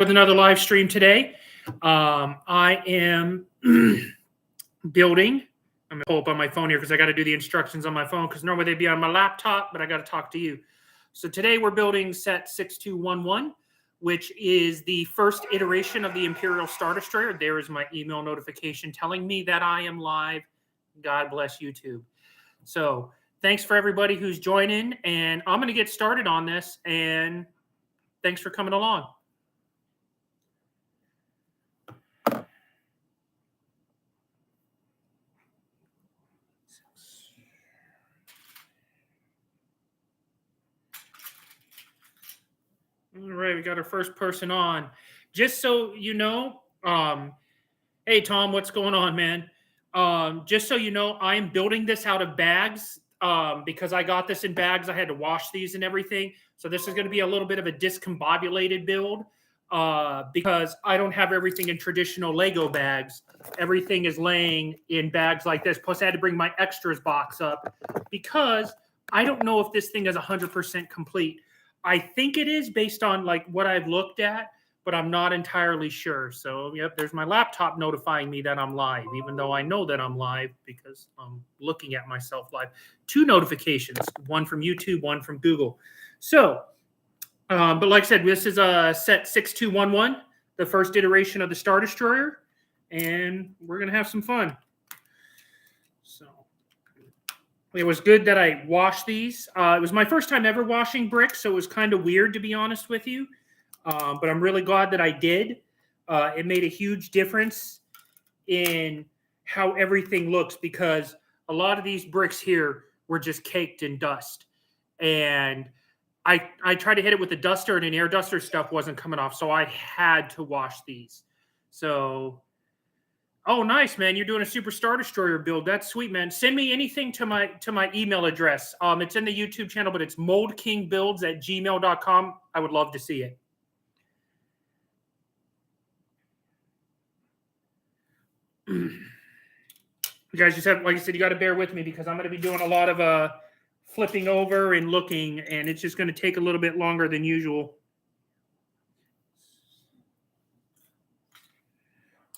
with another live stream today. I am building. I'm going to pull up on my phone here because I got to do the instructions on my phone because normally they'd be on my laptop, but I got to talk to you. So today we're building set 6211, which is the first iteration of the Imperial Star Destroyer. There is my email notification telling me that I am live. God bless YouTube. So thanks for everybody who's joining, and I'm going to get started on this, and thanks for coming along. All right, we got our first person on. Just so you know, hey Tom, what's going on, man? Just so you know, I am building this out of bags because I got this in bags. I had to wash these and everything. So this is going to be a little bit of a discombobulated build because I don't have everything in traditional Lego bags. Everything is laying in bags like this. Plus, I had to bring my extras box up because I don't know if this thing is 100% complete. I think it is based on like what I've looked at, but I'm not entirely sure. So, yep, there's my laptop notifying me that I'm live, even though I know that I'm live because I'm looking at myself live. 2 notifications, one from YouTube, one from Google. So, but like I said, this is a set 6211, the first iteration of the Star Destroyer, and we're going to have some fun. So, it was good that I washed these. It was my first time ever washing bricks, so it was kind of weird, to be honest with you. But I'm really glad that I did. It made a huge difference in how everything looks because a lot of these bricks here were just caked in dust. And I tried to hit it with a duster, and an air duster stuff wasn't coming off, so I had to wash these. So... Oh, nice, man. You're doing a Super Star Destroyer build. That's sweet, man. Send me anything to my email address. It's in the YouTube channel, but it's moldkingbuilds@gmail.com. I would love to see it. You guys just have, like I said, you got to bear with me because I'm going to be doing a lot of flipping over and looking, and it's just going to take a little bit longer than usual.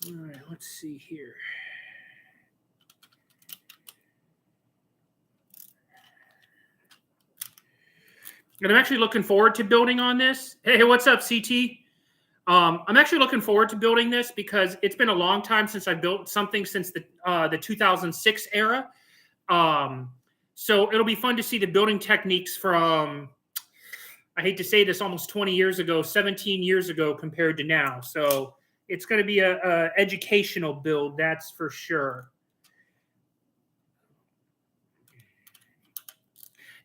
All right, let's see here. And I'm actually looking forward to building on this. Hey, what's up, CT? I'm actually looking forward to building this because it's been a long time since I built something since the 2006 era. So it'll be fun to see the building techniques from, I hate to say this, almost 20 years ago, 17 years ago compared to now. So it's going to be a educational build, that's for sure.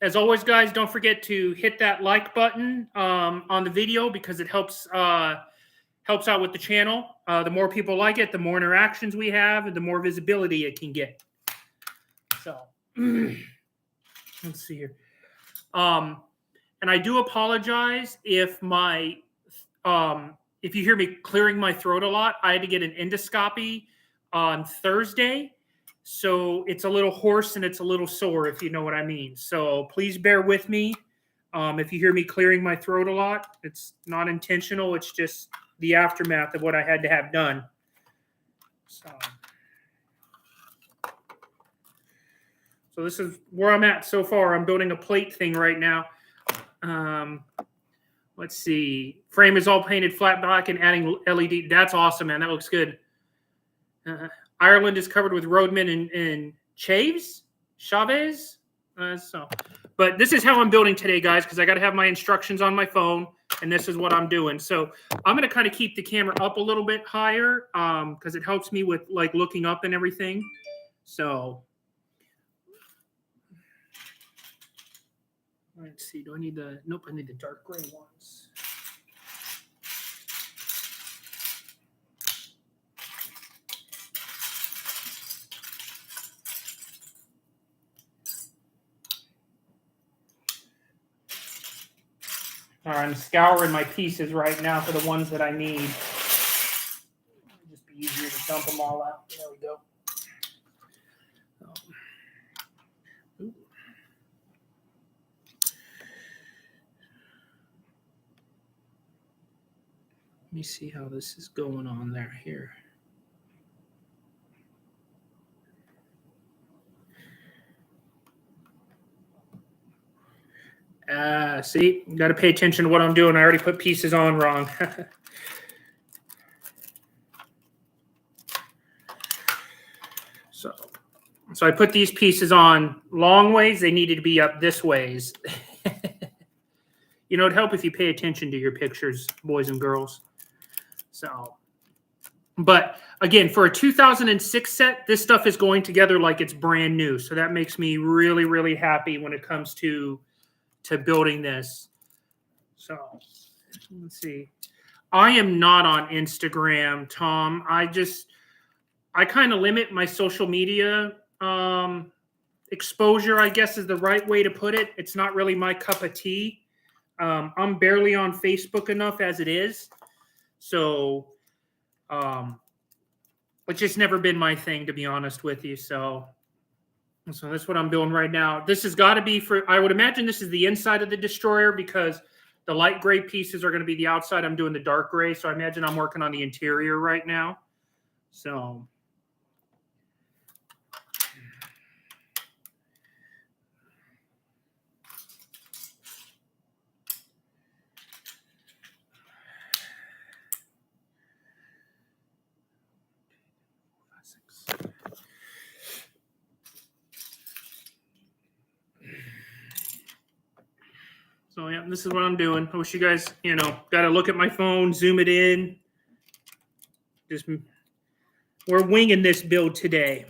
As always, guys, don't forget to hit that like button on the video because it helps out with the channel. The more people like it, the more interactions we have, and the more visibility it can get. So let's see here. And I do apologize if if you hear me clearing my throat a lot. I had to get an endoscopy on Thursday. So it's a little hoarse and it's a little sore, if you know what I mean. So please bear with me. If you hear me clearing my throat a lot, it's not intentional. It's just the aftermath of what I had to have done. So this is where I'm at so far. I'm building a plate thing right now. Let's see. Frame is all painted flat black and adding LED. That's awesome, man. That looks good. Ireland is covered with roadmen and Chavez. But this is how I'm building today, guys, because I got to have my instructions on my phone, and this is what I'm doing. So I'm going to kind of keep the camera up a little bit higher because it helps me with like looking up and everything. So let's see. Do I need the? Nope, I need the dark gray ones. All right, I'm scouring my pieces right now for the ones that I need. It'll just be easier to dump them all out. There we go. Let me see how this is going on there here. See, you got to pay attention to what I'm doing. I already put pieces on wrong. So I put these pieces on long ways. They needed to be up this ways. It'd help if you pay attention to your pictures, boys and girls. So, but again, for a 2006 set, this stuff is going together like it's brand new. So that makes me really, really happy when it comes to building this. So let's see. I am not on Instagram, Tom. I kind of limit my social media exposure, I guess is the right way to put it. It's not really my cup of tea. I'm barely on Facebook enough as it is. So it's just never been my thing, to be honest with you. So that's what I'm doing right now. This has got to be I would imagine this is the inside of the destroyer because the light gray pieces are going to be the outside. I'm doing the dark gray. So I imagine I'm working on the interior right now. So. So yeah, this is what I'm doing. I wish you guys, got to look at my phone, zoom it in. We're winging this build today.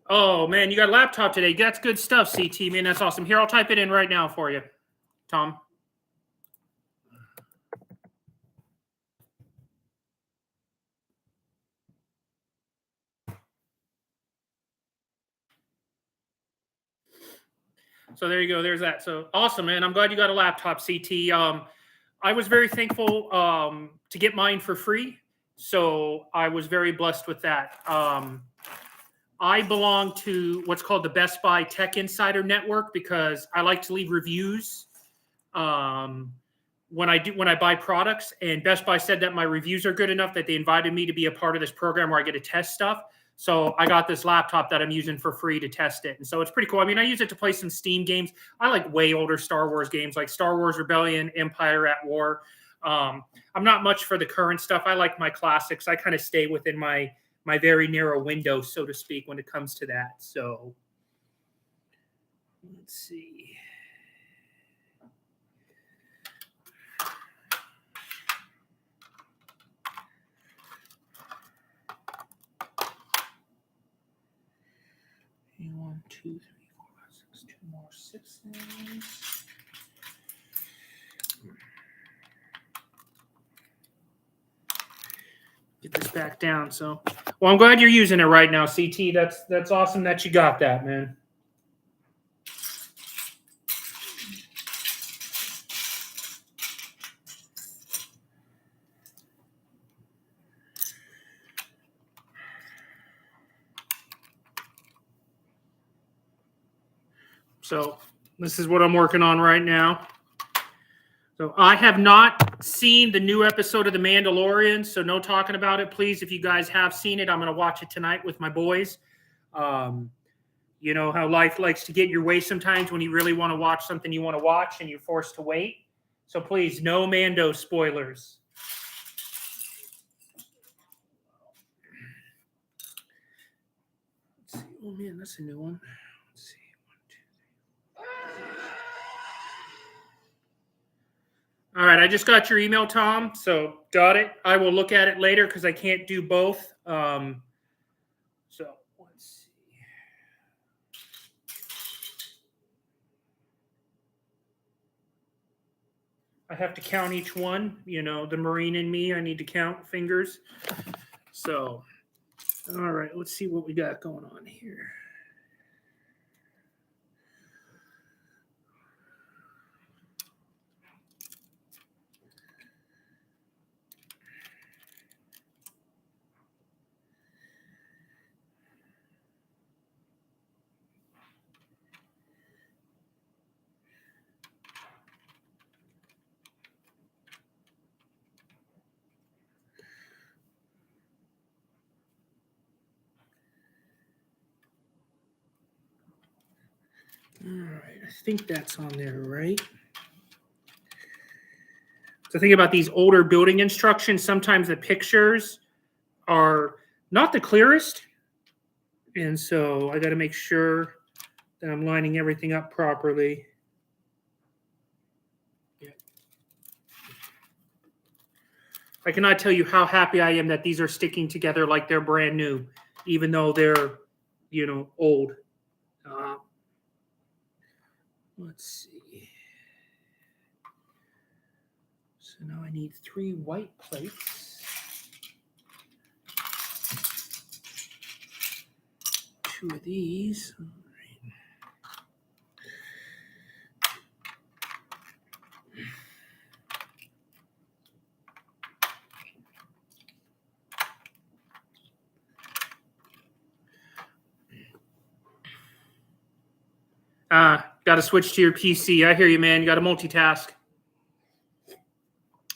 Oh man, you got a laptop today. That's good stuff, CT, man. That's awesome. Here, I'll type it in right now for you, Tom. So there you go. There's that. So awesome, man. I'm glad you got a laptop, CT. I was very thankful to get mine for free. So I was very blessed with that. I belong to what's called the Best Buy Tech Insider Network because I like to leave reviews when I buy products. And Best Buy said that my reviews are good enough that they invited me to be a part of this program where I get to test stuff. So I got this laptop that I'm using for free to test it. And so it's pretty cool. I mean, I use it to play some Steam games. I like way older Star Wars games like Star Wars Rebellion, Empire at War. I'm not much for the current stuff. I like my classics. I kind of stay within my very narrow window, so to speak, when it comes to that. So let's see. One, two, three, four, five, six, two more sixes. Get this back down. So, well, I'm glad you're using it right now, CT. That's awesome that you got that, man. So this is what I'm working on right now. So I have not seen the new episode of The Mandalorian, so no talking about it. Please, if you guys have seen it, I'm going to watch it tonight with my boys. You know how life likes to get in your way sometimes when you really want to watch something you want to watch and you're forced to wait. So please, no Mando spoilers. Let's see. Oh man, that's a new one. Let's see. 1, 2, 3. All right, I just got your email, Tom. So got it. I will look at it later because I can't do both. So let's see. I have to count each one. The Marine in me, I need to count fingers. So, all right, let's see what we got going on here. All right, I think that's on there, right? So think about these older building instructions. Sometimes the pictures are not the clearest. And so I got to make sure that I'm lining everything up properly. Yeah. I cannot tell you how happy I am that these are sticking together like they're brand new, even though they're, old. Let's see. So now I need 3 white plates. 2 of these. All right. Got to switch to your PC. I hear you, man. You got to multitask.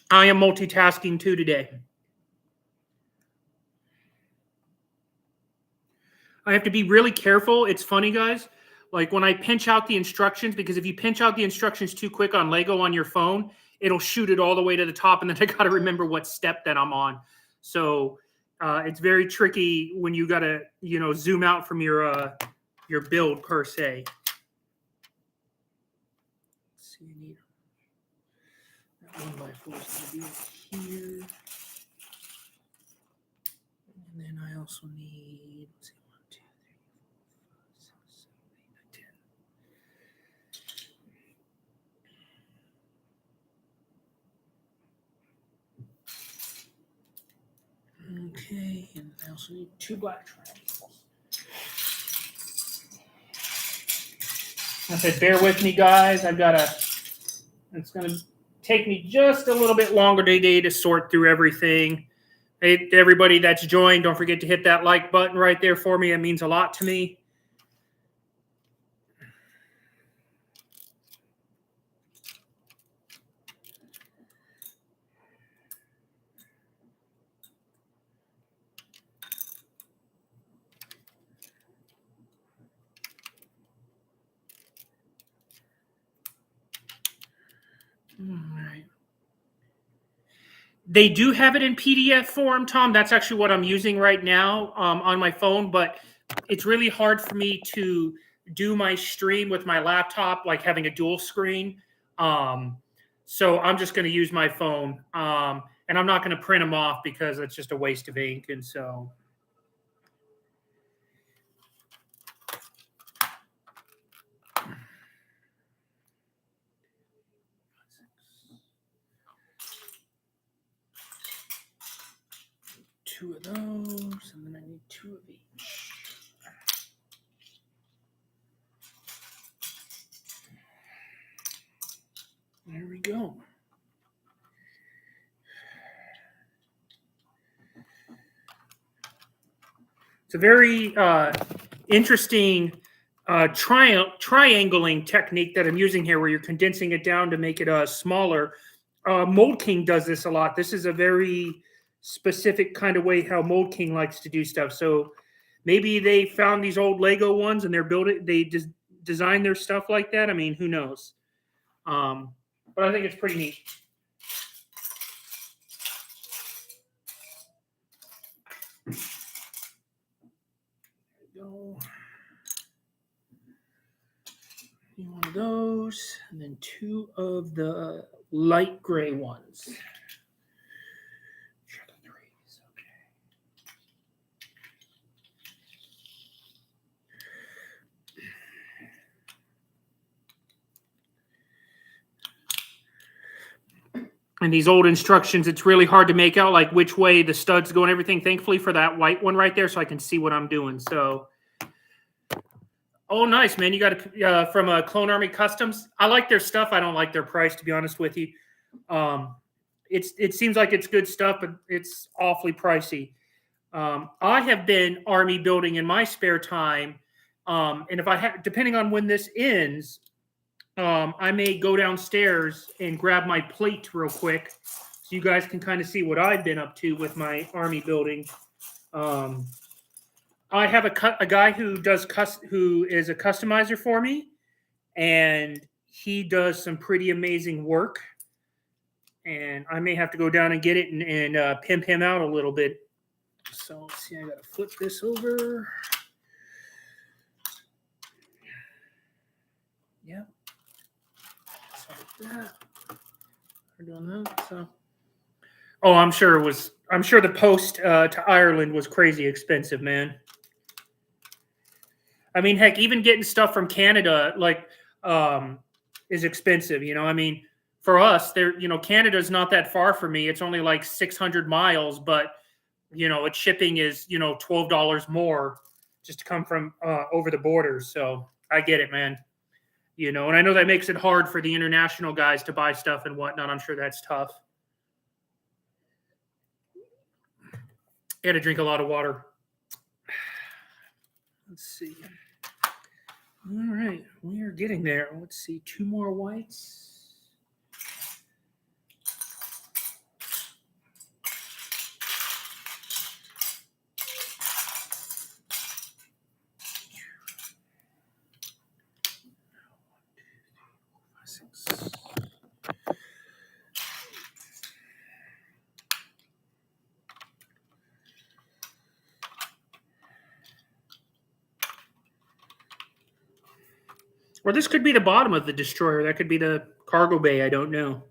I am multitasking too today. I have to be really careful. It's funny, guys. Like when I pinch out the instructions, because if you pinch out the instructions too quick on Lego on your phone, it'll shoot it all the way to the top, and then I got to remember what step that I'm on. So it's very tricky when you got to, zoom out from your build per se. Let's see, I need that 1x4 is going to be here, and then I also need. Let's see. 10. Okay, and I also need 2 black triangles. I said, bear with me, guys. It's going to take me just a little bit longer today to sort through everything. Hey, everybody that's joined, don't forget to hit that like button right there for me. It means a lot to me. All right. They do have it in PDF form, Tom. That's actually what I'm using right now on my phone, but it's really hard for me to do my stream with my laptop, like having a dual screen. So I'm just going to use my phone, and I'm not going to print them off because it's just a waste of ink. And so. Two of those, and then I need 2 of each. There we go. It's a very interesting triangling technique that I'm using here, where you're condensing it down to make it smaller. Mold King does this a lot. This is a very specific kind of way how Mold King likes to do stuff. So maybe they found these old Lego ones and they just design their stuff like that. I mean, who knows? But I think it's pretty neat. There we go. One of those, and then 2 of the light gray ones. And these old instructions, it's really hard to make out like which way the studs go and everything. Thankfully for that white one right there, so I can see what I'm doing. So, oh, nice, man. You got it from Clone Army Customs. I like their stuff. I don't like their price, to be honest with you. It seems like it's good stuff, but it's awfully pricey. I have been army building in my spare time, and if I have, depending on when this ends, I may go downstairs and grab my plate real quick, so you guys can kind of see what I've been up to with my army building. I have a guy who is a customizer for me, and he does some pretty amazing work. And I may have to go down and get it and pimp him out a little bit. So let's see, I gotta flip this over. Yeah. So like that. We're doing that. So. Oh, I'm sure the post to Ireland was crazy expensive, man. I mean, heck, even getting stuff from Canada is expensive. You know, I mean, for us, Canada's not that far from me. It's only like 600 miles, but its shipping is $12 more just to come from over the border. So I get it, man. And I know that makes it hard for the international guys to buy stuff and whatnot. I'm sure that's tough. I got to drink a lot of water. Let's see. All right, we are getting there. Let's see, 2 more whites. Or this could be the bottom of the destroyer. That could be the cargo bay. I don't know.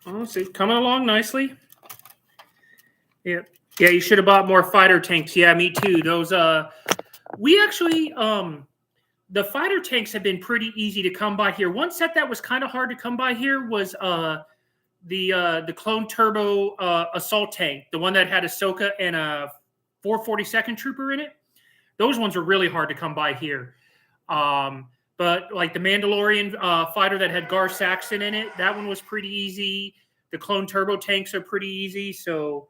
Oh, see, coming along nicely. Yeah, you should have bought more fighter tanks. Yeah, me too. Those we actually the fighter tanks have been pretty easy to come by here. One set that was kind of hard to come by here was the clone turbo assault tank, the one that had Ahsoka and a 442nd trooper in it. Those ones were really hard to come by here. But like the Mandalorian fighter that had Gar Saxon in it, that one was pretty easy. The clone turbo tanks are pretty easy. So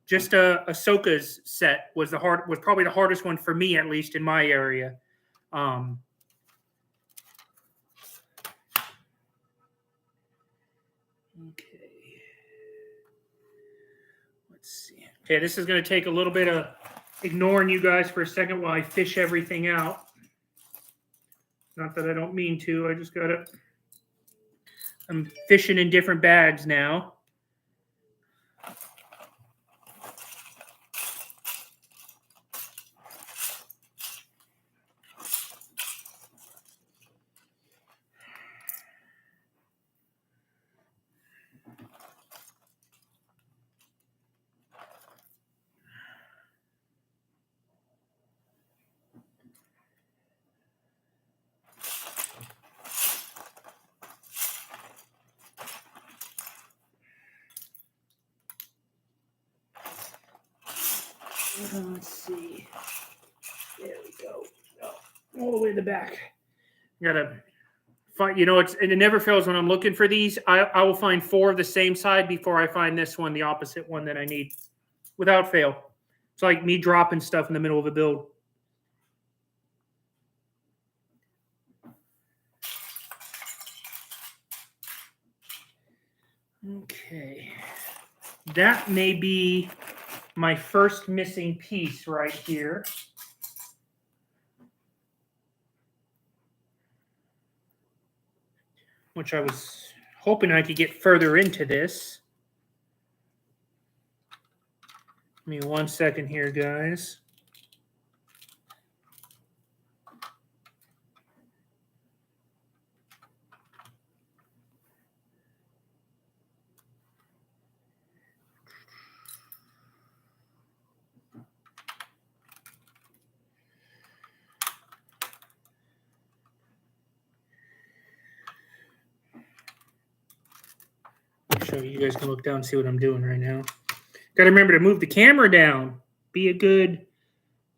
just Ahsoka's set was probably the hardest one for me, at least in my area. Okay. Let's see. Okay, this is going to take a little bit of ignoring you guys for a second while I fish everything out. Not that I don't mean to. I just got I'm fishing in different bags now. Let's see. There we go. Oh, all the way to the back. Gotta find. It never fails when I'm looking for these. I will find 4 of the same side before I find this one, the opposite one that I need, without fail. It's like me dropping stuff in the middle of a build. Okay, that may be my first missing piece right here. Which I was hoping I could get further into this. Give me 1 second here, guys. Show you guys can look down and see what I'm doing right now. Got to remember to move the camera down. Be a good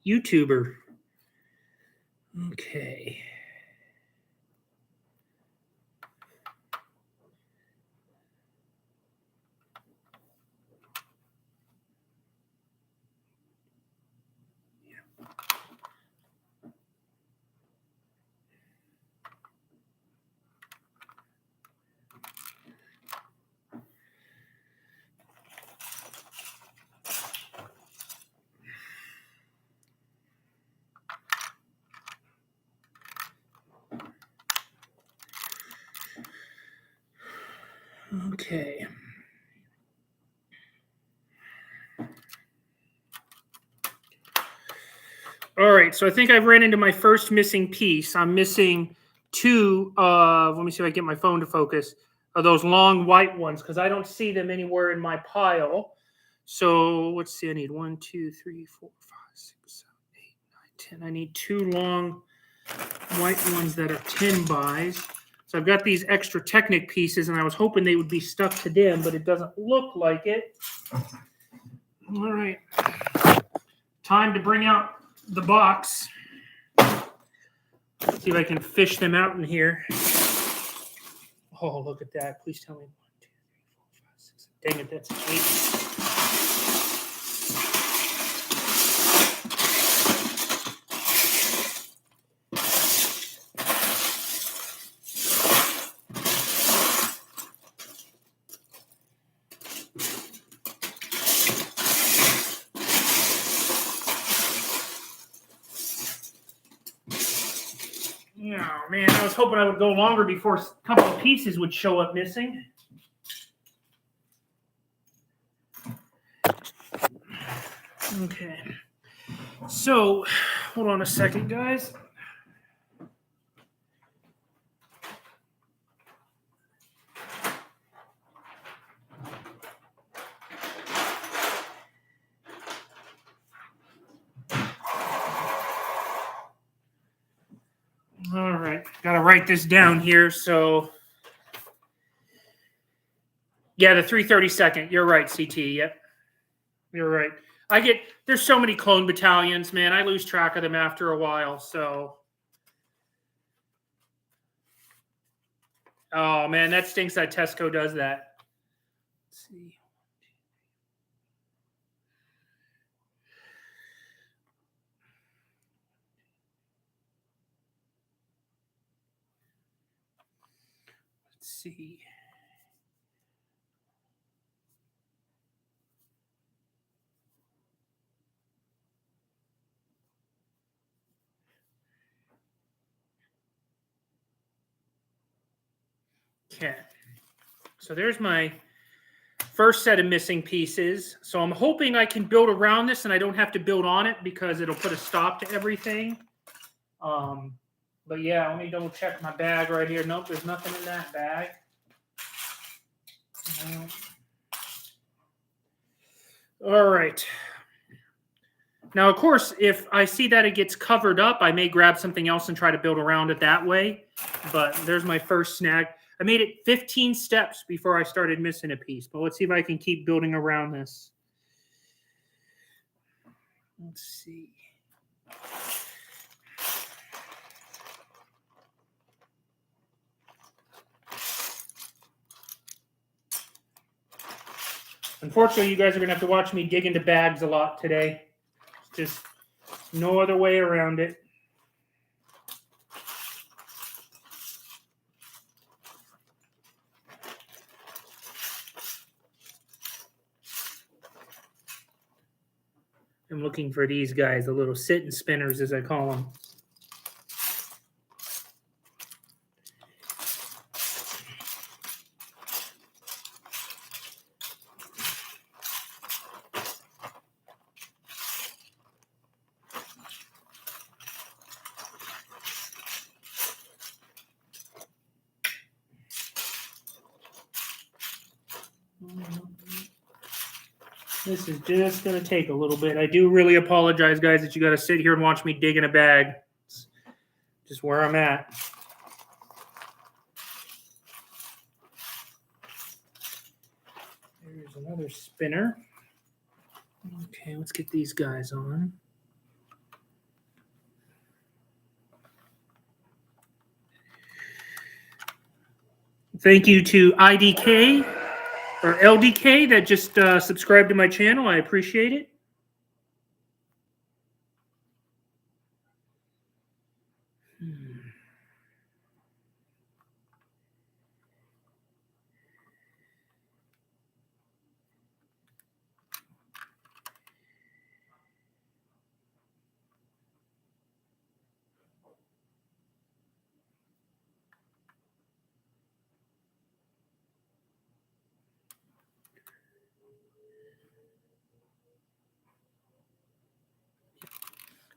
YouTuber. Okay. Okay. All right, so I think I've ran into my first missing piece. I'm missing two of, let me see if I can get my phone to focus, of those long white ones because I don't see them anywhere in my pile. So let's see, I need 1, 2, 3, 4, 5, 6, 7, 8, 9, 10. I need two long white ones that are 10 bys. So I've got these extra Technic pieces and I was hoping they would be stuck to them, but it doesn't look like it. All right, time to bring out the box. See if I can fish them out in here. Oh, look at that. Please tell me 1, 2, 3, 4, 5, 6. Dang it, that's 8. Oh, man, I was hoping I would go longer before a couple of pieces would show up missing. Okay. So, hold on a second, guys. All right. Got to write this down here. So, yeah, the 332nd. You're right, CT. Yep. You're right. There's so many clone battalions, man. I lose track of them after a while. So, oh, man, that stinks that Tesco does that. Let's see. Let's see. Okay. So there's my first set of missing pieces. So I'm hoping I can build around this and I don't have to build on it because it'll put a stop to everything. But yeah, let me double check my bag right here. Nope, there's nothing in that bag. All right. Now, of course, if I see that it gets covered up, I may grab something else and try to build around it that way. But there's my first snag. I made it 15 steps before I started missing a piece. But let's see if I can keep building around this. Let's see. Unfortunately, you guys are going to have to watch me dig into bags a lot today. Just no other way around it. I'm looking for these guys, the little sit and spinners, as I call them. This is just going to take a little bit. I do really apologize, guys, that you got to sit here and watch me dig in a bag. It's just where I'm at. There's another spinner. Okay, let's get these guys on. Thank you to IDK or LDK that just subscribed to my channel. I appreciate it.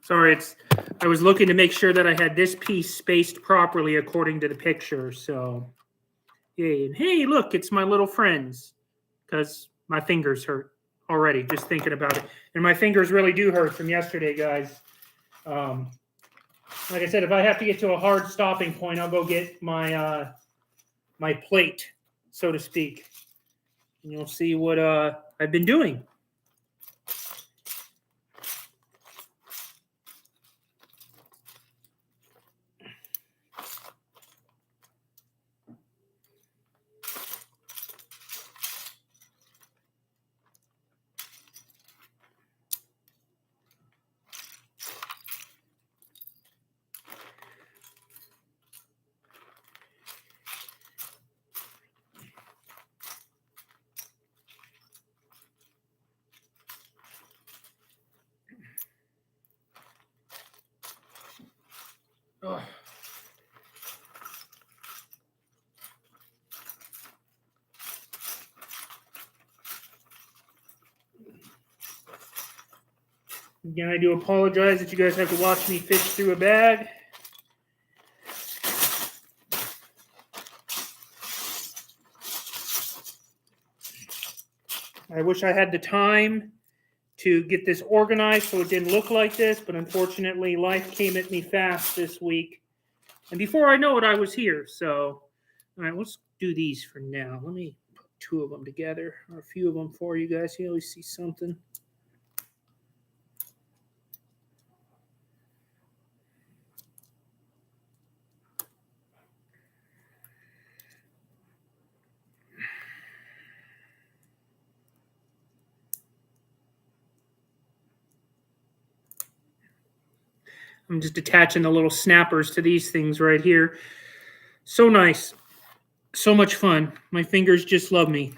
Sorry, I was looking to make sure that I had this piece spaced properly according to the picture. So, yay. And hey, look, it's my little friends. Because my fingers hurt already just thinking about it. And my fingers really do hurt from yesterday, guys. Like I said, if I have to get to a hard stopping point, I'll go get my my plate, so to speak. And you'll see what I've been doing. Oh. Again, I do apologize that you guys have to watch me fish through a bag. I wish I had the time to get this organized so it didn't look like this, but unfortunately, life came at me fast this week. And before I know it, I was here. So, all right, let's do these for now. Let me put two of them together, or a few of them for you guys. You always see something. I'm just attaching the little snappers to these things right here. So nice. So much fun. My fingers just love me.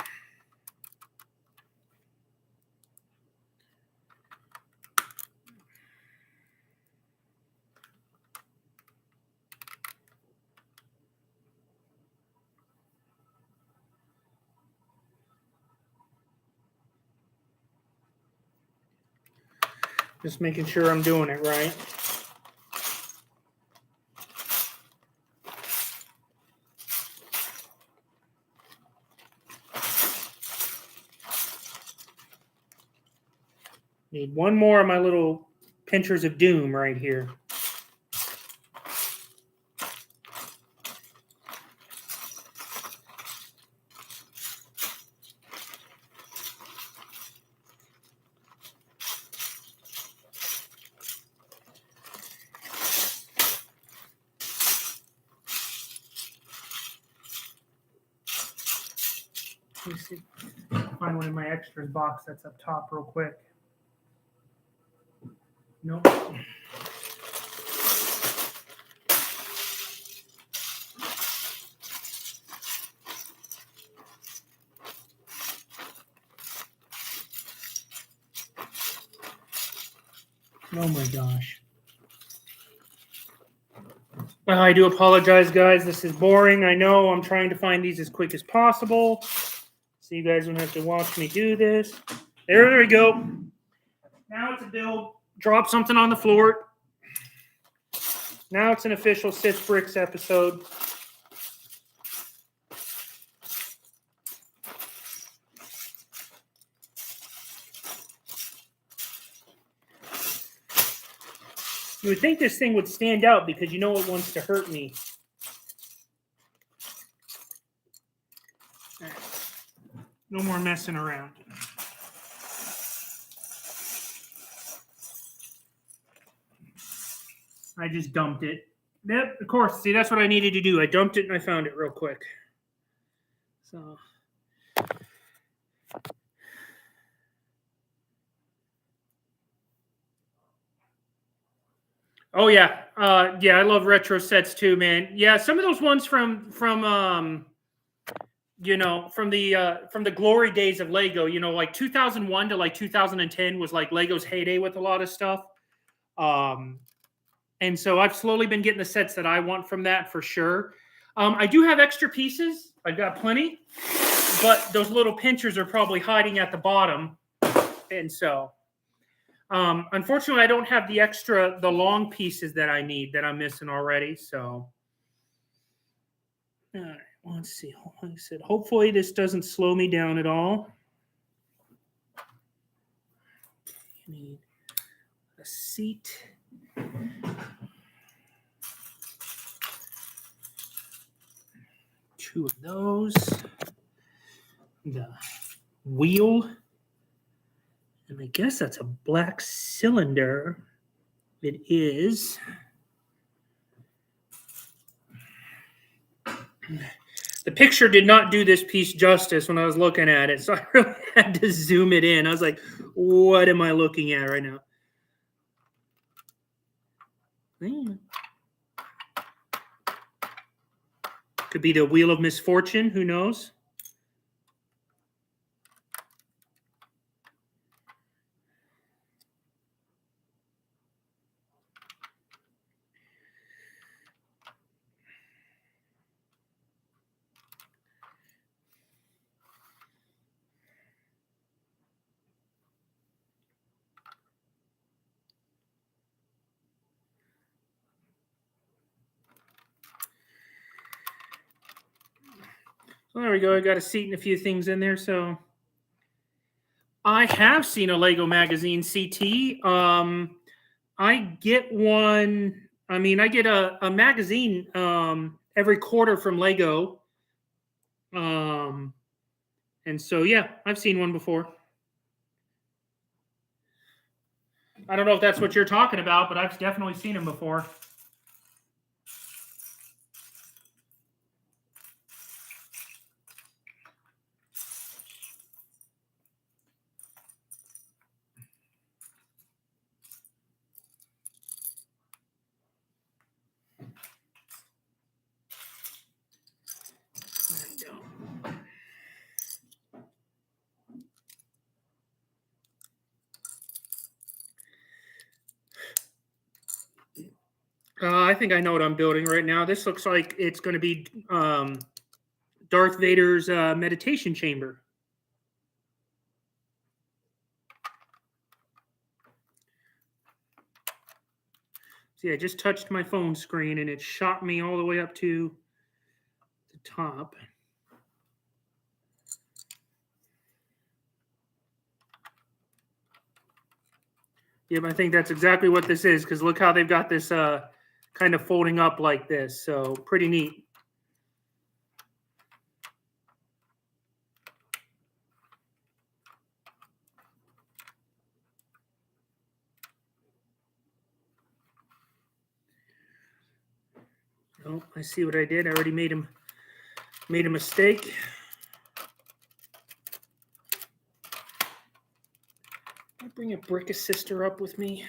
Just making sure I'm doing it right. Need one more of my little pinchers of doom right here. Let me see. Find one in my extras box that's up top real quick. Nope. Oh my gosh. Well, I do apologize, guys. This is boring. I know I'm trying to find these as quick as possible, so you guys don't have to watch me do this. There we go. Now it's a build. Drop something on the floor. Now it's an official Sith Bricks episode. You would think this thing would stand out because you know it wants to hurt me. Right. No more messing around. I just dumped it. Yep, of course. See, that's what I needed to do. I dumped it and I found it real quick. So. Oh yeah, yeah. I love retro sets too, man. Yeah, some of those ones from you know, from the glory days of Lego. You know, like 2001 to like 2010 was like Lego's heyday with a lot of stuff. And so I've slowly been getting the sets that I want from that for sure. I do have extra pieces. I've got plenty, but those little pinchers are probably hiding at the bottom, and so. Unfortunately, I don't have the long pieces that I need that I'm missing already. So, all right, let's see. Like I said, hopefully this doesn't slow me down at all. I need a seat. Two of those. The wheel. And I guess that's a black cylinder. It is. The picture did not do this piece justice when I was looking at it, so I really had to zoom it in. I was like, what am I looking at right now? Could be the Wheel of Misfortune. Who knows? So there we go. I got a seat and a few things in there. So I have seen a Lego magazine CT. I get one. I mean, I get a magazine every quarter from Lego. And so, yeah, I've seen one before. I don't know if that's what you're talking about, but I've definitely seen them before. I think I know what I'm building right now. This looks like it's going to be Darth Vader's meditation chamber. See, I just touched my phone screen and it shot me all the way up to the top. Yep, I think that's exactly what this is, because look how they've got this kind of folding up like this. So pretty neat. Oh, I see what I did. I already made a mistake. I'll bring a brick assister up with me.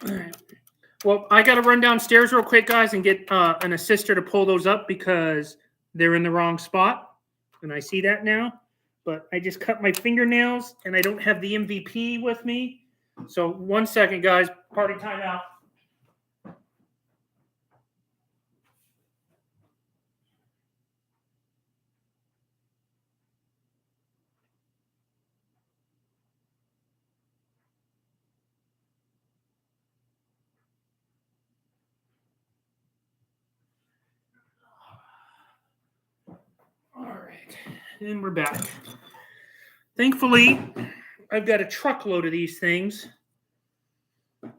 All right. Well, I got to run downstairs real quick, guys, and get an assister to pull those up because they're in the wrong spot. And I see that now. But I just cut my fingernails, and I don't have the MVP with me. So 1 second, guys. Party time out. All right. And we're back. Thankfully, I've got a truckload of these things. So.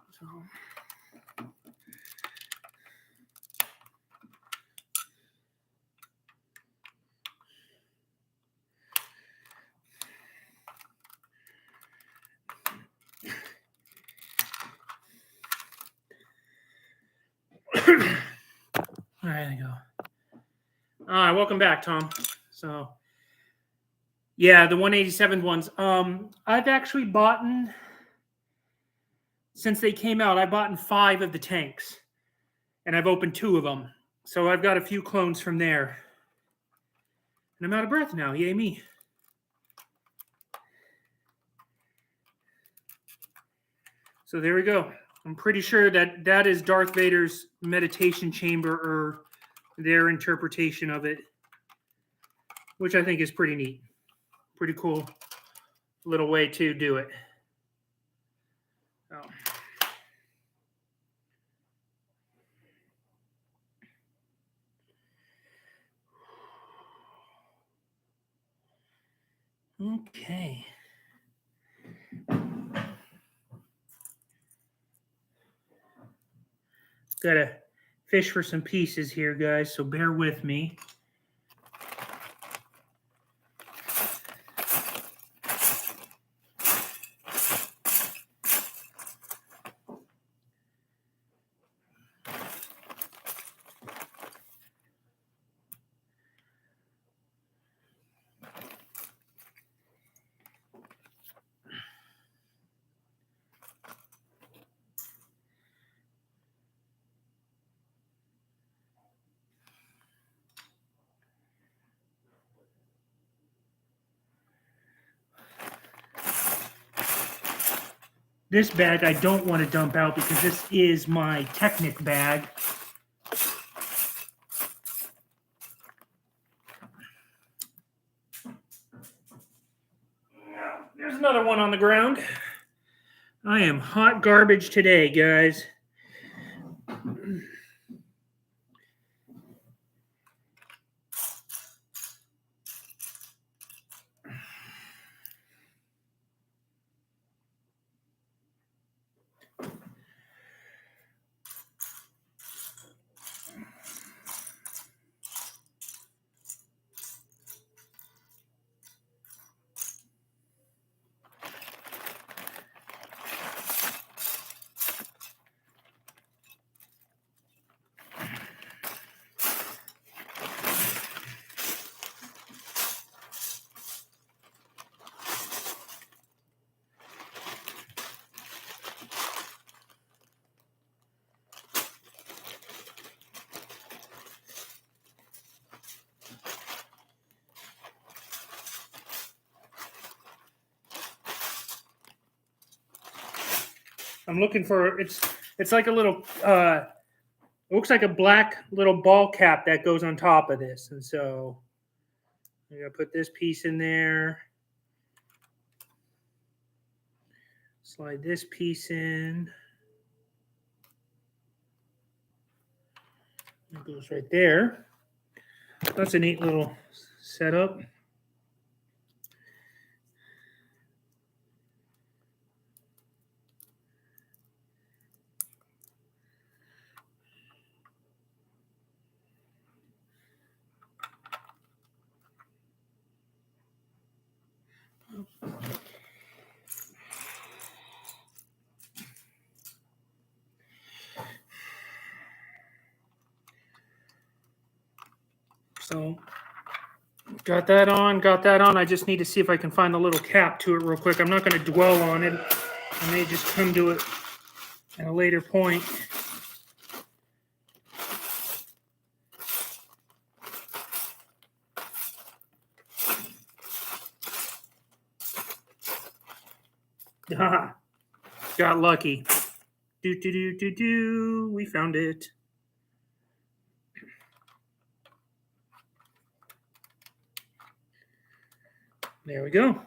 All right, there you go. All right, welcome back, Tom. So, yeah, the 187 ones. I've actually bought, since they came out, I bought 5 of the tanks, and I've opened 2 of them. So I've got a few clones from there. And I'm out of breath now. Yay me. So there we go. I'm pretty sure that that is Darth Vader's meditation chamber, or their interpretation of it, which I think is pretty neat. Pretty cool little way to do it. Oh. Okay. Gotta fish for some pieces here, guys, so bear with me. This bag I don't want to dump out because this is my Technic bag. There's another one on the ground. I am hot garbage today, guys. I'm looking for it's like a little it looks like a black little ball cap that goes on top of this, and so I'm gonna put this piece in there. Slide this piece in. It goes right there. That's a neat little setup. So got that on. I just need to see if I can find the little cap to it real quick. I'm not going to dwell on it. I may just come to it at a later point. Got lucky. We found it. There we go.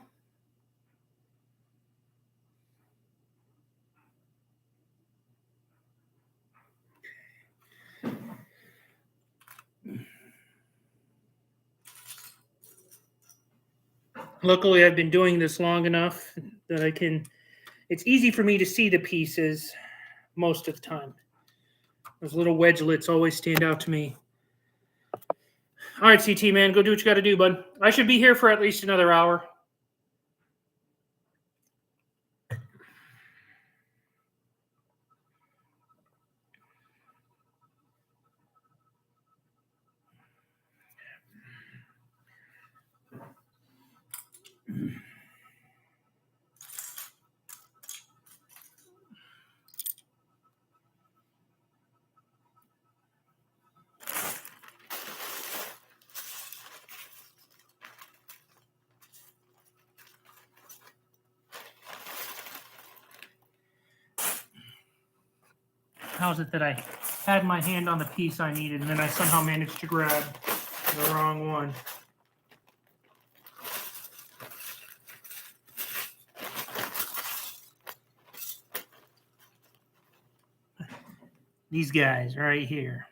Luckily, I've been doing this long enough that it's easy for me to see the pieces most of the time. Those little wedgelets always stand out to me. All right, CT, man, go do what you got to do, bud. I should be here for at least another hour. How's it that I had my hand on the piece I needed and then I somehow managed to grab the wrong one? These guys right here.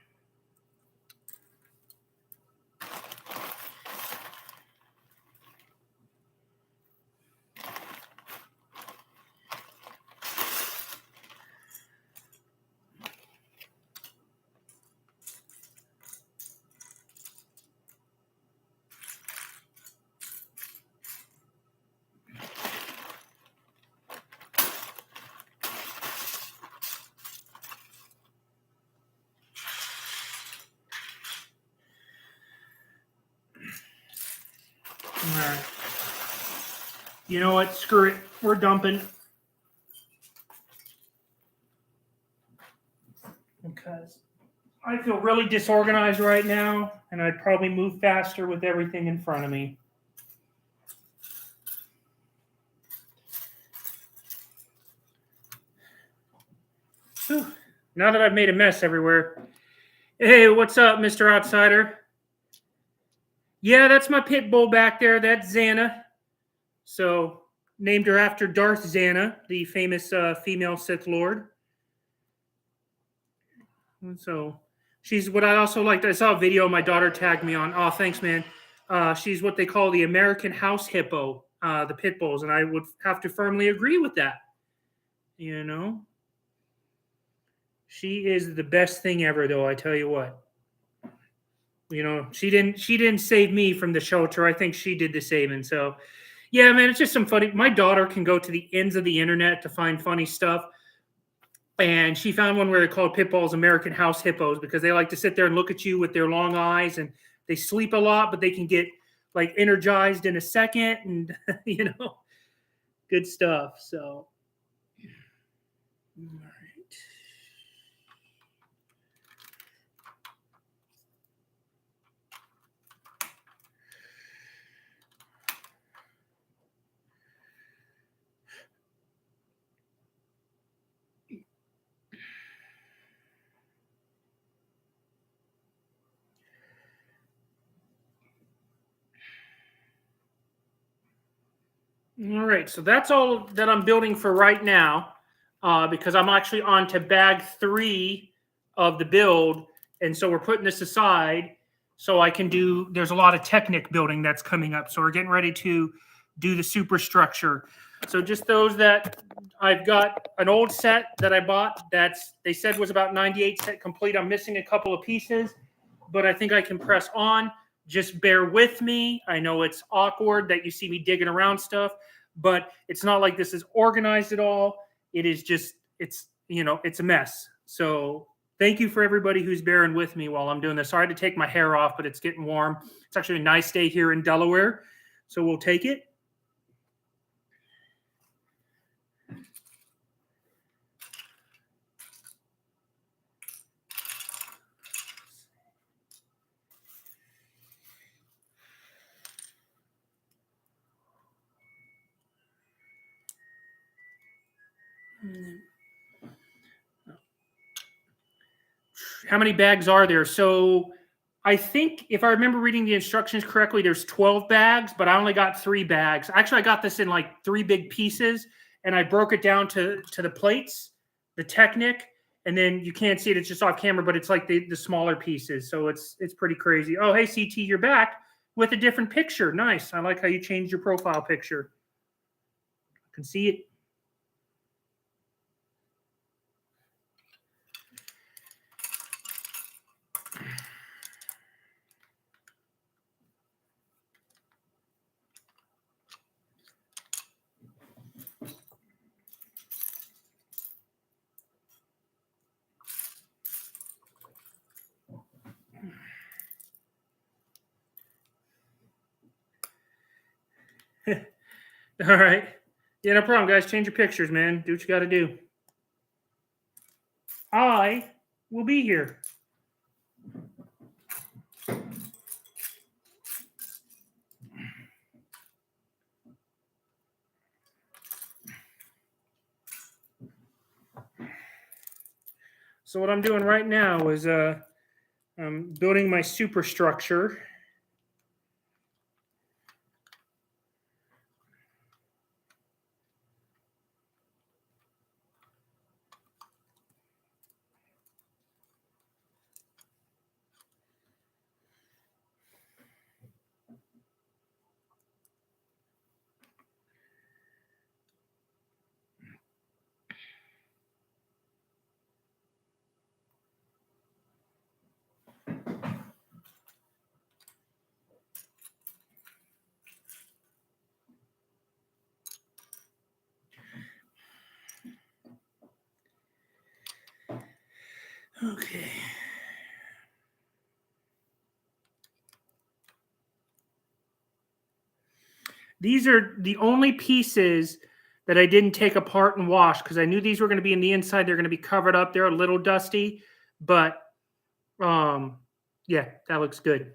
All right. You know what? Screw it. We're dumping. Because I feel really disorganized right now, and I'd probably move faster with everything in front of me. Whew. Now that I've made a mess everywhere. Hey, what's up, Mr. Outsider? Yeah, that's my pit bull back there. That's Xana. So, named her after Darth Xana, the famous female Sith Lord. And so, she's what I also liked. I saw a video my daughter tagged me on. Oh, thanks, man. She's what they call the American house hippo, the pit bulls. And I would have to firmly agree with that. You know? She is the best thing ever, though, I tell you what. You know, she didn't save me from the shelter. I think she did the saving. So, yeah, man, it's just some funny. My daughter can go to the ends of the internet to find funny stuff. And she found one where they called pit bulls American house hippos because they like to sit there and look at you with their long eyes, and they sleep a lot, but they can get like energized in a second, and you know, good stuff. So, all right. All right, so that's all that I'm building for right now, because I'm actually on to bag 3 of the build, and so we're putting this aside so I can do. There's a lot of Technic building that's coming up, so we're getting ready to do the superstructure. So just those that I've got an old set that I bought that's they said was about 98% complete. I'm missing a couple of pieces, but I think I can press on. Just bear with me. I know it's awkward that you see me digging around stuff, but it's not like this is organized at all. It is just, it's a mess. So thank you for everybody who's bearing with me while I'm doing this. Sorry to take my hair off, but it's getting warm. It's actually a nice day here in Delaware, so we'll take it. How many bags are there? So I think if I remember reading the instructions correctly, there's 12 bags, but I only got 3 bags. Actually, I got this in like 3 big pieces, and I broke it down to the plates, the Technic, and then you can't see it. It's just off camera, but it's like the smaller pieces. So it's pretty crazy. Oh, hey, CT, you're back with a different picture. Nice. I like how you changed your profile picture. I can see it. All right. Yeah, no problem, guys. Change your pictures, man. Do what you got to do. I will be here. So what I'm doing right now is I'm building my superstructure. Okay. These are the only pieces that I didn't take apart and wash because I knew these were going to be in the inside. They're going to be covered up. They're a little dusty, but yeah, that looks good.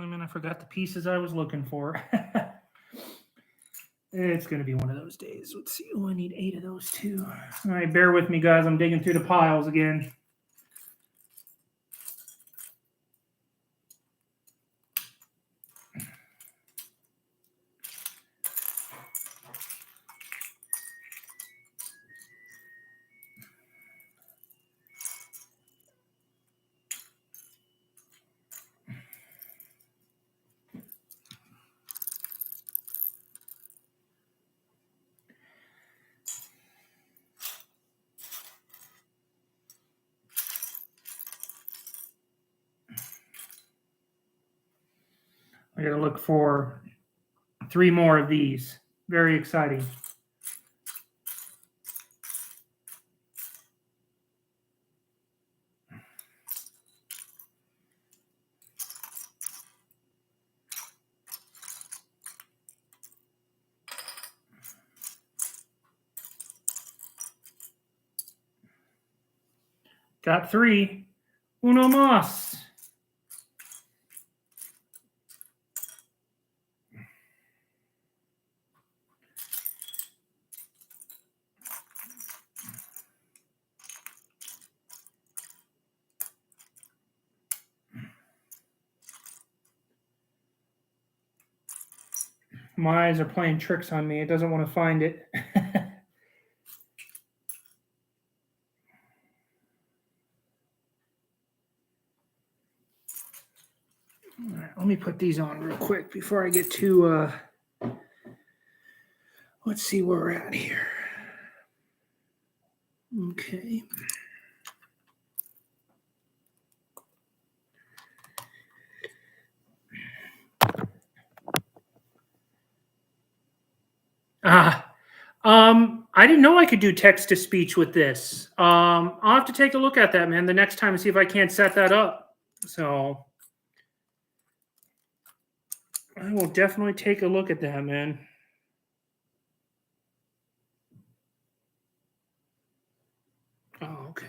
I mean, I forgot the pieces I was looking for. It's going to be one of those days. Let's see. Oh, I need 8 of those too. All right, bear with me, guys. I'm digging through the piles again. I got to look for 3 more of these. Very exciting. Got 3. Uno más. My eyes are playing tricks on me. It doesn't want to find it. All right, let me put these on real quick before I get too. Let's see where we're at here. Okay. I didn't know I could do text to speech with this. I'll have to take a look at that, man, the next time and see if I can't set that up. So I will definitely take a look at that, man. Oh, okay.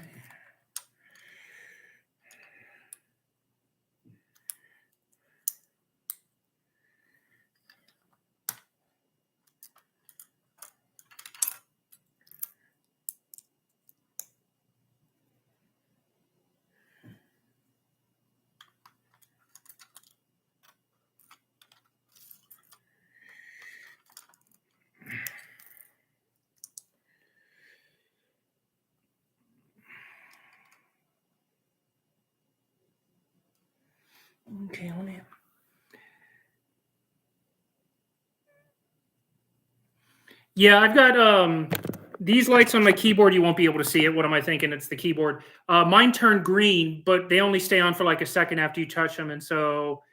Okay, let me. Yeah, I've got These lights on my keyboard, you won't be able to see it. What am I thinking? It's the keyboard. Mine turn green, but they only stay on for like a second after you touch them. And so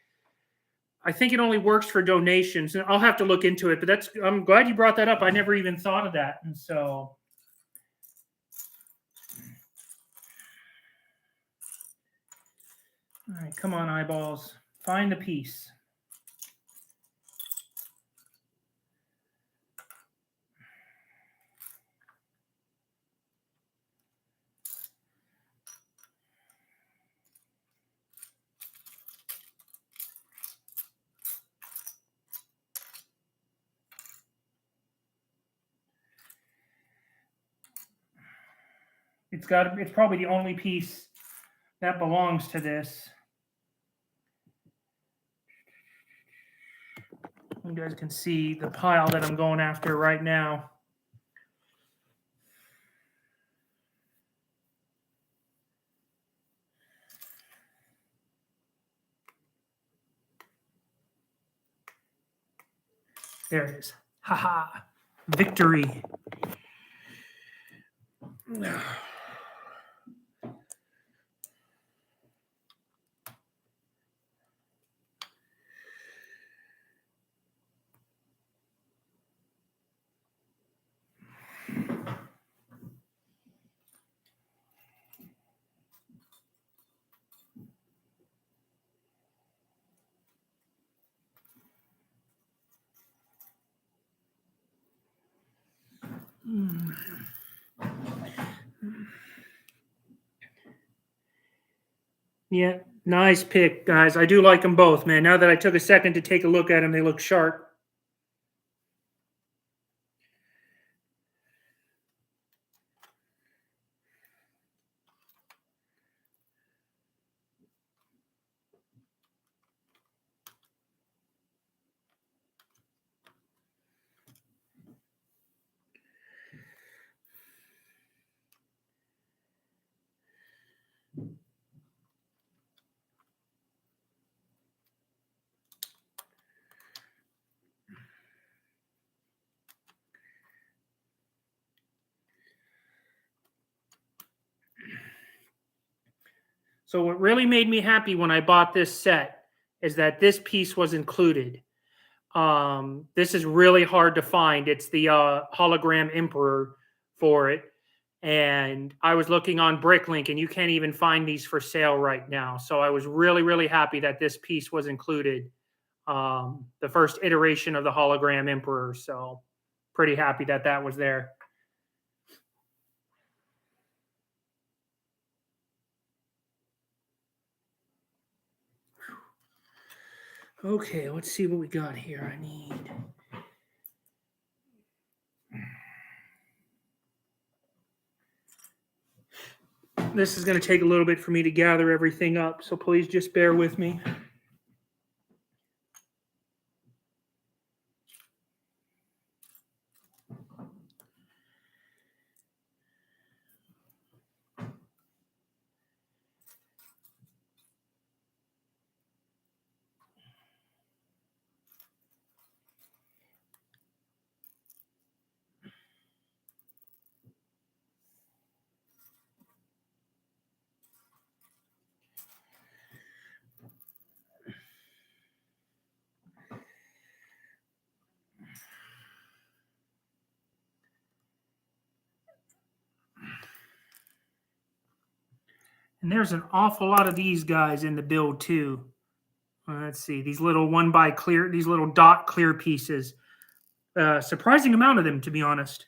I think it only works for donations. And I'll have to look into it, but I'm glad you brought that up. I never even thought of that. And so all right, come on, eyeballs. Find the piece. It's probably the only piece that belongs to this. You guys can see the pile that I'm going after right now. There it is. Haha. Victory. Yeah, nice pick, guys. I do like them both, man. Now that I took a second to take a look at them, they look sharp. So what really made me happy when I bought this set is that this piece was included. This is really hard to find. It's the hologram emperor for it. And I was looking on Bricklink, and you can't even find these for sale right now. So I was really, really happy that this piece was included. The first iteration of the hologram emperor. So pretty happy that that was there. Okay, let's see what we got here. I need. This is going to take a little bit for me to gather everything up, so please just bear with me. And there's an awful lot of these guys in the build too. Let's see, these little these little dot clear pieces. Surprising amount of them, to be honest.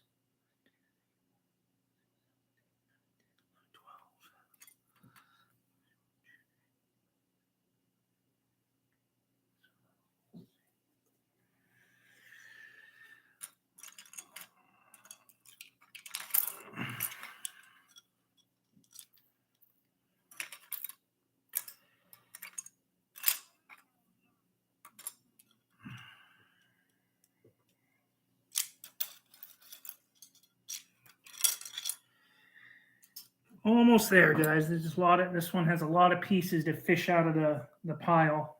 Almost there, guys. There's just a lot of this one has a lot of pieces to fish out of the pile.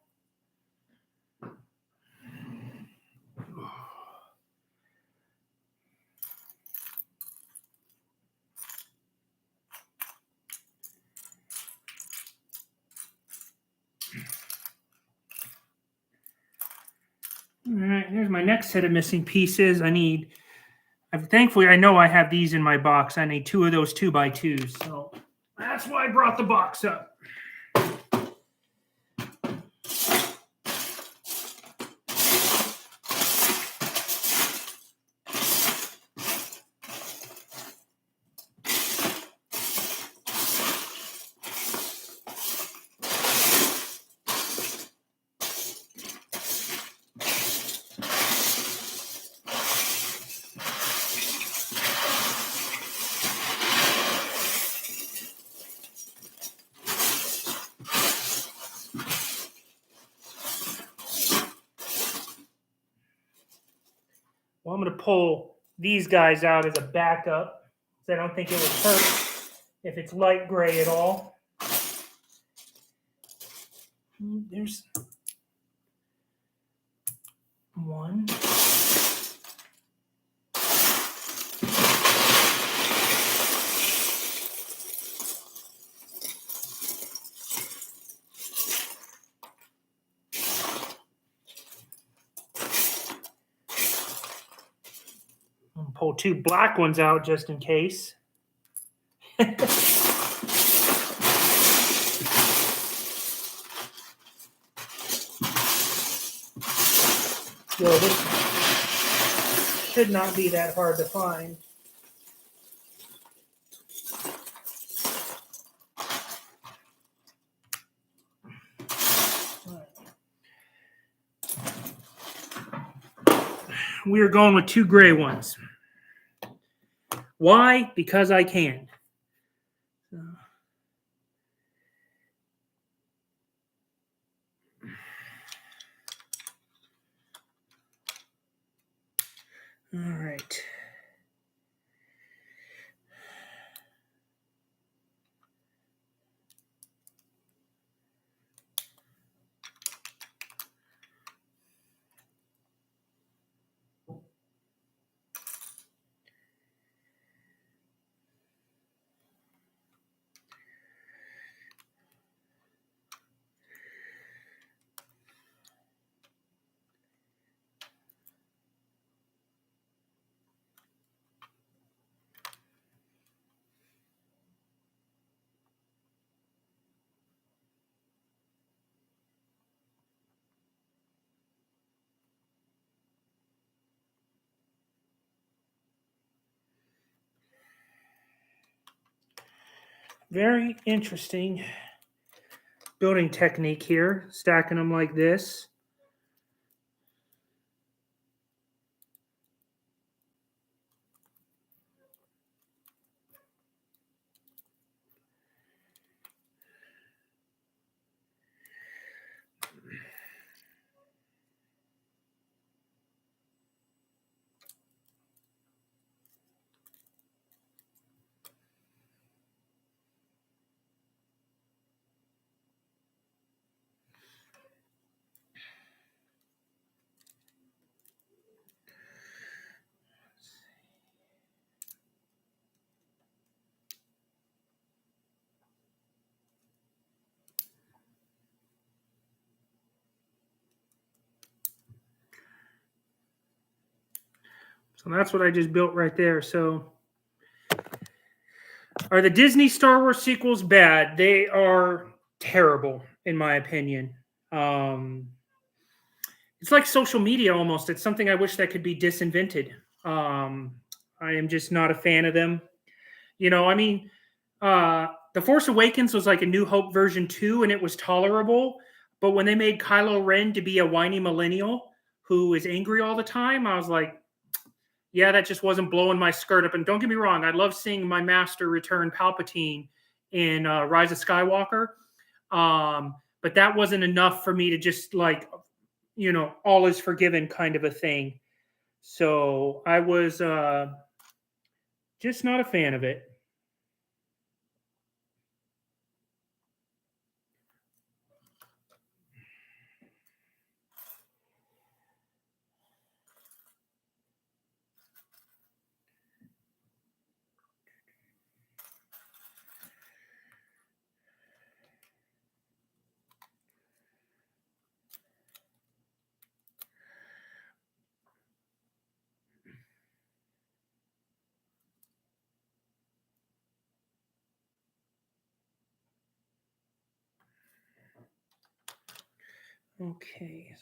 Here's my next set of missing pieces. Thankfully, I know I have these in my box. I need 2 of those 2x2s. So that's why I brought the box up. Well, I'm going to pull these guys out as a backup, because I don't think it would hurt if it's light gray at all. There's one. I'll pull 2 black ones out just in case. Yo, this should not be that hard to find. We are going with 2 gray ones. Why? Because I can. All right. Very interesting building technique here, stacking them like this. So that's what I just built right there. So are the Disney Star Wars sequels bad? They are terrible, in my opinion. It's like social media almost. It's something I wish that could be disinvented. I am just not a fan of them. You know, I mean, The Force Awakens was like a New Hope version 2, and it was tolerable. But when they made Kylo Ren to be a whiny millennial who is angry all the time, I was like, yeah, that just wasn't blowing my skirt up. And don't get me wrong, I love seeing my master return Palpatine in Rise of Skywalker. But that wasn't enough for me to just like, you know, all is forgiven kind of a thing. So I was just not a fan of it. Okay.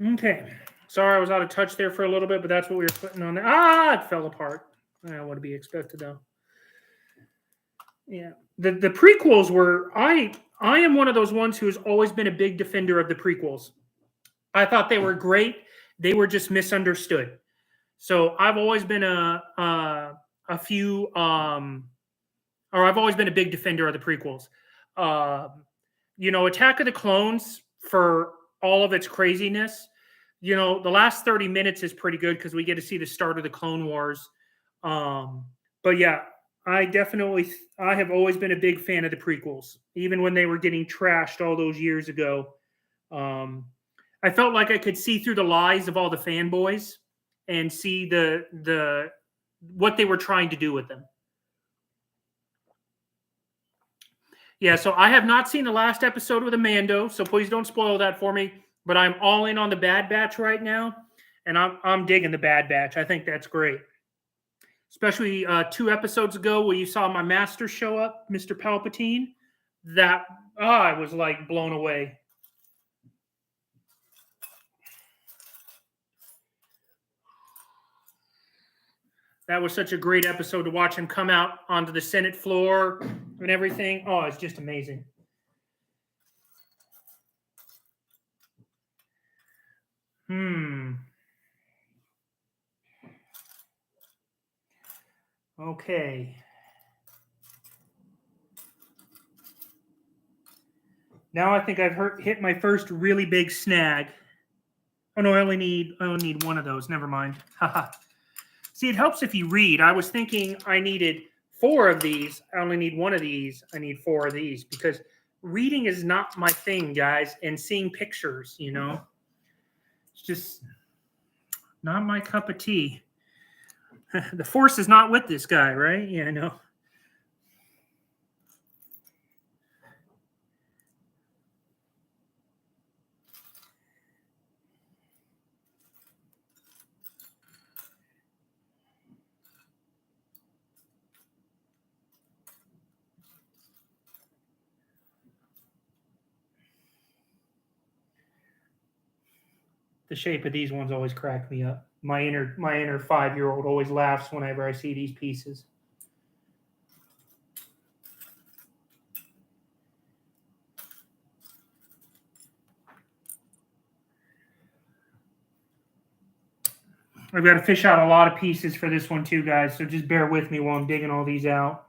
Okay. Sorry, I was out of touch there for a little bit, but that's what we were putting on there. Ah, it fell apart. I want to be expected though. Yeah. The prequels were I am one of those ones who has always been a big defender of the prequels. I thought they were great. They were just misunderstood. So I've always been a few or I've always been a big defender of the prequels. Attack of the Clones, for all of its craziness, the last 30 minutes is pretty good because we get to see the start of the Clone Wars. But yeah, I have always been a big fan of the prequels, even when they were getting trashed all those years ago. Um, I felt like I could see through the lies of all the fanboys and see the what they were trying to do with them. Yeah, so I have not seen the last episode with Amando, so please don't spoil that for me. But I'm all in on the Bad Batch right now, and I'm digging the Bad Batch. I think that's great, especially 2 episodes ago where you saw my master show up, Mr. Palpatine. That I was like blown away. That was such a great episode to watch him come out onto the Senate floor and everything. Oh, it's just amazing. Okay. Now I think I've hit my first really big snag. Oh no, I only need one of those. Never mind. Haha. See, it helps if you read. I was thinking I needed 4 of these. I only need one of these. I need 4 of these because reading is not my thing, guys. And seeing pictures, it's just not my cup of tea. The Force is not with this guy, right? Yeah, I know. The shape of these ones always crack me up. My inner 5-year-old always laughs whenever I see these pieces. I've got to fish out a lot of pieces for this one too, guys. So just bear with me while I'm digging all these out.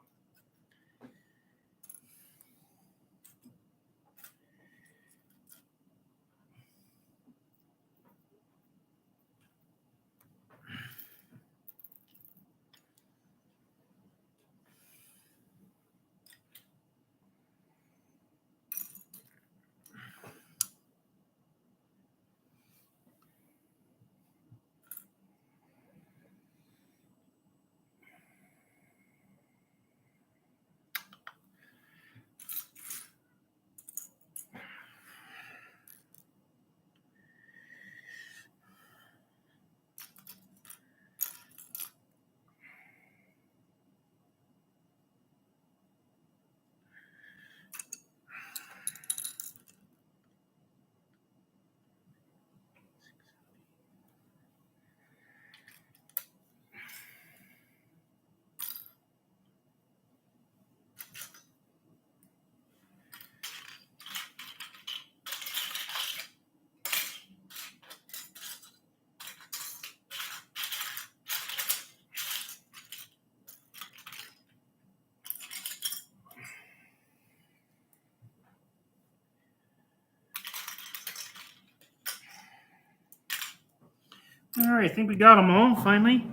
All right, I think we got them all finally.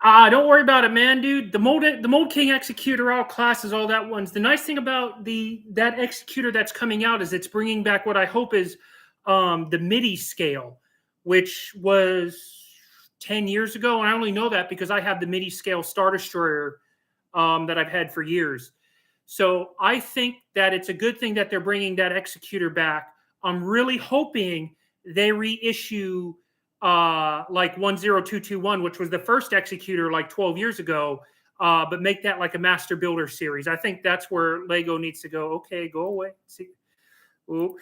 Don't worry about it, man, dude. The Mold King Executor outclasses all that ones. The nice thing about that Executor that's coming out is it's bringing back what I hope is the MIDI scale, which was 10 years ago, and I only know that because I have the MIDI scale Star Destroyer that I've had for years. So I think that it's a good thing that they're bringing that executor back. I'm really hoping they reissue like 10221, which was the first executor like 12 years ago, but make that like a master builder series. I think that's where Lego needs to go. Okay, go away. See, ooh,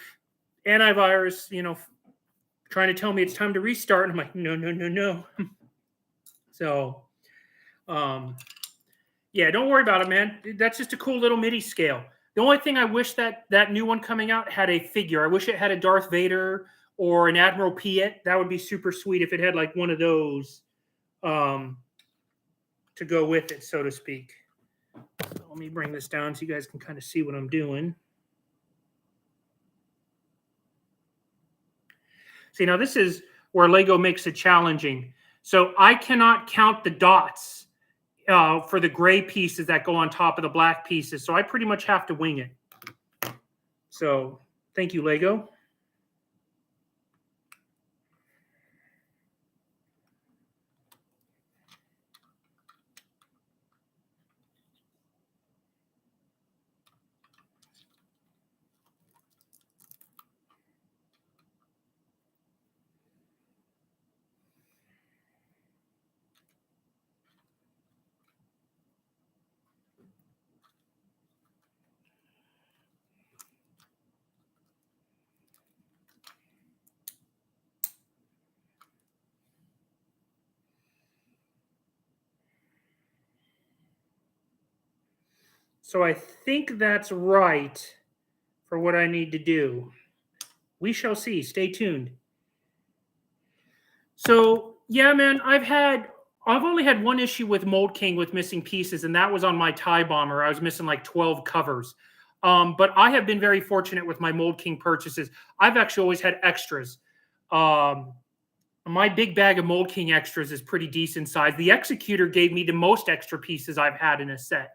antivirus, trying to tell me it's time to restart. And I'm like, no, no, no, no. So, yeah, don't worry about it, man. That's just a cool little MIDI scale. The only thing I wish that new one coming out had a figure. I wish it had a Darth Vader or an Admiral Piet. That would be super sweet if it had like one of those to go with it, so to speak. So let me bring this down so you guys can kind of see what I'm doing. See, now this is where Lego makes it challenging. So I cannot count the dots for the gray pieces that go on top of the black pieces. So I pretty much have to wing it. So thank you, Lego. So I think that's right for what I need to do. We shall see. Stay tuned. So yeah, man, I've only had one issue with Mold King with missing pieces, and that was on my TIE Bomber. I was missing like 12 covers. But I have been very fortunate with my Mold King purchases. I've actually always had extras. My big bag of Mold King extras is pretty decent size. The Executor gave me the most extra pieces I've had in a set.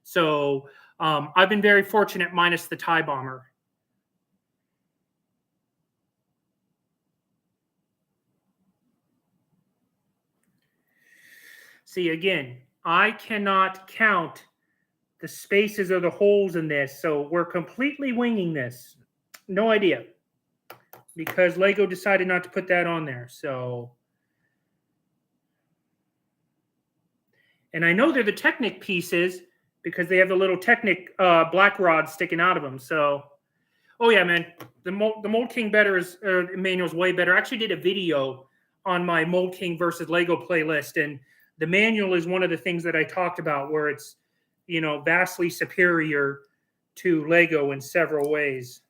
So I've been very fortunate minus the TIE Bomber. See, again, I cannot count the spaces or the holes in this, so we're completely winging this. No idea. Because Lego decided not to put that on there, so... And I know they're the Technic pieces because they have the little Technic black rod sticking out of them, so... Oh yeah, man, the Mold King manual is way better. I actually did a video on my Mold King versus Lego playlist, and the manual is one of the things that I talked about where it's, vastly superior to Lego in several ways.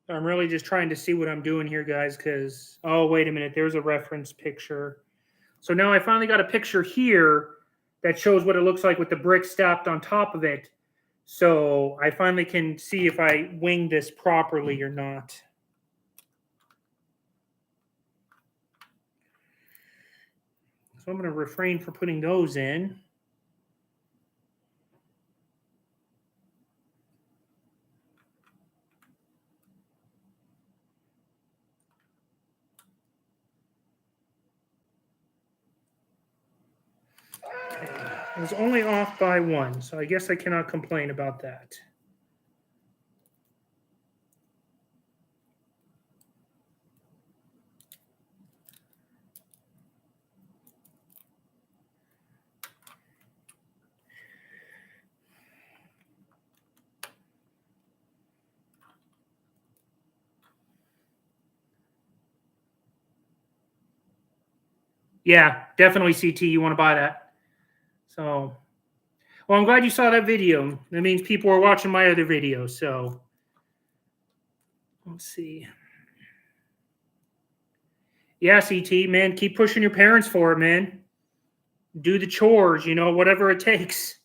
I'm really just trying to see what I'm doing here, guys, because, oh, wait a minute, there's a reference picture. So now I finally got a picture here that shows what it looks like with the brick stacked on top of it. So I finally can see if I wing this properly or not. So I'm going to refrain from putting those in. It was only off by one, so I guess I cannot complain about that. Yeah, definitely CT. You want to buy that. So, well, I'm glad you saw that video. That means people are watching my other videos. So, let's see. Yeah, CT, man, keep pushing your parents for it, man. Do the chores, you know, whatever it takes.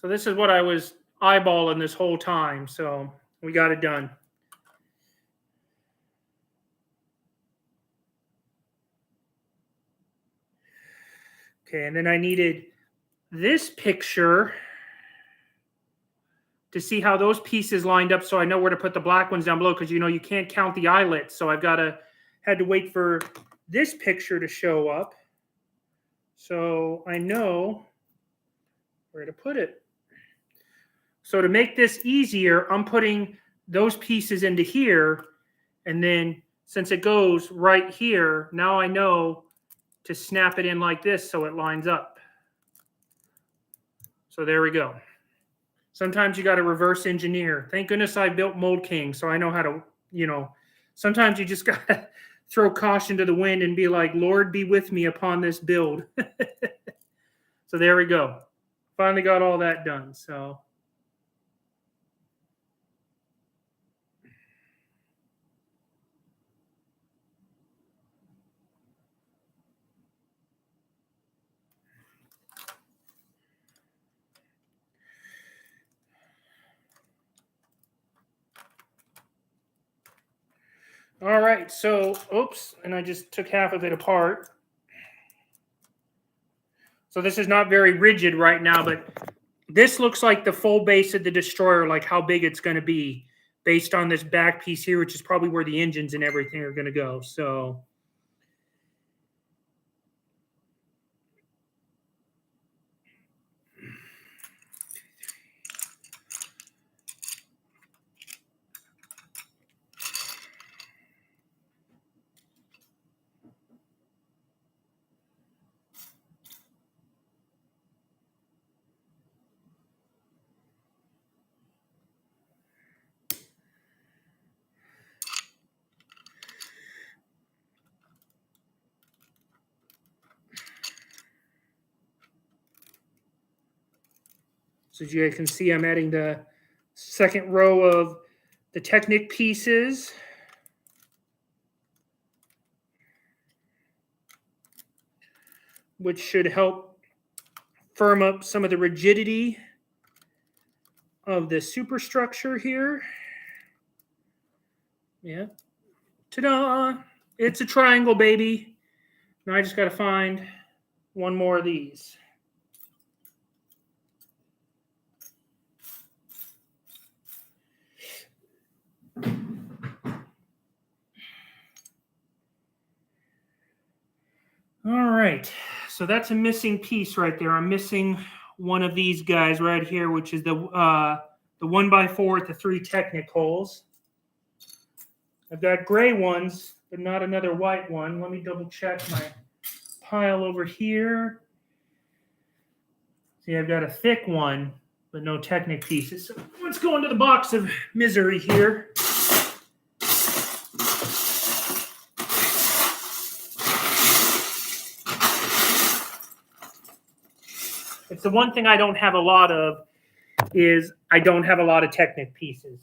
So this is what I was eyeballing this whole time. So we got it done. Okay, and then I needed this picture to see how those pieces lined up so I know where to put the black ones down below, because you know you can't count the eyelets. So I've got to had to wait for this picture to show up so I know where to put it. So to make this easier, I'm putting those pieces into here, and then since it goes right here, now I know to snap it in like this so it lines up. So there we go. Sometimes you got to reverse engineer. Thank goodness I built Mold King, so I know how to, you know, sometimes you just got to throw caution to the wind and be like, Lord, be with me upon this build. So there we go. Finally got all that done. So all right, so oops, and I just took half of it apart. So this is not very rigid right now, but this looks like the full base of the destroyer, like how big it's going to be based on this back piece here, which is probably where the engines and everything are going to go. So So as you guys can see, I'm adding the second row of the Technic pieces. Which should help firm up some of the rigidity of the superstructure here. Yeah. Ta-da! It's a triangle, baby. Now I just got to find one more of these. All right, so that's a missing piece right there. I'm missing one of these guys right here, which is the 1x4 with the 3 Technic holes. I've got gray ones, but not another white one. Let me double check my pile over here. See, I've got a thick one, but no Technic pieces. So let's go into the box of misery here. It's the one thing I don't have a lot of is I don't have a lot of Technic pieces.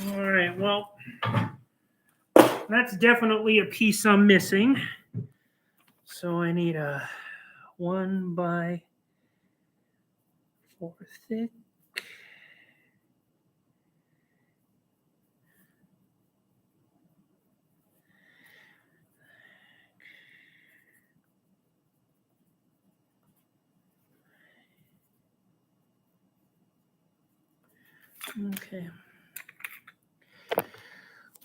All right, well, that's definitely a piece I'm missing. So I need a 1x4 thick. Okay.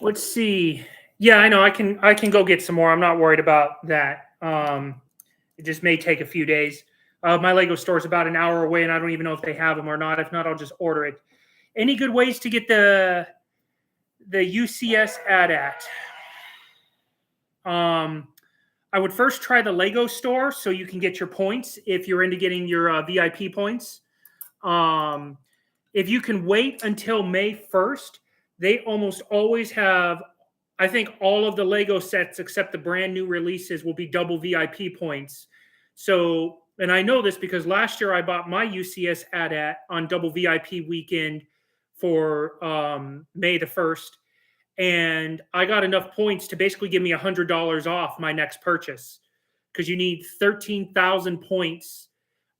Let's see. Yeah, I know. I can go get some more. I'm not worried about that. It just may take a few days. My Lego store is about an hour away, and I don't even know if they have them or not. If not, I'll just order it. Any good ways to get the UCS AT-AT? I would first try the Lego store so you can get your points if you're into getting your VIP points. Um, if you can wait until May 1st, they almost always have, I think all of the Lego sets except the brand new releases will be double VIP points. So, and I know this because last year I bought my UCS AT-AT on double VIP weekend for May the 1st. And I got enough points to basically give me $100 off my next purchase because you need 13,000 points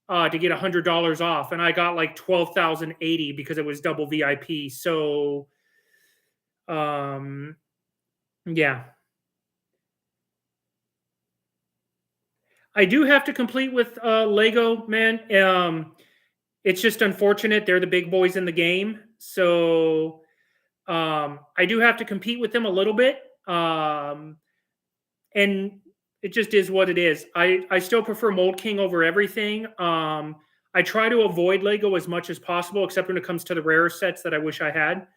to get $100 off, and I got like 12,080 because it was double VIP. So, yeah, I do have to complete with Lego, man. It's just unfortunate they're the big boys in the game, so I do have to compete with them a little bit. And it just is what it is. I still prefer Mold King over everything. I try to avoid Lego as much as possible, except when it comes to the rarer sets that I wish I had.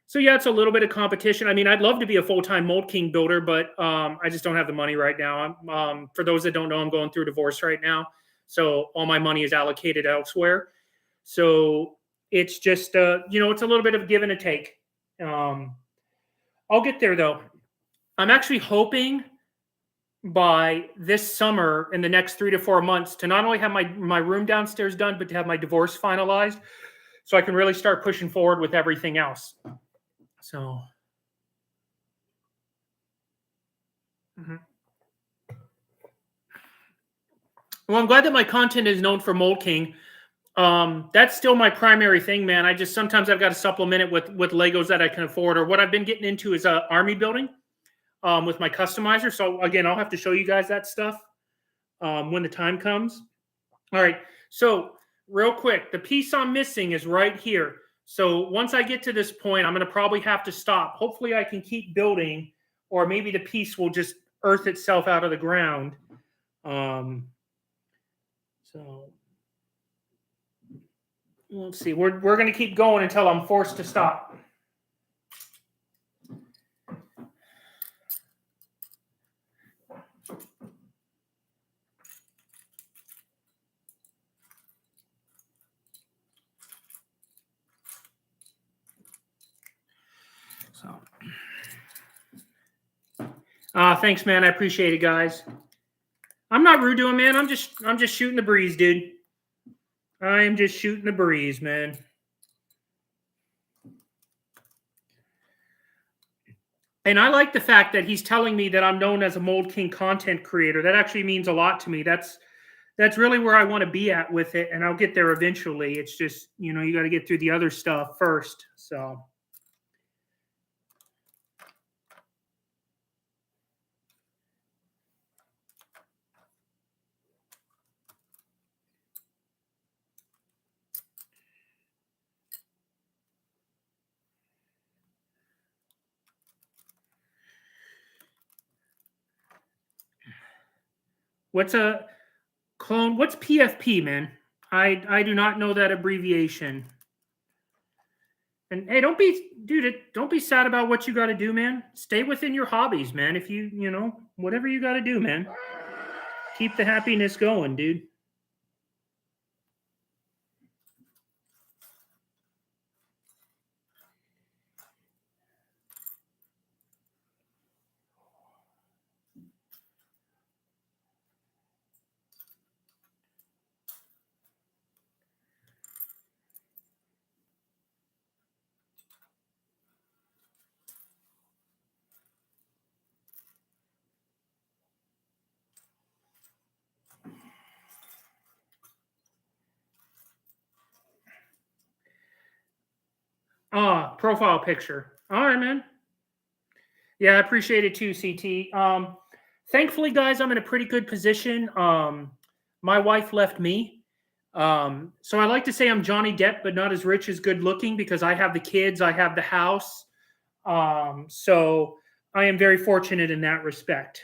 So yeah, it's a little bit of competition. I mean, I'd love to be a full-time Mold King builder, but I just don't have the money right now. For those that don't know, I'm going through a divorce right now, so all my money is allocated elsewhere. So it's just it's a little bit of a give and a take. I'll get there though. I'm actually hoping by this summer in the next 3 to 4 months to not only have my room downstairs done, but to have my divorce finalized so I can really start pushing forward with everything else. So, well, I'm glad that my content is known for Mold King. That's still my primary thing, man. I just sometimes I've got to supplement it with Legos that I can afford, or what I've been getting into is army building with my customizer. So again, I'll have to show you guys that stuff when the time comes. All right. So real quick, the piece I'm missing is right here. So once I get to this point, I'm going to probably have to stop. Hopefully I can keep building, or maybe the piece will just earth itself out of the ground. So let's see. We're going to keep going until I'm forced to stop. So, thanks, man. I appreciate it, guys. I'm not rude to him, man. I'm just shooting the breeze, dude. I am just shooting the breeze, man. And I like the fact that he's telling me that I'm known as a Mold King content creator. That actually means a lot to me. That's really where I want to be at with it, and I'll get there eventually. It's just, you got to get through the other stuff first. So. What's a clone? What's PFP, man? I do not know that abbreviation. And hey, don't be sad about what you got to do, man. Stay within your hobbies, man. If whatever you got to do, man. Keep the happiness going, dude. Profile picture. All right, man. Yeah, I appreciate it too, CT. Thankfully, guys, I'm in a pretty good position. My wife left me. So I like to say I'm Johnny Depp, but not as rich as good looking because I have the kids, I have the house. So I am very fortunate in that respect.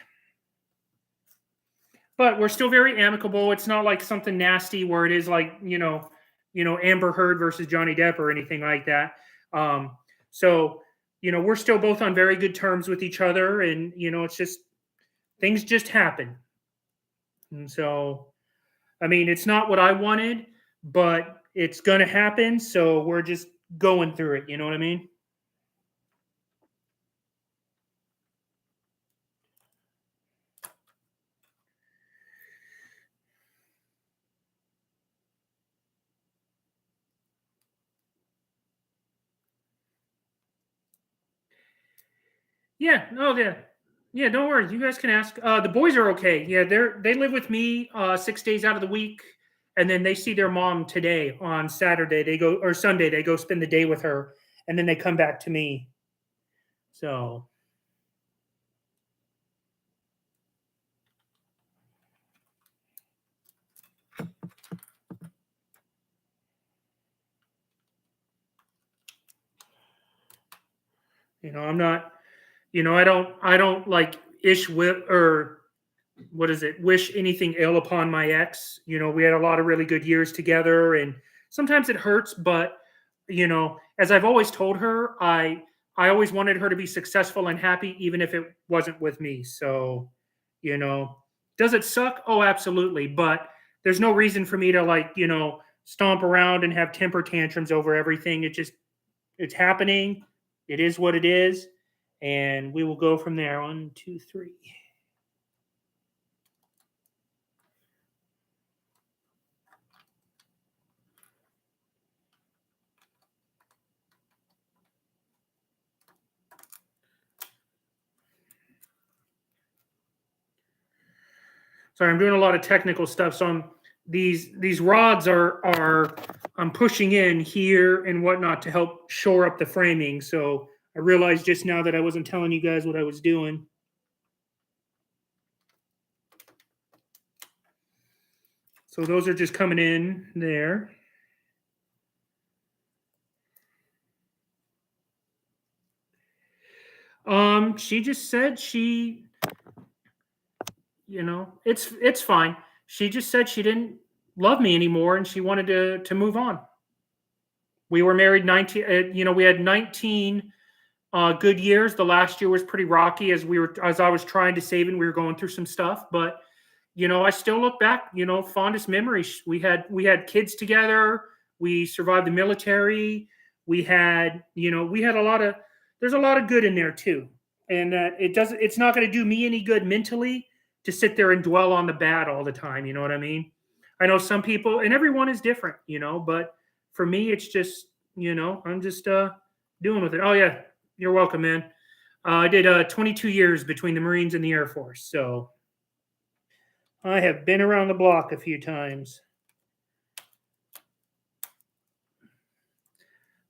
But we're still very amicable. It's not like something nasty where it is like Amber Heard versus Johnny Depp or anything like that. Um, so we're still both on very good terms with each other, and it's just things just happen. And so, I mean, it's not what I wanted, but it's gonna happen. So we're just going through it. You know what I mean? Yeah. Oh, yeah. Yeah. Don't worry. You guys can ask. The boys are okay. Yeah, they live with me 6 days out of the week, and then they see their mom today on Saturday. They go or Sunday. They go spend the day with her, and then they come back to me. So I'm not. I don't like ish whip or what is it? Wish anything ill upon my ex. We had a lot of really good years together, and sometimes it hurts, but as I've always told her, I always wanted her to be successful and happy, even if it wasn't with me. So, you know, does it suck? Oh, absolutely. But there's no reason for me to stomp around and have temper tantrums over everything. It's happening. It is what it is, and we will go from there. 1, 2, 3. Sorry, I'm doing a lot of technical stuff. So these rods are I'm pushing in here and whatnot to help shore up the framing. So I realized just now that I wasn't telling you guys what I was doing. So those are just coming in there. She just said it's fine. She just said she didn't love me anymore and she wanted to move on. We were married 19. We had 19 good years. The last year was pretty rocky as I was trying to save and we were going through some stuff. But I still look back. Fondest memories. We had kids together. We survived the military. We had a lot of. There's a lot of good in there too, and It's not going to do me any good mentally to sit there and dwell on the bad all the time. You know what I mean? I know some people, and everyone is different. But for me, it's just I'm just doing with it. Oh yeah, you're welcome, man. I did 22 years between the Marines and the Air Force, so I have been around the block a few times.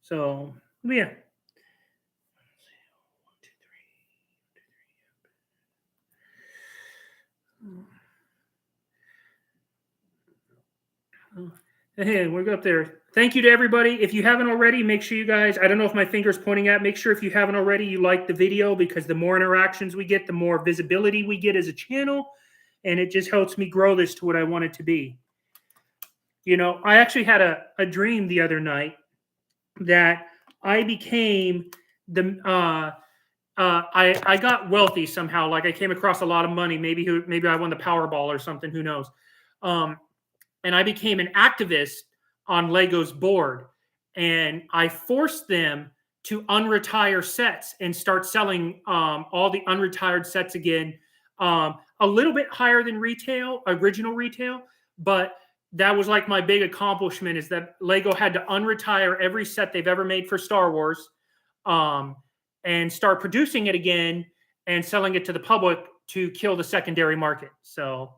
So yeah. Hey, we're up there. Thank you to everybody. If you haven't already, make sure you guys, I don't know if my finger's pointing at, make sure if you haven't already, you like the video because the more interactions we get, the more visibility we get as a channel. And it just helps me grow this to what I want it to be. I actually had a dream the other night that I became I got wealthy somehow. Like I came across a lot of money. Maybe I won the Powerball or something. Who knows? Um, and I became an activist on Lego's board, and I forced them to unretire sets and start selling all the unretired sets again, a little bit higher than original retail, but that was like my big accomplishment is that Lego had to unretire every set they've ever made for Star Wars, um, and start producing it again and selling it to the public to kill the secondary market. So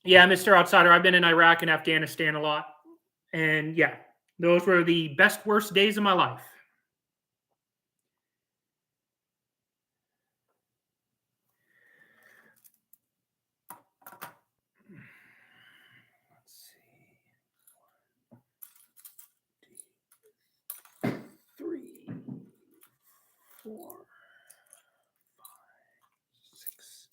yeah, Mr. Outsider, I've been in Iraq and Afghanistan a lot. And yeah, those were the best, worst days of my life. 4, 5, 6.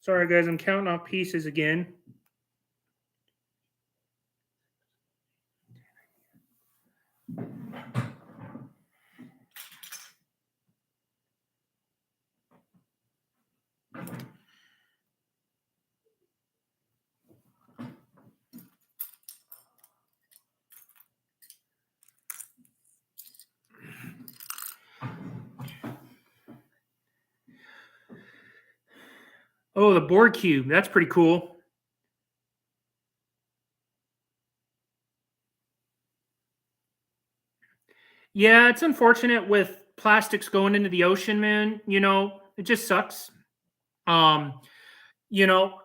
Sorry, guys, I'm counting off pieces again. Oh, the Borg cube. That's pretty cool. Yeah, it's unfortunate with plastics going into the ocean, man. You know, it just sucks. Um, you know,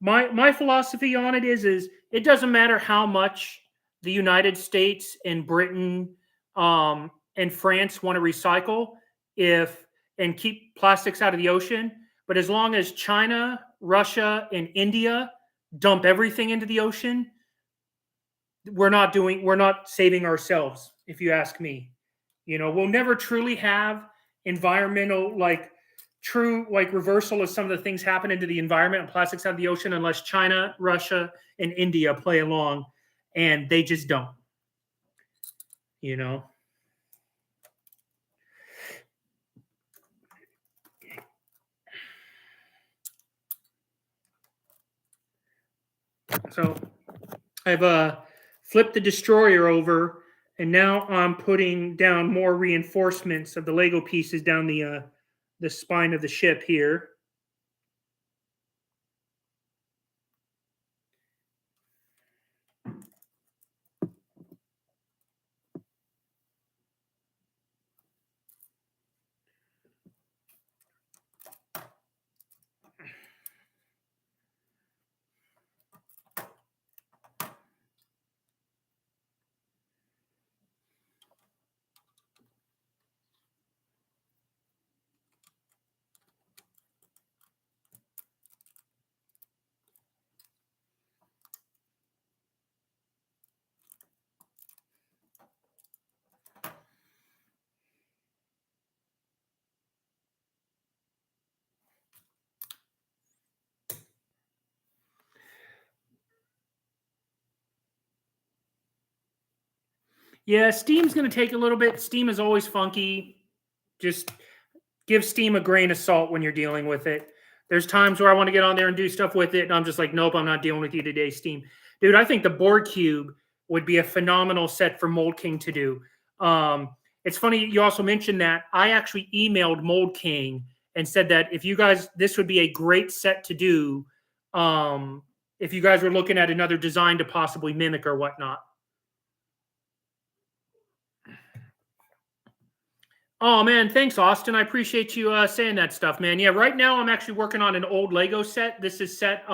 my philosophy on it is it doesn't matter how much the United States and Britain and France want to recycle if and keep plastics out of the ocean, but as long as China, Russia, and India dump everything into the ocean, we're not saving ourselves, if you ask me. You know, we'll never truly have environmental true reversal of some of the things happen into the environment and plastics out of the ocean unless China, Russia, and India play along, and they just don't. You know. So I've flipped the destroyer over, and now I'm putting down more reinforcements of the Lego pieces down the spine of the ship here. Yeah, Steam's going to take a little bit. Steam is always funky. Just give Steam a grain of salt when you're dealing with it. There's times where I want to get on there and do stuff with it, and I'm just like, nope, I'm not dealing with you today, Steam. Dude, I think the Borg Cube would be a phenomenal set for Mold King to do. It's funny you also mentioned that. I actually emailed Mold King and said that if you guys, this would be a great set to do if you guys were looking at another design to possibly mimic or whatnot. Oh man, thanks, Austin. I appreciate you saying that stuff, man. Yeah, right now I'm actually working on an old Lego set. This is set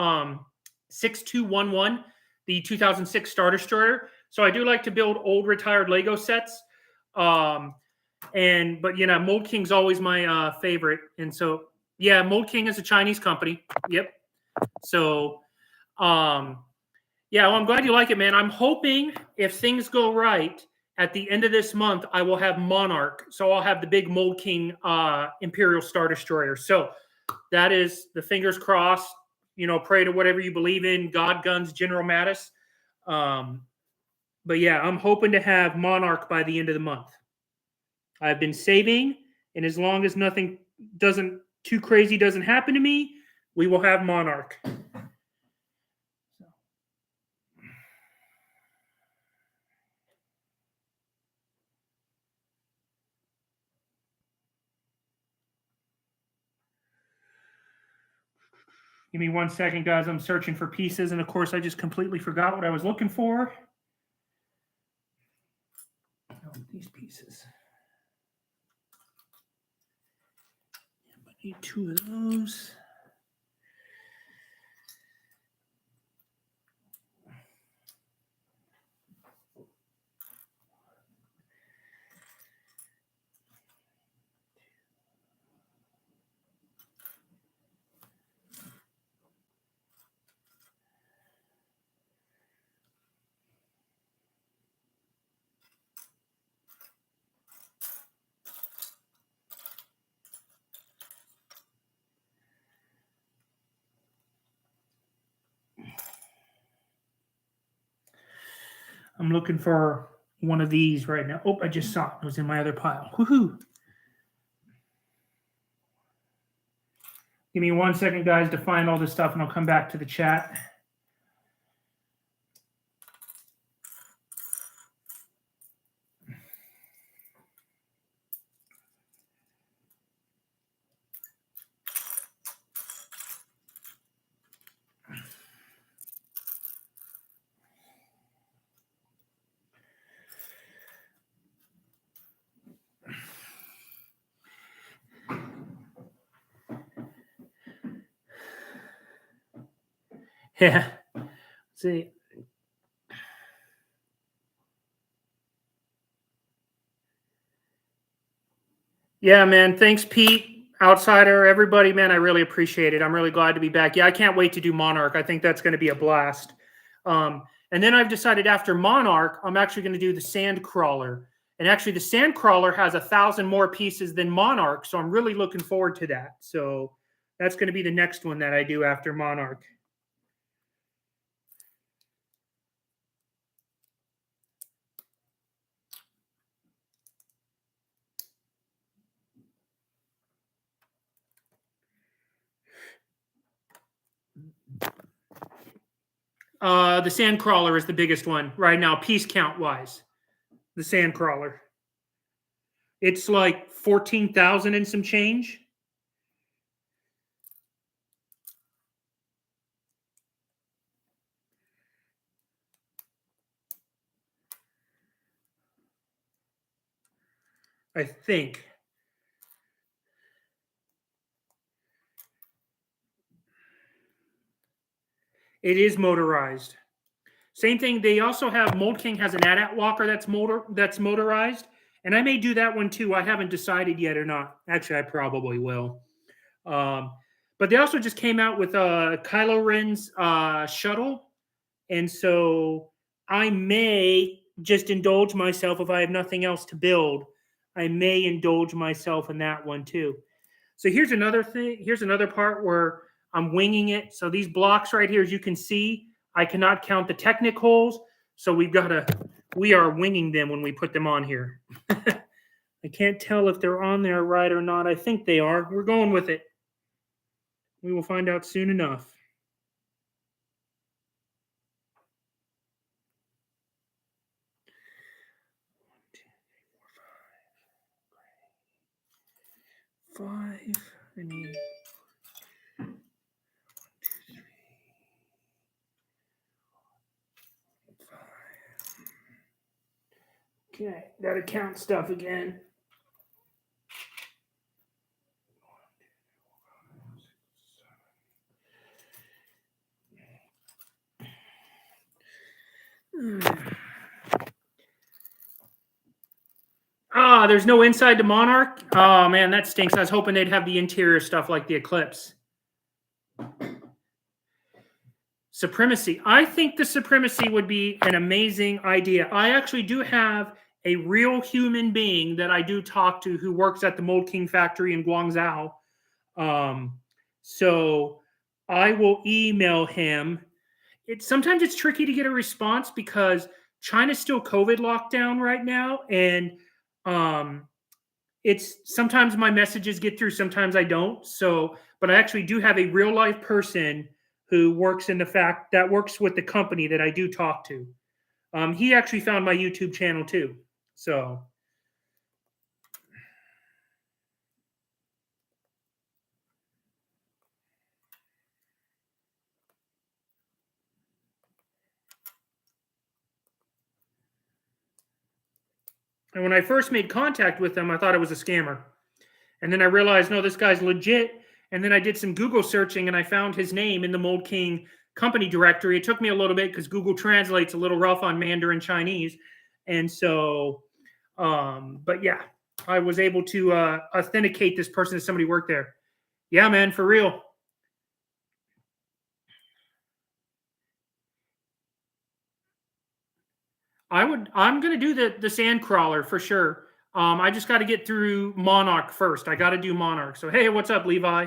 6211, the 2006 Star Destroyer. So I do like to build old retired Lego sets. But you know, Mold King's always my favorite. And so yeah, Mold King is a Chinese company. Yep. So yeah, well, I'm glad you like it, man. I'm hoping if things go right, at the end of this month, I will have Monarch. So I'll have the big Mold King Imperial Star Destroyer. So that is the fingers crossed. You know, pray to whatever you believe in, God, guns, General Mattis. But yeah, I'm hoping to have Monarch by the end of the month. I've been saving, and as long as nothing doesn't too crazy doesn't happen to me, we will have Monarch. Give me 1 second, guys. I'm searching for pieces, and of course, I just completely forgot what I was looking for. Oh, these pieces. I need 2 of those. I'm looking for one of these right now. Oh, I just saw it. It was in my other pile. Woohoo! Give me 1 second, guys, to find all this stuff, and I'll come back to the chat. Yeah. Let's see. Yeah, man. Thanks, Pete, Outsider, everybody, man. I really appreciate it. I'm really glad to be back. Yeah, I can't wait to do Monarch. I think that's going to be a blast. And then I've decided after Monarch, I'm actually going to do the Sandcrawler. And actually, the Sandcrawler has 1,000 more pieces than Monarch. So I'm really looking forward to that. So that's going to be the next one that I do after Monarch. The Sandcrawler is the biggest one right now, piece count wise. The Sandcrawler. It's like 14,000 and some change. I think. It is motorized. Same thing. They also have Mold King has an AT-AT walker that's motorized, and I may do that one too. I haven't decided yet or not. Actually, I probably will. But they also just came out with Kylo Ren's shuttle, and so I may just indulge myself if I have nothing else to build. I may indulge myself in that one too. So here's another thing. Here's another part where I'm winging it. So these blocks right here, as you can see, I cannot count the Technic holes. So we are winging them when we put them on here. I can't tell if they're on there right or not. I think they are. We're going with it. We will find out soon enough. Five. I need 1, 2, 3, 5. Okay, gotta count stuff again. There's no inside to Monarch. Oh man, that stinks. I was hoping they'd have the interior stuff like the Eclipse. Supremacy. I think the Supremacy would be an amazing idea. I actually do have a real human being that I do talk to who works at the Mold King factory in Guangzhou. So I will email him. Sometimes it's tricky to get a response because China's still COVID lockdown right now, and it's sometimes my messages get through, sometimes I don't. So, but I actually do have a real life person who works works with the company that I do talk to. He actually found my YouTube channel too. So. And when I first made contact with them, I thought it was a scammer. And then I realized, no, this guy's legit. And then I did some Google searching and I found his name in the Mold King company directory. It took me a little bit because Google translates a little rough on Mandarin Chinese. And so, but yeah, I was able to authenticate this person as somebody who worked there. Yeah, man, for real. I'm going to do the Sandcrawler for sure. I just got to get through Monarch first. I got to do Monarch. So, hey, what's up, Levi?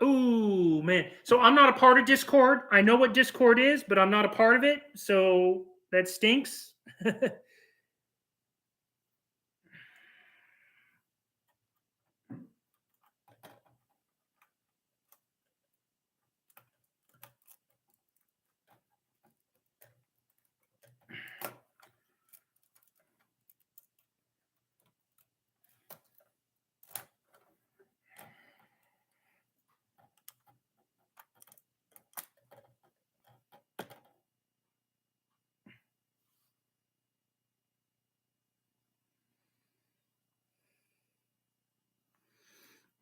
Ooh, man. So I'm not a part of Discord. I know what Discord is, but I'm not a part of it. So that stinks.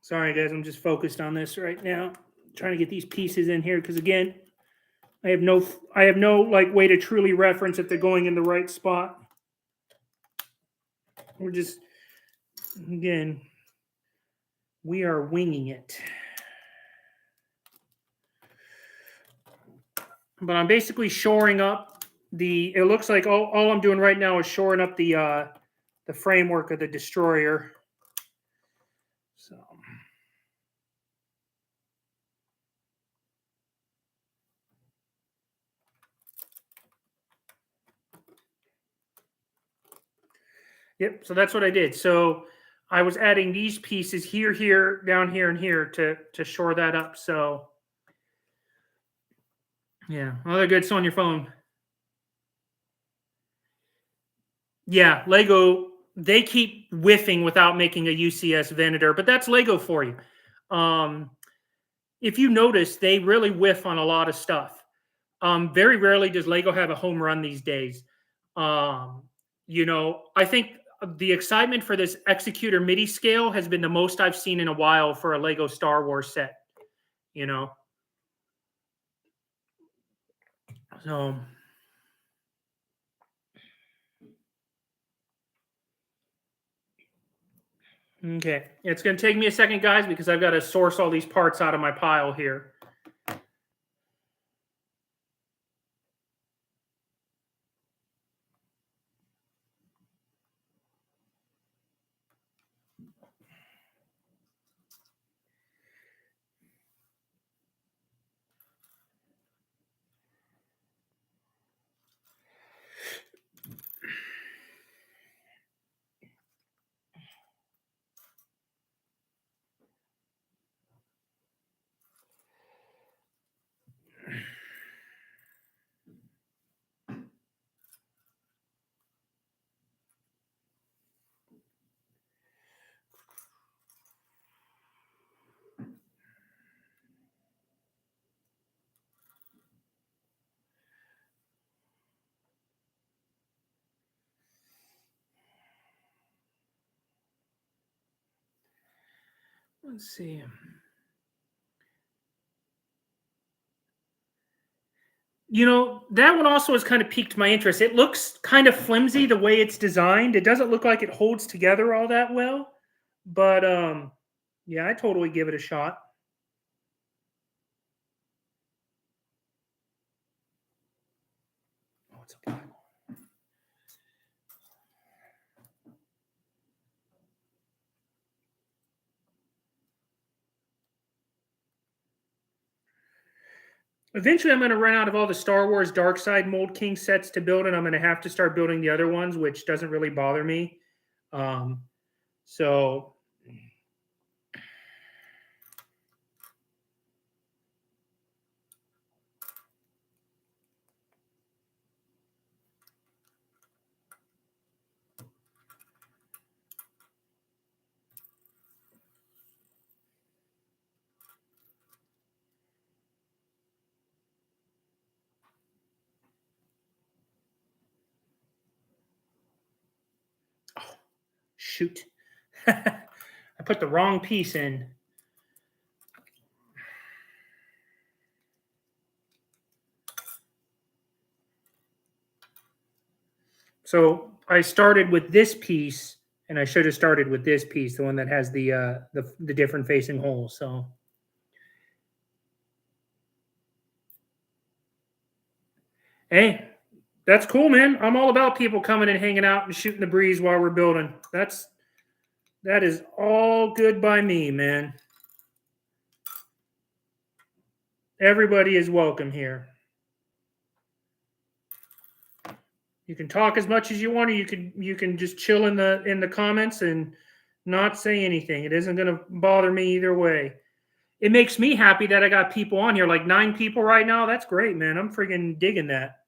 Sorry, guys. I'm just focused on this right now. Trying to get these pieces in here because again, I have no like way to truly reference if they're going in the right spot. We're just again, we are winging it. But I'm basically shoring up it looks like all I'm doing right now is shoring up the framework of the destroyer. So yep, so that's what I did. So I was adding these pieces here, down here, and here to shore that up. So yeah, well, they're good. It's on your phone. Yeah, Lego, they keep whiffing without making a UCS Venator, but that's Lego for you. If you notice, they really whiff on a lot of stuff. Very rarely does Lego have a home run these days. I think the excitement for this Executor MIDI scale has been the most I've seen in a while for a Lego Star Wars set. So okay, it's going to take me a second, guys, because I've got to source all these parts out of my pile here. Let's see. That one also has kind of piqued my interest. It looks kind of flimsy the way it's designed. It doesn't look like it holds together all that well. But yeah, I totally give it a shot. Oh, it's a black one. Eventually, I'm going to run out of all the Star Wars Dark Side Mold King sets to build, and I'm going to have to start building the other ones, which doesn't really bother me. So shoot. I put the wrong piece in. So I started with this piece, and I should have started with this piece, the one that has the different facing holes. So hey, that's cool, man. I'm all about people coming and hanging out and shooting the breeze while we're building. That is all good by me, man. Everybody is welcome here. You can talk as much as you want, or you can just chill in the comments and not say anything. It isn't going to bother me either way. It makes me happy that I got people on here, like 9 people right now. That's great, man. I'm freaking digging that.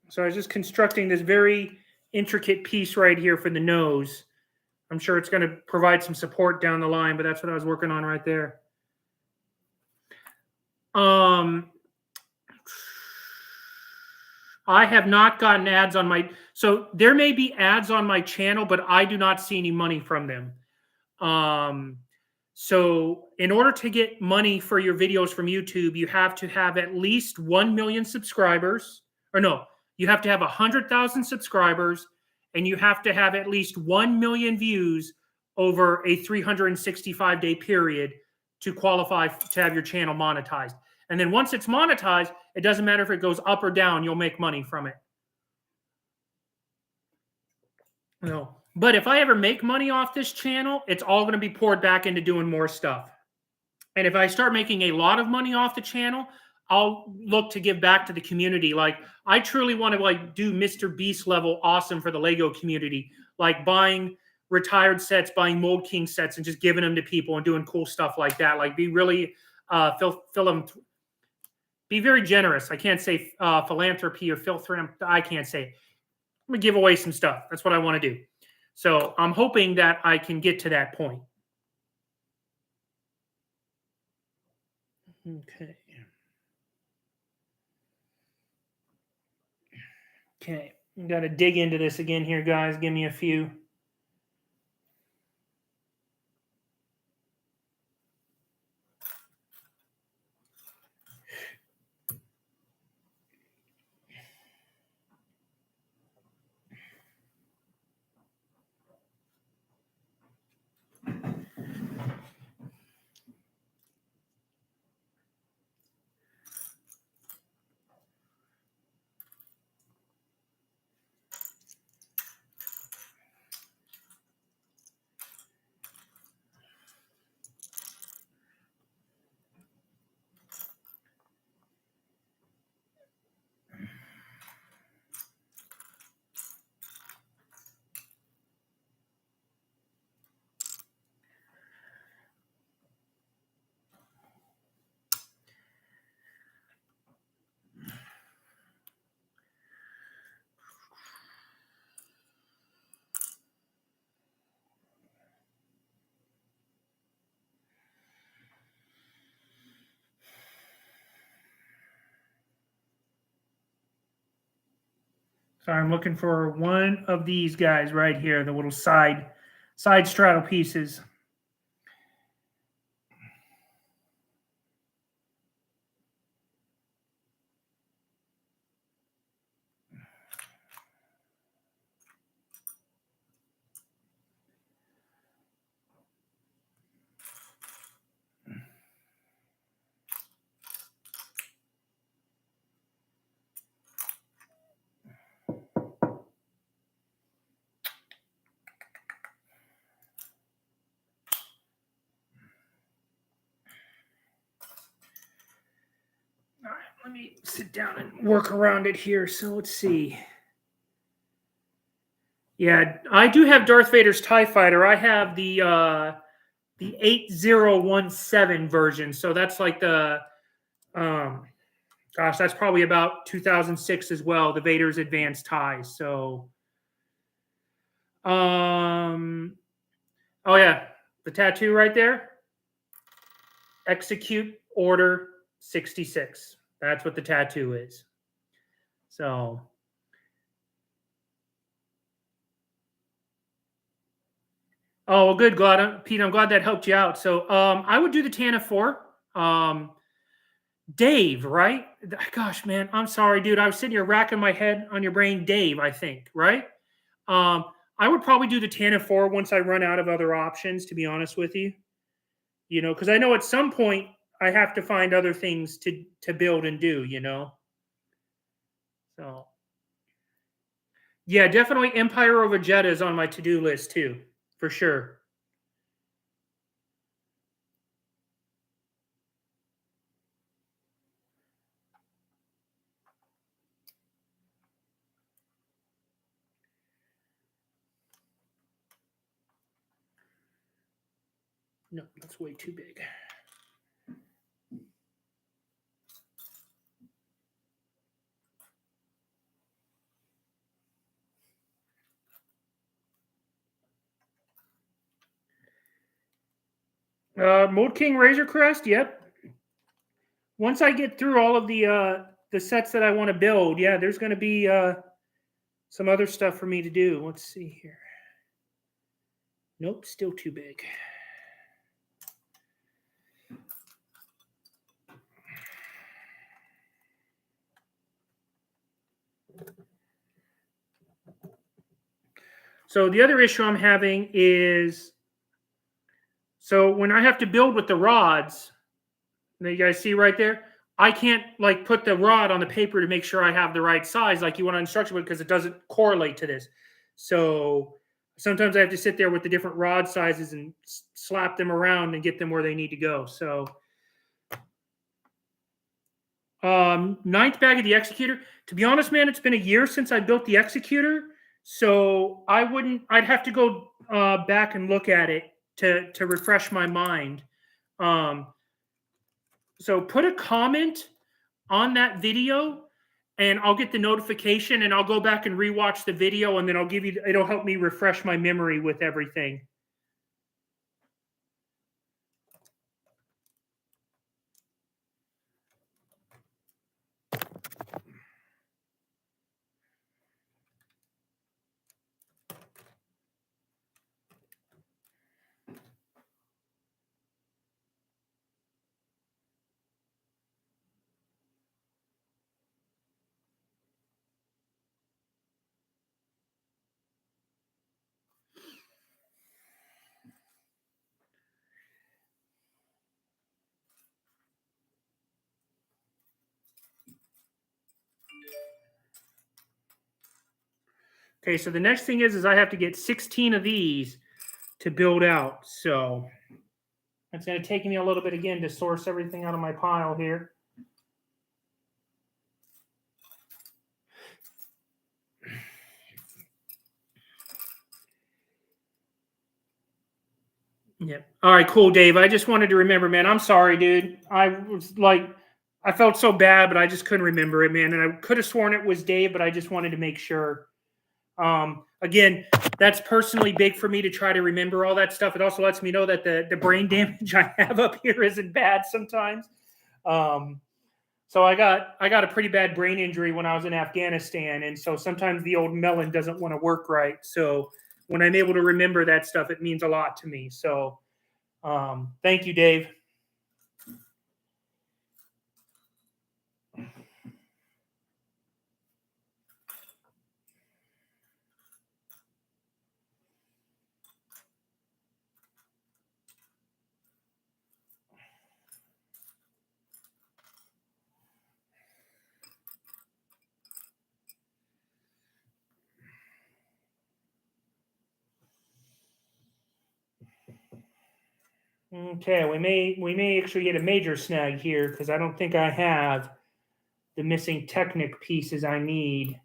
So I was just constructing this very intricate piece right here for the nose. I'm sure it's going to provide some support down the line, but that's what I was working on right there. I have not gotten ads on my, so there may be ads on my channel, but I do not see any money from them. So in order to get money for your videos from YouTube, you have to have at least 1 million subscribers, or no, you have to have 100,000 subscribers, and you have to have at least 1 million views over a 365-day period to qualify to have your channel monetized. And then once it's monetized, it doesn't matter if it goes up or down, you'll make money from it. No. But if I ever make money off this channel, it's all going to be poured back into doing more stuff. And if I start making a lot of money off the channel, I'll look to give back to the community. Like, I truly want to like do Mr. Beast level awesome for the Lego community, like buying retired sets, buying Mold King sets, and just giving them to people and doing cool stuff like that. Like, be really be very generous. I can't say philanthropy or philanthropy. I can't say it. I'm gonna give away some stuff. That's what I want to do. So I'm hoping that I can get to that point. Okay. Okay. Got to dig into this again here, guys. Give me a few. So I'm looking for one of these guys right here, the little side straddle pieces. All right, let me sit down and work around it here. So let's see. Yeah, I do have Darth Vader's TIE Fighter. I have the 8017 version. So that's like the gosh, that's probably about 2006 as well, the Vader's Advanced TIE. So oh yeah, the tattoo right there. Execute Order 66. That's what the tattoo is. So Oh, well, good. Pete, I'm glad that helped you out. So, I would do the TANF 4. Um, Dave, right? Gosh, man, I'm sorry, dude. I was sitting here racking my head on your brain. Dave, I think, right? Um, I would probably do the TANF 4 once I run out of other options, to be honest with you. Because I know at some point I have to find other things to build and do. So yeah, definitely Empire over Jeddah is on my to-do list too, for sure. No, that's way too big. Mold King Razor Crest, yep. Once I get through all of the sets that I want to build, yeah, there's going to be some other stuff for me to do. Let's see here. Nope, still too big. So the other issue I'm having is, so when I have to build with the rods, that you guys see right there, I can't like put the rod on the paper to make sure I have the right size like you want on instruction book because it doesn't correlate to this. So sometimes I have to sit there with the different rod sizes and slap them around and get them where they need to go. So ninth bag of the Executor. To be honest, man, it's been a year since I built the Executor, so I'd have to go back and look at it to refresh my mind. Um, so put a comment on that video and I'll get the notification and I'll go back and rewatch the video and then it'll help me refresh my memory with everything. Okay, so the next thing is I have to get 16 of these to build out. So it's going to take me a little bit again to source everything out of my pile here. Yep. All right, cool, Dave. I just wanted to remember, man. I'm sorry, dude. I felt so bad, but I just couldn't remember it, man. And I could have sworn it was Dave, but I just wanted to make sure. Again, that's personally big for me to try to remember all that stuff. It also lets me know that the brain damage I have up here isn't bad sometimes. So I got a pretty bad brain injury when I was in Afghanistan, and so sometimes the old melon doesn't want to work right. So when I'm able to remember that stuff, it means a lot to me. So thank you, Dave. Okay, we may actually get a major snag here because I don't think I have the missing Technic pieces I need.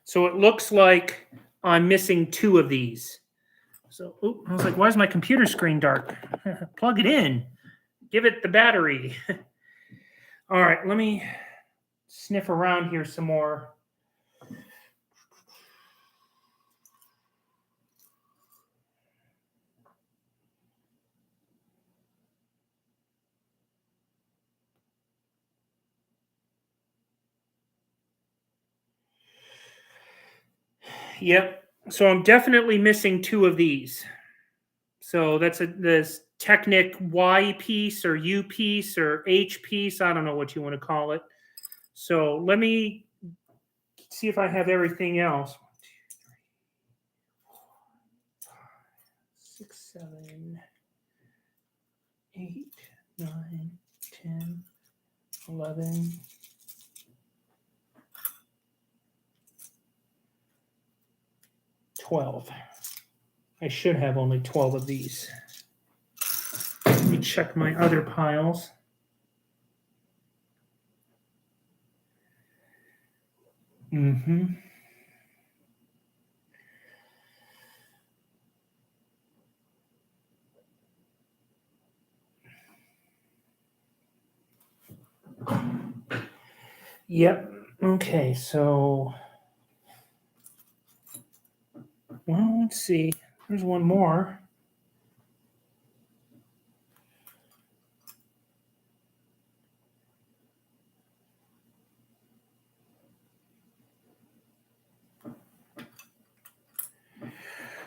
So it looks like I'm missing 2 of these. So I was like, why is my computer screen dark? Plug it in. Give it the battery. All right, let me sniff around here some more. Yep. So I'm definitely missing two of these. So that's this Technic Y piece or U piece or H piece. I don't know what you want to call it. So let me see if I have everything else. 6, 7, 8, 9, 10, 11. 12. I should have only 12 of these. Let me check my other piles. Mm-hmm. Yep. Okay, so well, let's see. There's one more.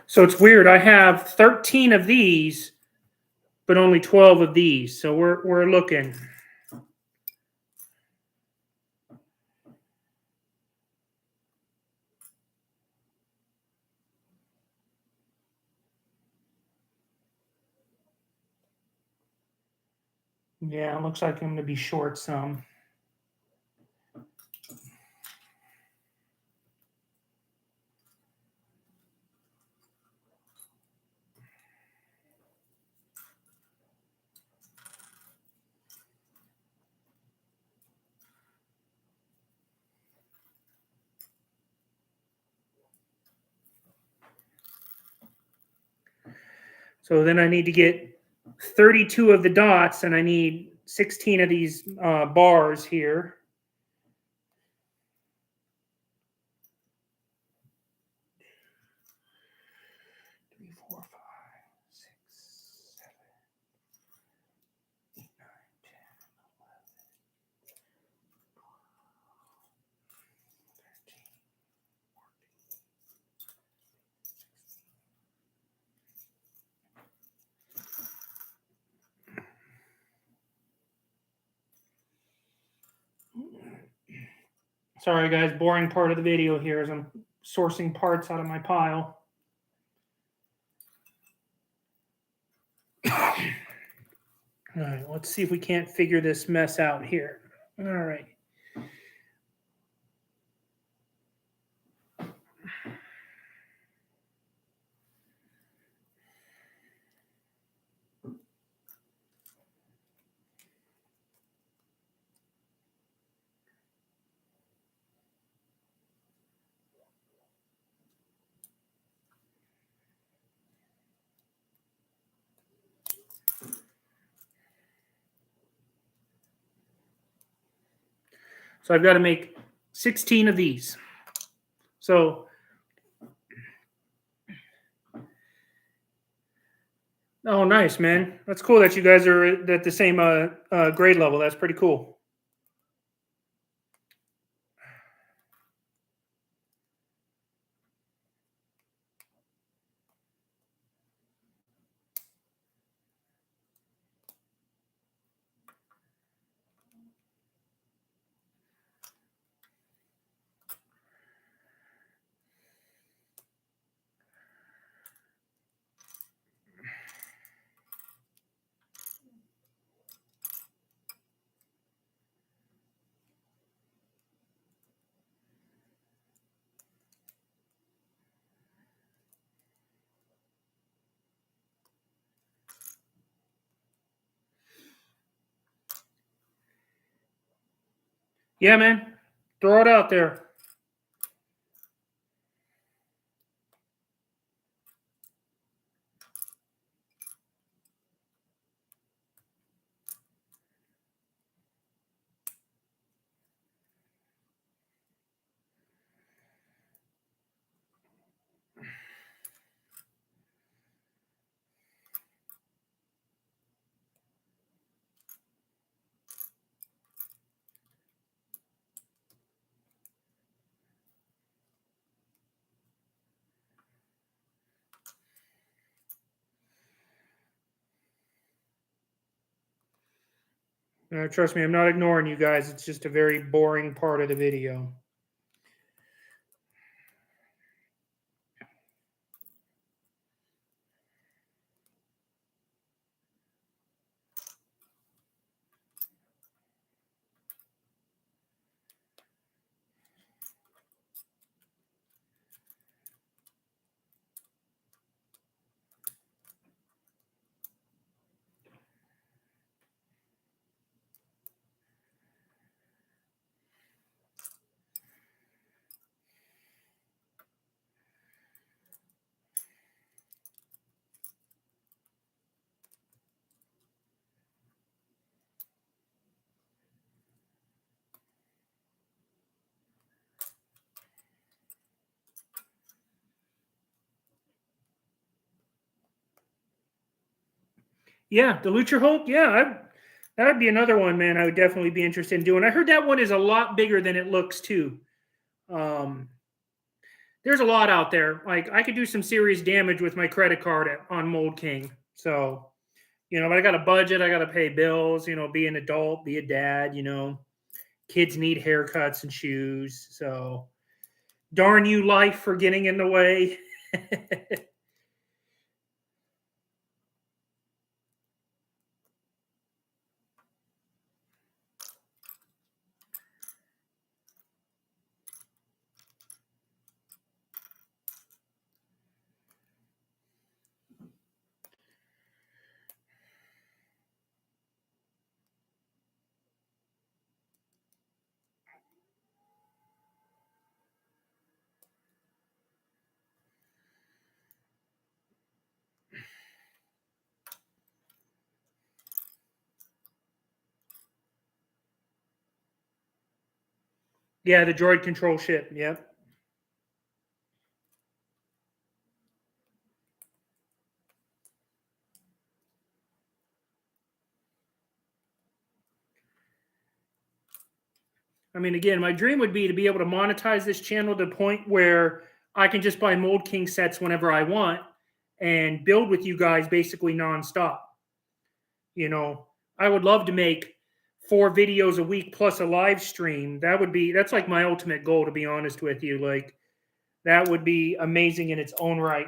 So it's weird. I have 13 of these, but only 12 of these. So we're looking. Yeah, it looks like I'm going to be short some. So then I need to get 32 of the dots, and I need 16 of these bars here. 3, 4, 5, 6, 7, 8, 9, 10, 13, 14. Sorry, guys. Boring part of the video here as I'm sourcing parts out of my pile. All right, let's see if we can't figure this mess out here. All right. So I've got to make 16 of these. So, oh, nice, man. That's cool that you guys are at the same grade level. That's pretty cool. Yeah, man. Throw it out there. Trust me, I'm not ignoring you guys. It's just a very boring part of the video. Yeah, the Lucha Hulk. Yeah, that would be another one, man. I would definitely be interested in doing. I heard that one is a lot bigger than it looks too. Um, there's a lot out there. Like I could do some serious damage with my credit card on Mold King. So, but I got a budget. I got to pay bills. Be an adult, be a dad. Kids need haircuts and shoes. So, darn you, life, for getting in the way. Yeah, the droid control ship. Yep. I mean, again, my dream would be to be able to monetize this channel to the point where I can just buy Mold King sets whenever I want and build with you guys basically nonstop. I would love to make 4 videos a week plus a live stream. That's like my ultimate goal, to be honest with you. Like, that would be amazing in its own right.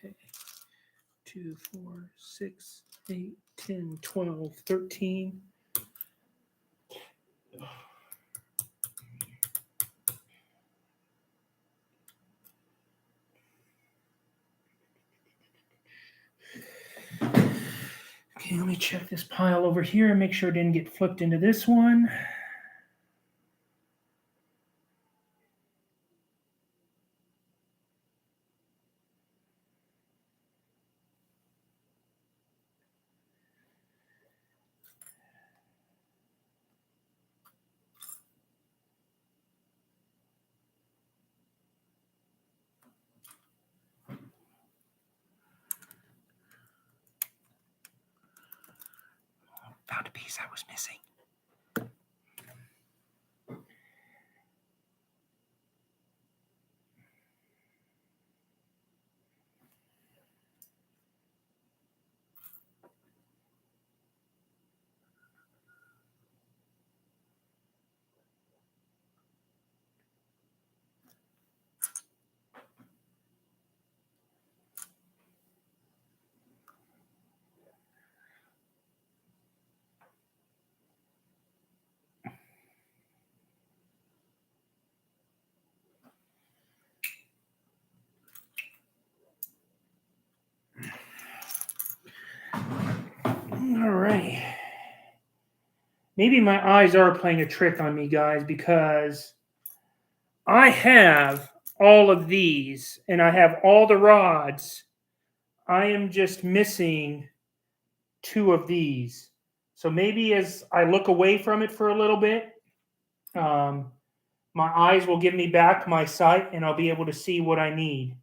Okay. 2, 4, 6, 8, 10, 12, 13. Okay, let me check this pile over here and make sure it didn't get flipped into this one. Found a piece I was missing. All right. Maybe my eyes are playing a trick on me, guys, because I have all of these and I have all the rods. I am just missing 2 of these. So maybe as I look away from it for a little bit, my eyes will give me back my sight and I'll be able to see what I need.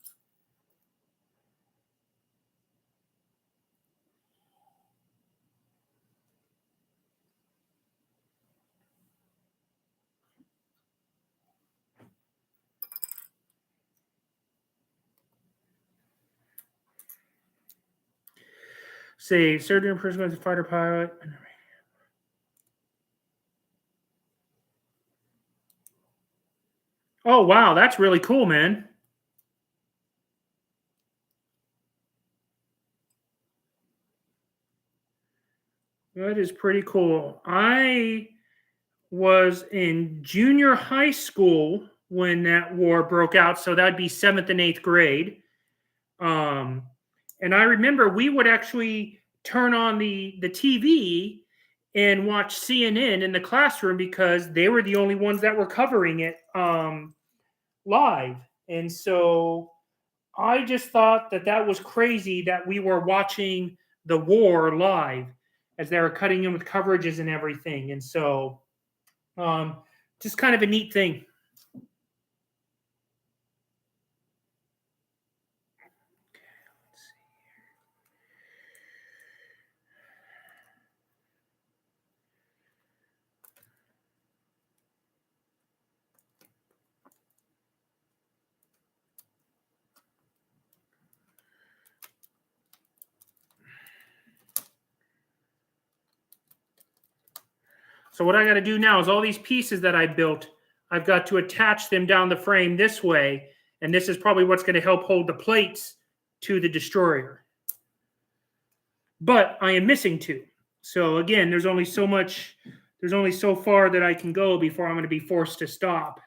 Say surgeon, person as a fighter pilot. Oh wow, that's really cool, man. That is pretty cool. I was in junior high school when that war broke out, so that'd be seventh and eighth grade. Um, and I remember we would actually turn on the TV and watch CNN in the classroom because they were the only ones that were covering it live. And so I just thought that that was crazy that we were watching the war live as they were cutting in with coverages and everything. And so um, just kind of a neat thing. So what I got to do now is all these pieces that I built, I've got to attach them down the frame this way. And this is probably what's going to help hold the plates to the destroyer. But I am missing two. So again, there's only so far that I can go before I'm going to be forced to stop.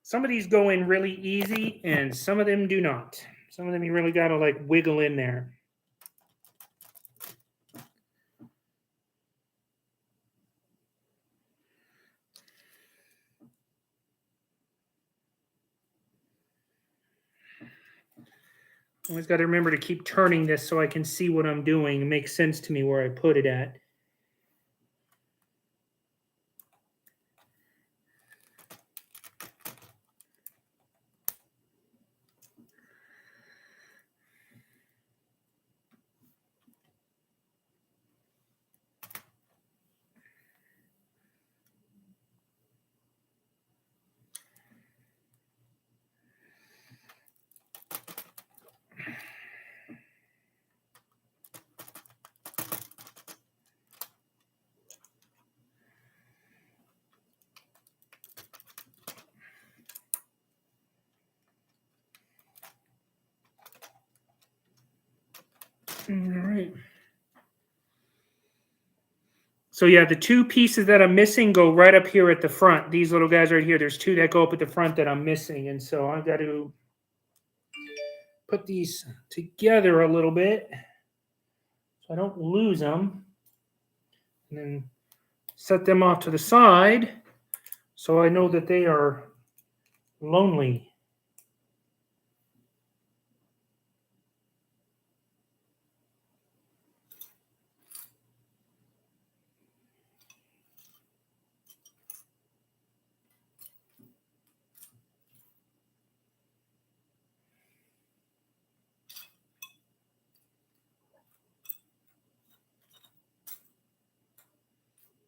Some of these go in really easy and some of them do not. Some of them you really got to like wiggle in there. Always got to remember to keep turning this so I can see what I'm doing. It makes sense to me where I put it at. All right. So yeah, the two pieces that I'm missing go right up here at the front. These little guys right here, there's two that go up at the front that I'm missing. And so I've got to put these together a little bit so I don't lose them. And then set them off to the side so I know that they are lonely.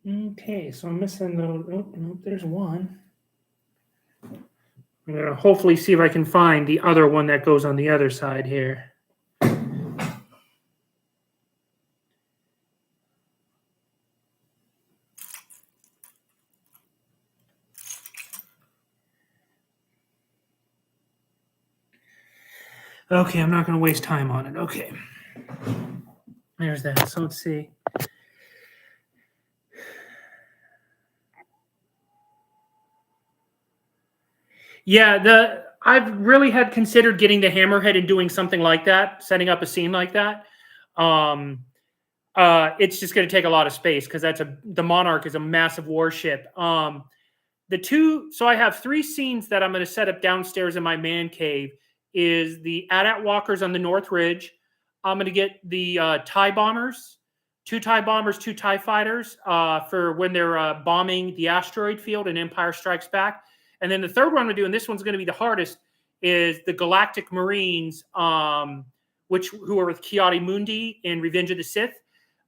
Okay, so I'm missing the. Oh, no, there's one. I'm gonna hopefully see if I can find the other one that goes on the other side here. Okay, I'm not going to waste time on it. Okay. There's that. So let's see. Yeah, I've really had considered getting the hammerhead and doing something like that, setting up a scene like that. It's just going to take a lot of space because the Monarch is a massive warship. So I have 3 scenes that I'm going to set up downstairs in my man cave. Is the AT-AT walkers on the North Ridge. I'm going to get the TIE bombers, 2 TIE bombers, 2 TIE fighters for when they're bombing the asteroid field in Empire Strikes Back. And then the third one I'm going to do, and this one's going to be the hardest, is the Galactic Marines, who are with Ki-Adi-Mundi in Revenge of the Sith.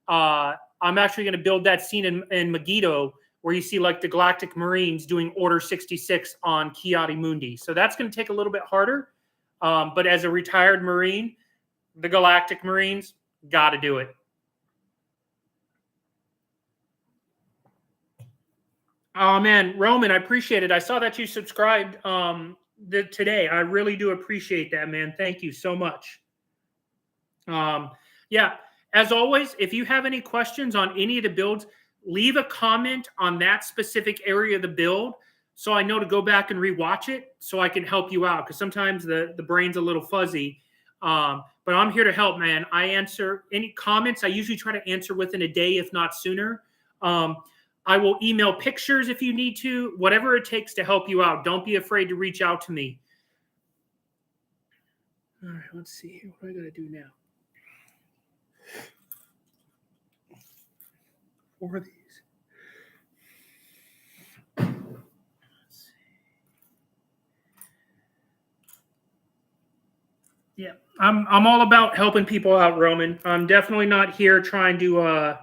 I'm actually going to build that scene in Megiddo where you see like the Galactic Marines doing Order 66 on Ki-Adi-Mundi. So that's going to take a little bit harder. But as a retired Marine, the Galactic Marines, got to do it. Oh, man, Roman, I appreciate it. I saw that you subscribed today. I really do appreciate that, man. Thank you so much. Yeah, as always, if you have any questions on any of the builds, leave a comment on that specific area of the build so I know to go back and rewatch it so I can help you out because sometimes the brain's a little fuzzy. But I'm here to help, man. I answer any comments. I usually try to answer within a day, if not sooner. I will email pictures if you need to, whatever it takes to help you out. Don't be afraid to reach out to me. All right, let's see here. What do I got to do now? 4 of these. Yeah, I'm all about helping people out, Roman. I'm definitely not here trying to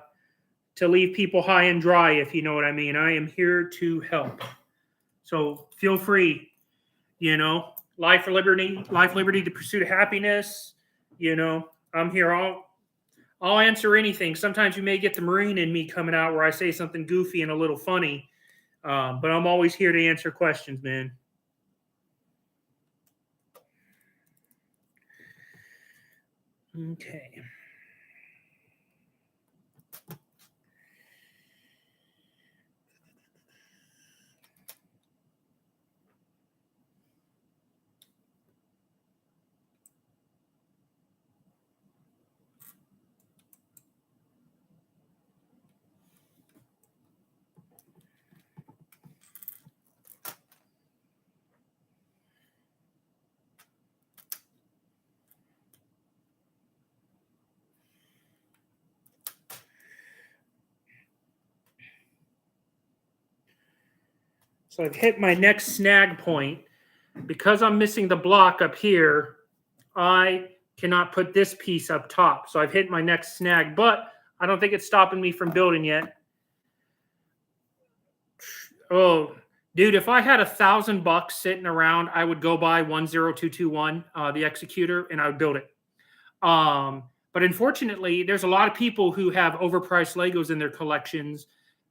leave people high and dry, if you know what I mean. I am here to help. So feel free, life, liberty, the pursuit of happiness. I'm here. I'll answer anything. Sometimes you may get the Marine in me coming out where I say something goofy and a little funny. But I'm always here to answer questions, man. Okay. So I've hit my next snag point. Because I'm missing the block up here, I cannot put this piece up top. So I've hit my next snag, but I don't think it's stopping me from building yet. Oh, dude, if I had $1,000 sitting around, I would go buy 10221, the executor, and I would build it. But unfortunately, there's a lot of people who have overpriced Legos in their collections,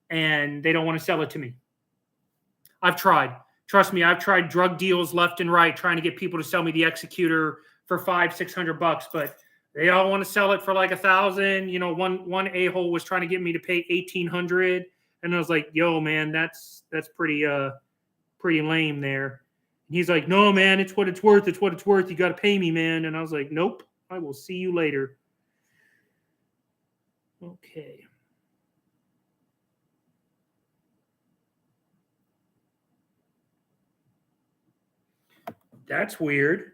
and they don't want to sell it to me. I've tried. Trust me, I've tried drug deals left and right trying to get people to sell me the executor for $500-$600, but they all want to sell it for like $1,000. One a-hole was trying to get me to pay $1,800, and I was like, "Yo, man, that's pretty lame there." And he's like, "No, man, it's what it's worth. It's what it's worth. You got to pay me, man." And I was like, "Nope, I will see you later." Okay. That's weird.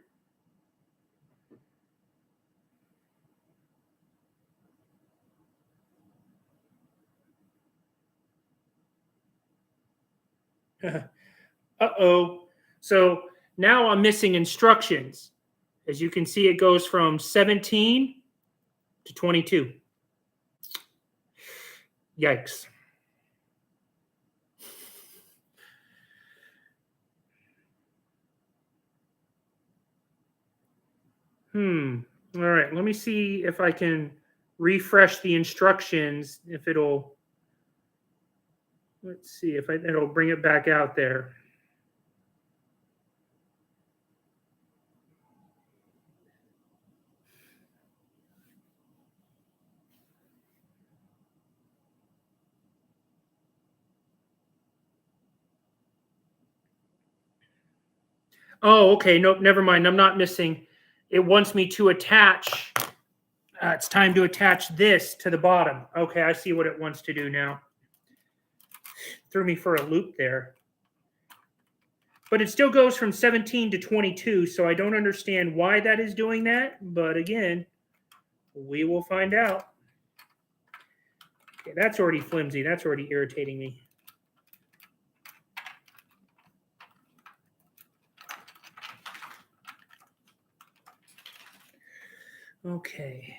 Uh-oh. So now I'm missing instructions. As you can see, it goes from 17 to 22. Yikes. All right, let me see if I can refresh the instructions, if it'll, let's see if it'll bring it back out there. Oh, okay. Nope, never mind. I'm not missing. It wants me to attach It's time to attach this to the bottom. Okay, I see what it wants to do now. Threw me for a loop there. But it still goes from 17 to 22, so I don't understand why that is doing that. But again, we will find out. Okay, that's already flimsy. That's already irritating me. Okay.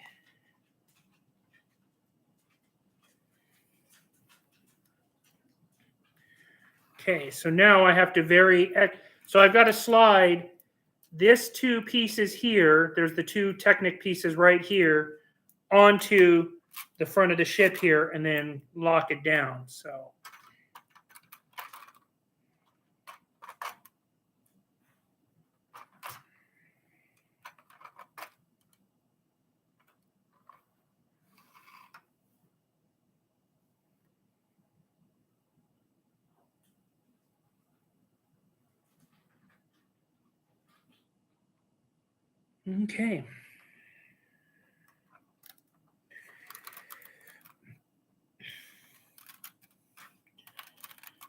Okay, so now I have to so I've got to slide this two pieces here. There's the two Technic pieces right here onto the front of the ship here and then lock it down. So. Okay.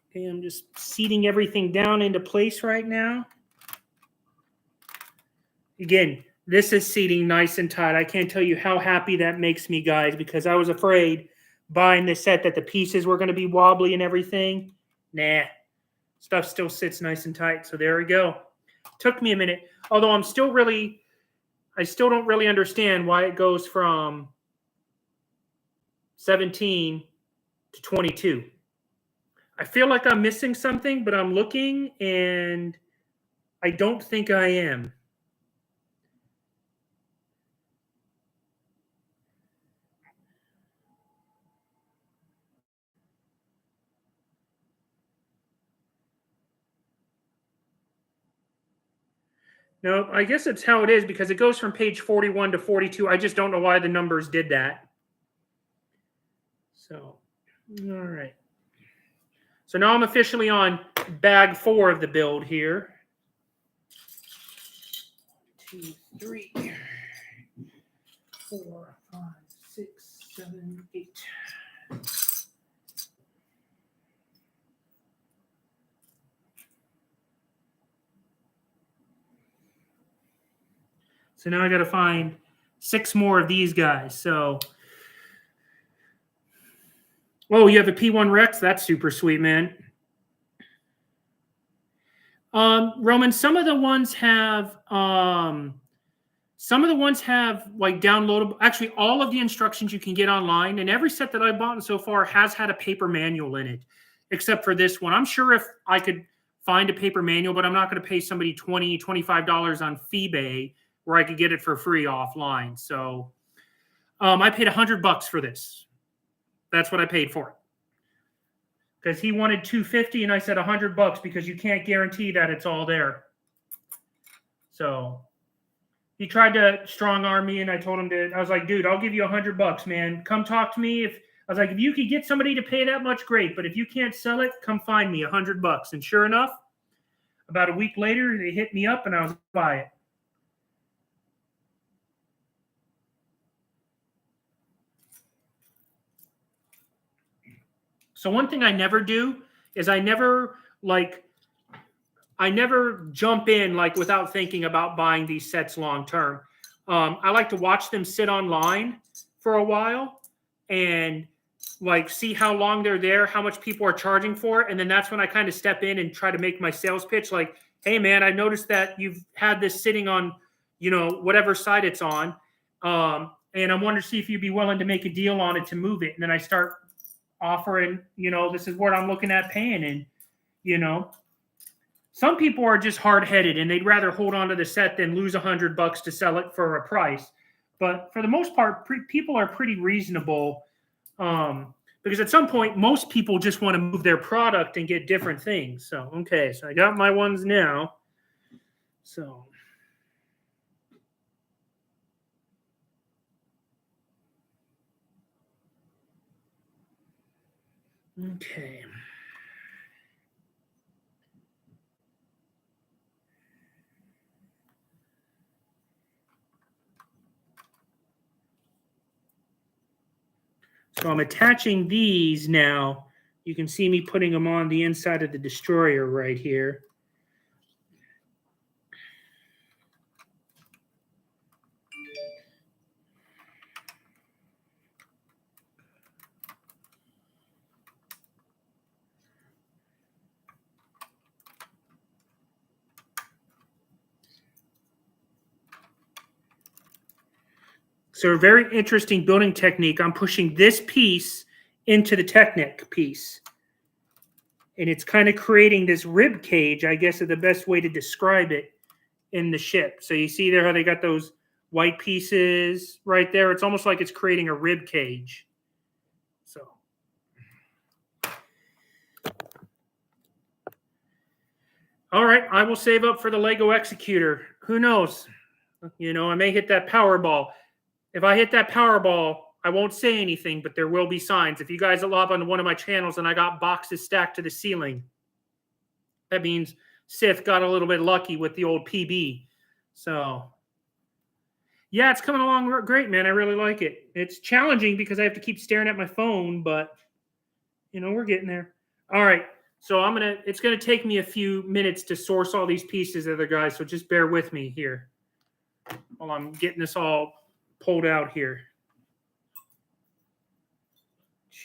Okay, I'm just seating everything down into place right now. Again, this is seating nice and tight. I can't tell you how happy that makes me, guys, because I was afraid buying this set that the pieces were going to be wobbly and everything. Nah, stuff still sits nice and tight. So there we go. Took me a minute, although I still don't really understand why it goes from 17 to 22. I feel like I'm missing something, but I'm looking and I don't think I am. No, I guess it's how it is because it goes from page 41 to 42. I just don't know why the numbers did that. So, all right. So now I'm officially on bag 4 of the build here. 1, 2, 3, 4, 5, 6, 7, 8. So now I got to find 6 more of these guys. So, oh, you have a P1 Rex? That's super sweet, man. Roman, some of the ones have like downloadable. Actually, all of the instructions you can get online, and every set that I've bought so far has had a paper manual in it, except for this one. I'm sure if I could find a paper manual, but I'm not going to pay somebody $20, $25 on Feebay where I could get it for free offline. So I paid $100 for this. That's what I paid for it. Because he wanted $250 and I said $100 because you can't guarantee that it's all there. So he tried to strong arm me and I told him I was like, dude, I'll give you $100, man. Come talk to me. I was like, if you could get somebody to pay that much, great. But if you can't sell it, come find me $100. And sure enough, about a week later, they hit me up and I was buy it. So one thing I never do is I never jump in like without thinking about buying these sets long term. I like to watch them sit online for a while and like see how long they're there, how much people are charging for it, and then that's when I kind of step in and try to make my sales pitch. Like, hey man, I noticed that you've had this sitting on, whatever side it's on, and I wanted to see if you'd be willing to make a deal on it to move it. And then I start offering, this is what I'm looking at paying, and some people are just hard-headed and they'd rather hold on to the set than lose $100 to sell it for a price. But for the most part, people are pretty reasonable because at some point, most people just want to move their product and get different things. So, okay, so I got my ones now. So, okay. So I'm attaching these now. You can see me putting them on the inside of the destroyer right here. So a very interesting building technique. I'm pushing this piece into the Technic piece. And it's kind of creating this rib cage, I guess is the best way to describe it, in the ship. So you see there how they got those white pieces right there? It's almost like it's creating a rib cage. So. All right, I will save up for the Lego Executor. Who knows? You know, I may hit that Powerball. If I hit that Powerball, I won't say anything, but there will be signs. If you guys log on to one of my channels and I got boxes stacked to the ceiling, that means Sith got a little bit lucky with the old PB. So, yeah, it's coming along great, man. I really like it. It's challenging because I have to keep staring at my phone, but, you know, we're getting there. All right. So it's going to take me a few minutes to source all these pieces, other guys. So just bear with me here while I'm getting this all pulled out here.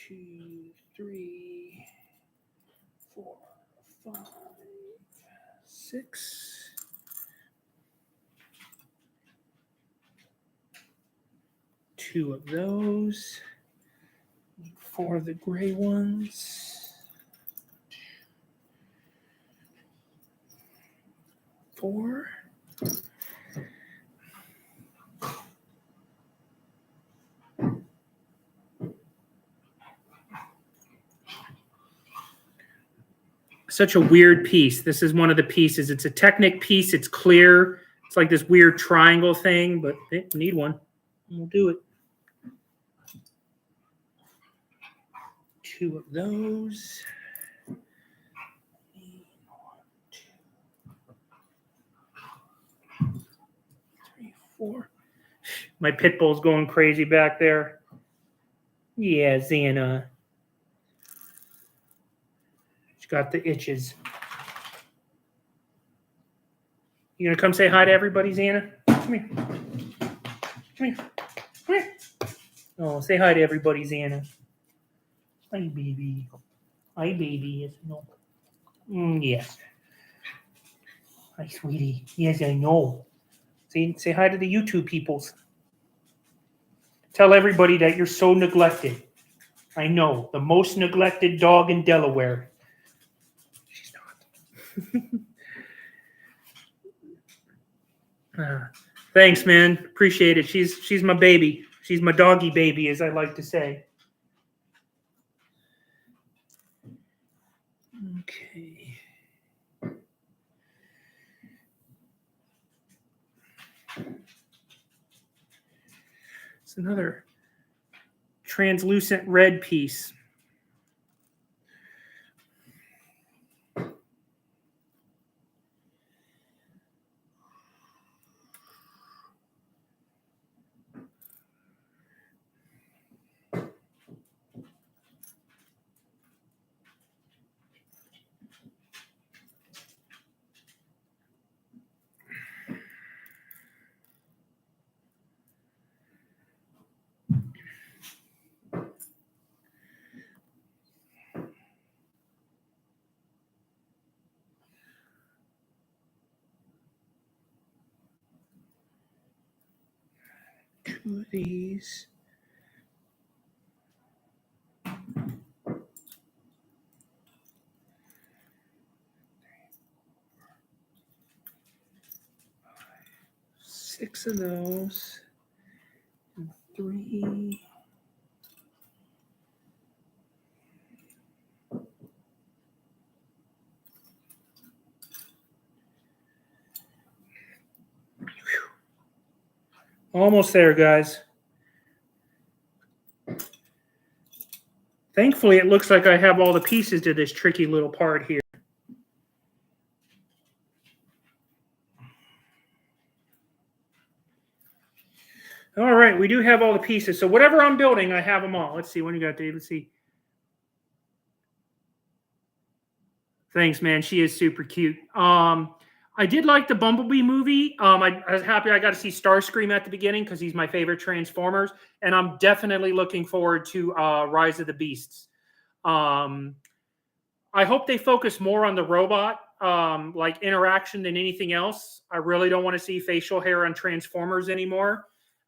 2, 3, 4, 5, 6. Two of those. 4 of the gray ones. 4. Such a weird piece. This is one of the pieces. It's a Technic piece. It's clear. It's like this weird triangle thing, but I need one. We'll do it. 2 of those. 1, 2, 3, 4. My pit bull's going crazy back there. Yeah, Xana. She's got the itches. You gonna come say hi to everybody, Xana? Come here. Come here. Come here. Oh, say hi to everybody, Xana. Hi, baby. Hi, baby. Yes, no. Yes. Hi, sweetie. Yes, I know. Say hi to the YouTube peoples. Tell everybody that you're so neglected. I know. The most neglected dog in Delaware. She's not. Thanks, man. Appreciate it. She's my baby. She's my doggy baby, as I like to say. Okay. It's another translucent red piece. Two of these. Six of those. And 3. Almost there, guys. Thankfully, it looks like I have all the pieces to this tricky little part here. All right, we do have all the pieces. So whatever I'm building, I have them all. Let's see. What do you got, Dave? Let's see. Thanks, man. She is super cute. I did like the Bumblebee movie. I was happy I got to see Starscream at the beginning because he's my favorite Transformers, and I'm definitely looking forward to Rise of the Beasts. Um, I hope they focus more on the robot, like interaction than anything else. I really don't want to see facial hair on Transformers anymore.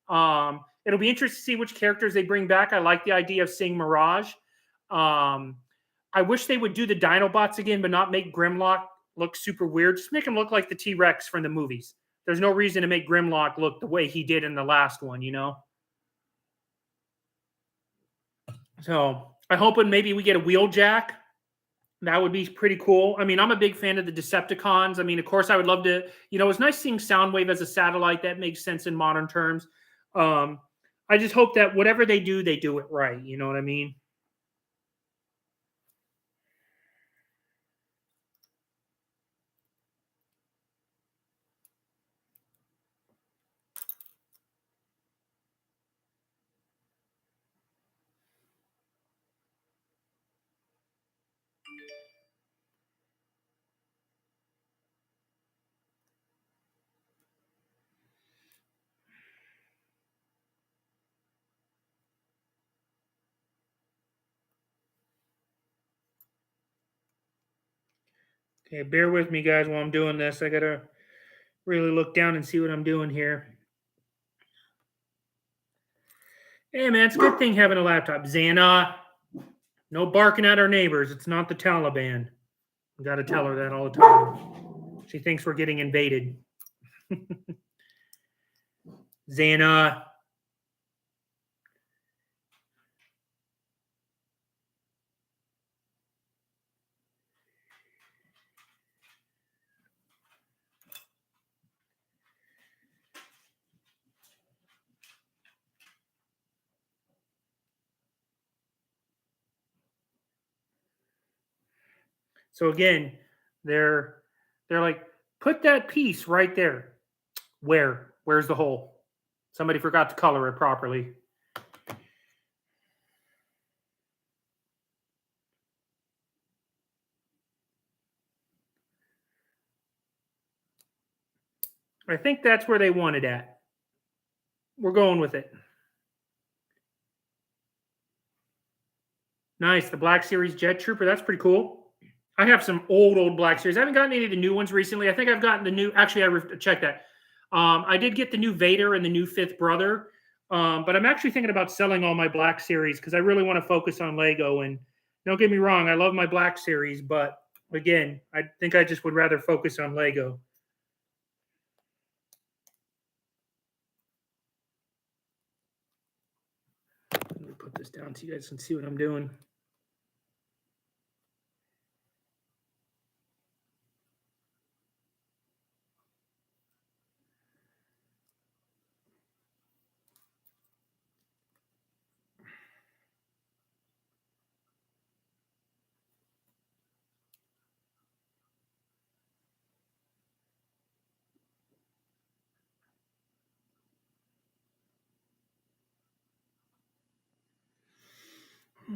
It'll be interesting to see which characters they bring back. I like the idea of seeing Mirage. Um, I wish they would do the Dinobots again, but not make Grimlock look super weird. Just make him look like the T Rex from the movies. There's no reason to make Grimlock look the way he did in the last one, you know? So I hope maybe we get a Wheeljack. That would be pretty cool. I mean, I'm a big fan of the Decepticons. I mean, of course, I would love to, it was nice seeing Soundwave as a satellite. That makes sense in modern terms. Um, I just hope that whatever they do it right. You know what I mean? Okay, bear with me, guys, while I'm doing this. I got to really look down and see what I'm doing here. Hey, man, it's a good thing having a laptop. Xana, no barking at our neighbors. It's not the Taliban. I got to tell her that all the time. She thinks we're getting invaded. Xana. So again, they're like, put that piece right there. Where? Where's the hole? Somebody forgot to color it properly. I think that's where they wanted at. We're going with it. Nice. The Black Series Jet Trooper. That's pretty cool. I have some old Black Series. I haven't gotten any of the new ones recently. I think I've gotten the new. Actually, I checked that. I did get the new Vader and the new Fifth Brother, but I'm actually thinking about selling all my Black Series because I really want to focus on Lego. And don't get me wrong, I love my Black Series, but again, I think I just would rather focus on Lego. Let me put this down so you guys can see what I'm doing.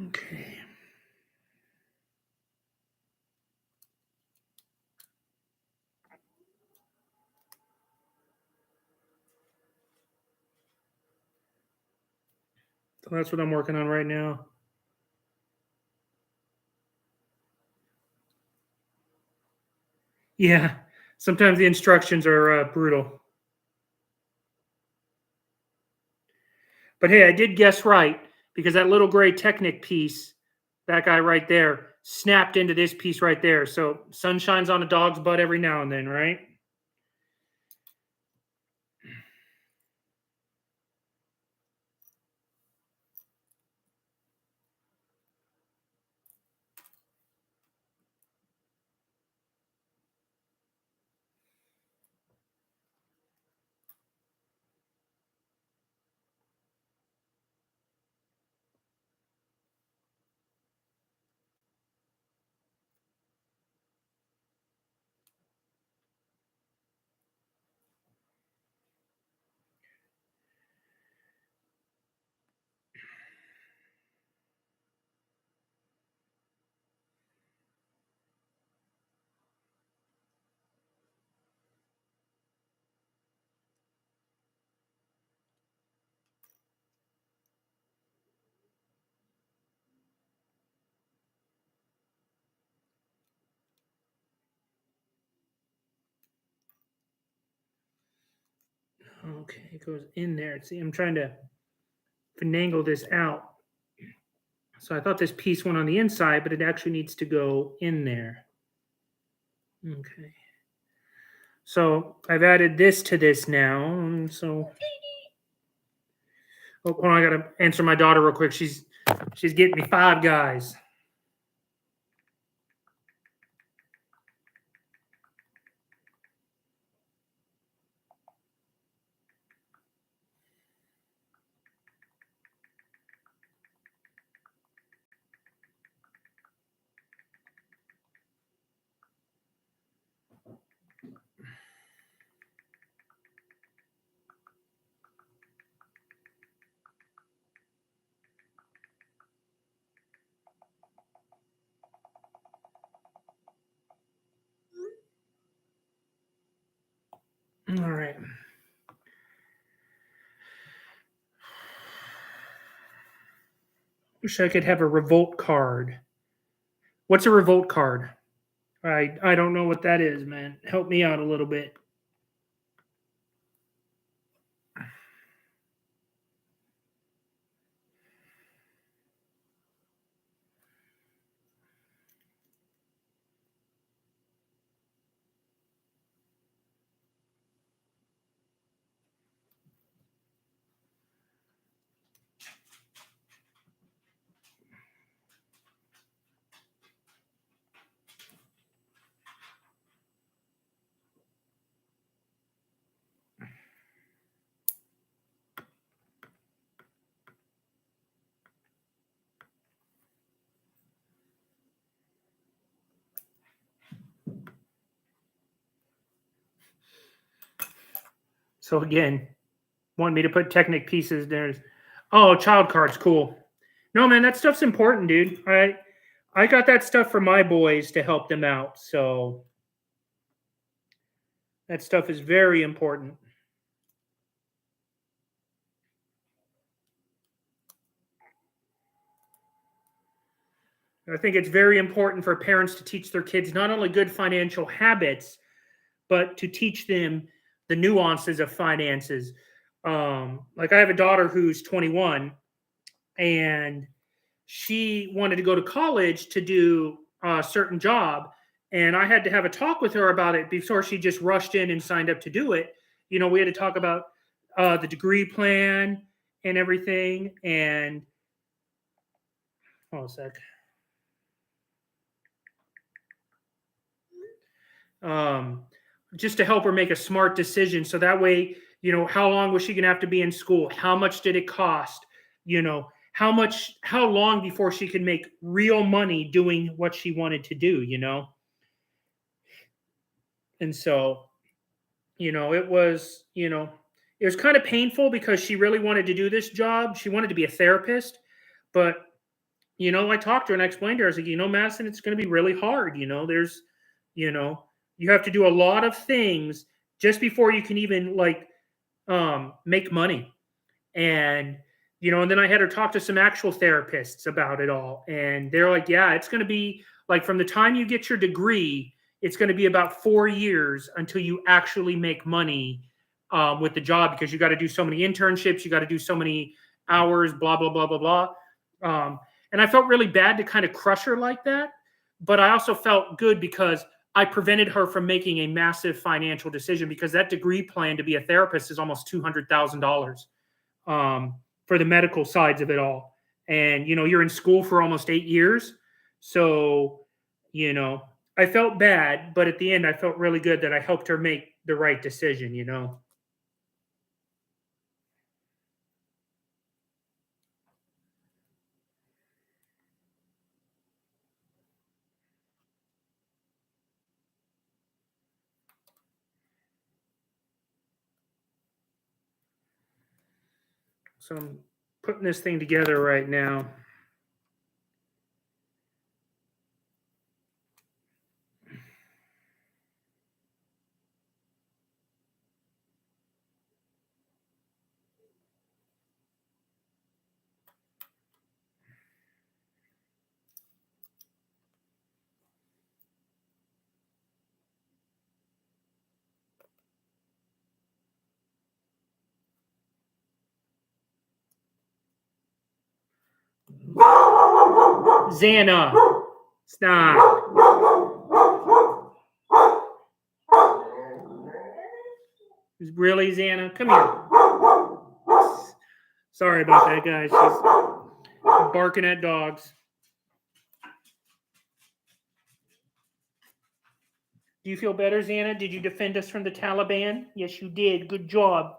Okay. So that's what I'm working on right now. Yeah. Sometimes the instructions are brutal. But hey, I did guess right because that little gray Technic piece, that guy right there, snapped into this piece right there. So sun shines on a dog's butt every now and then, right? Okay, it goes in there. See, I'm trying to finagle this out. So I thought this piece went on the inside, but it actually needs to go in there. Okay. So I've added this to this now. So oh, hold on, I gotta answer my daughter real quick. She's getting me Five Guys. All right. Wish I could have a revolt card. What's a revolt card? I don't know what that is, man. Help me out a little bit. So again, want me to put Technic pieces there. Oh, child cards, cool. No, man, that stuff's important, dude. I got that stuff for my boys to help them out. So that stuff is very important. I think it's very important for parents to teach their kids not only good financial habits, but to teach them the nuances of finances. Like I have a daughter who's 21, and she wanted to go to college to do a certain job, and I had to have a talk with her about it before she just rushed in and signed up to do it. You know, we had to talk about the degree plan and everything. And hold on a sec. Um, just to help her make a smart decision, so that way, you know, how long was she going to have to be in school? How much did it cost? You know, how long before she could make real money doing what she wanted to do? You know, and so it was kind of painful because she really wanted to do this job. She wanted to be a therapist, but I talked to her and I explained to her. I was like, Madison, it's going to be really hard. You know, you have to do a lot of things just before you can even make money. And and then I had her talk to some actual therapists about it all, and they're like, yeah, it's going to be like from the time you get your degree, it's going to be about 4 years until you actually make money with the job, because you got to do so many internships, you got to do so many hours, blah blah blah blah blah. And I felt really bad to kind of crush her like that, but I also felt good because I prevented her from making a massive financial decision, because that degree plan to be a therapist is almost $200,000 for the medical sides of it all. And you're in school for almost 8 years, so I felt bad, but at the end, I felt really good that I helped her make the right decision. So I'm putting this thing together right now. Xana, stop. Really, Xana? Come here. Sorry about that, guys. She's barking at dogs. Do you feel better, Xana? Did you defend us from the Taliban? Yes, you did. Good job.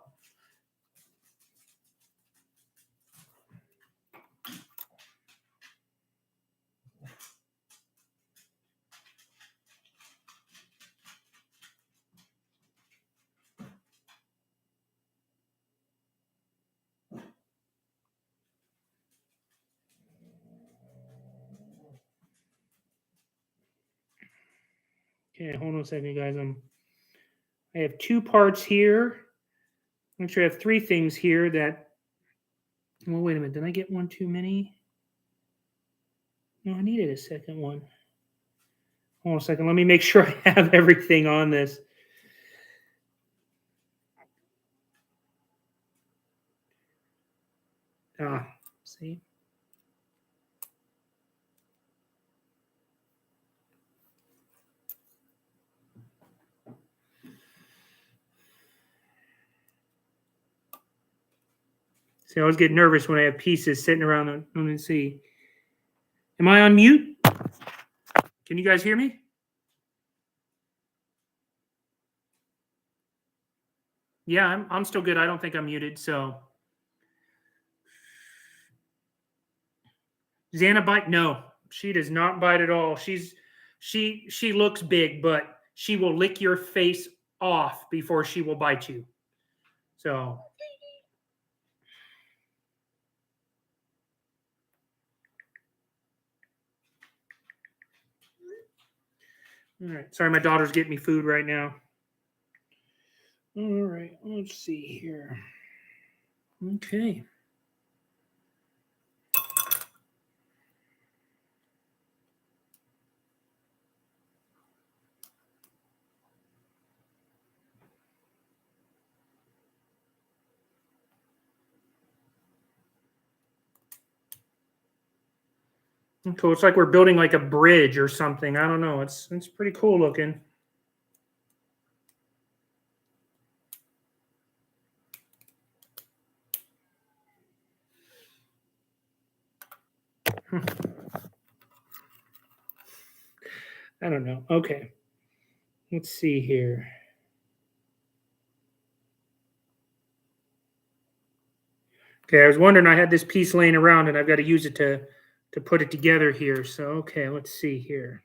Okay, hold on a second, guys. I have 2 parts here. Actually, I have 3 things here that. Well, wait a minute. Did I get one too many? No, I needed a second one. Hold on a second. Let me make sure I have everything on this. See? See, I always get nervous when I have pieces sitting around. Let me see. Am I on mute? Can you guys hear me? Yeah, I'm still good. I don't think I'm muted. So, Xana bite? No, she does not bite at all. She looks big, but she will lick your face off before she will bite you. So. All right. Sorry, my daughter's getting me food right now. All right. Let's see here. Okay. Cool. It's like we're building like a bridge or something. I don't know. It's pretty cool looking. I don't know. Okay. Let's see here. Okay, I was wondering, I had this piece laying around and I've got to use it to put it together here. So, okay, let's see here.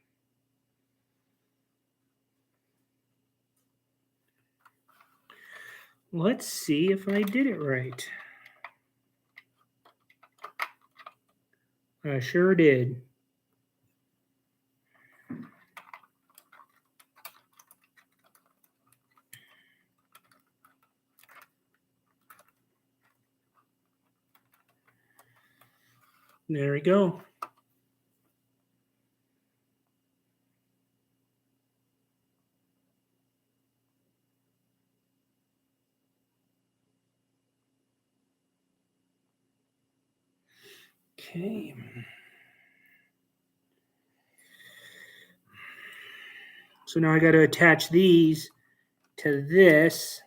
Let's see if I did it right. I sure did. There we go. Okay. So now I got to attach these to this.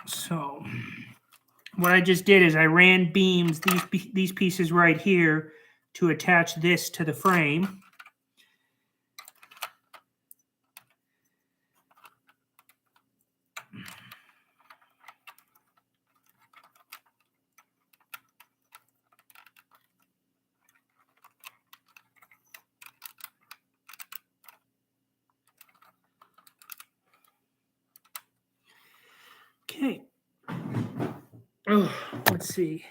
So what I just did is I ran beams, these pieces right here, to attach this to the frame. Okay. Oh, let's see.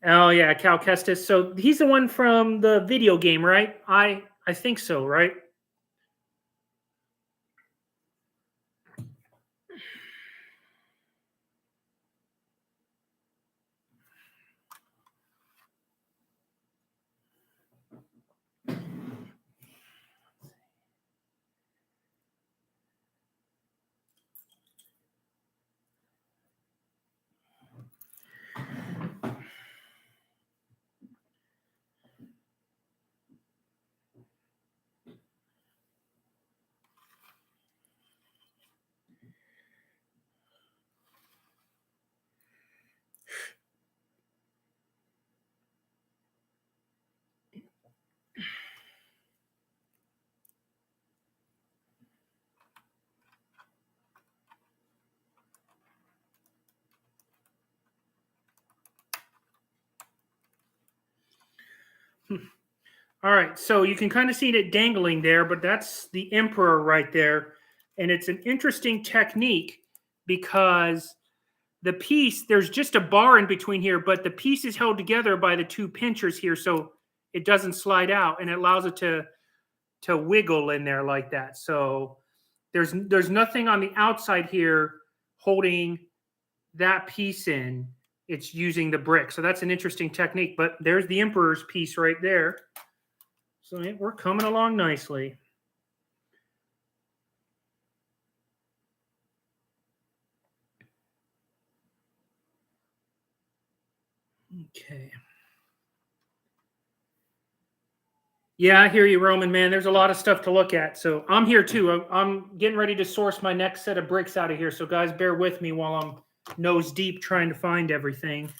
Oh yeah, Cal Kestis. So he's the one from the video game, right? I think so, right? All right, so you can kind of see it dangling there, but that's the emperor right there. And it's an interesting technique because the piece, there's just a bar in between here, but the piece is held together by the two pinchers here, so it doesn't slide out and it allows it to wiggle in there like that. So there's nothing on the outside here holding that piece in. It's using the brick. So that's an interesting technique. But there's the emperor's piece right there. So we're coming along nicely. Okay. Yeah, I hear you, Roman, man. There's a lot of stuff to look at. So I'm here too. I'm getting ready to source my next set of bricks out of here. So guys, bear with me while I'm nose deep trying to find everything.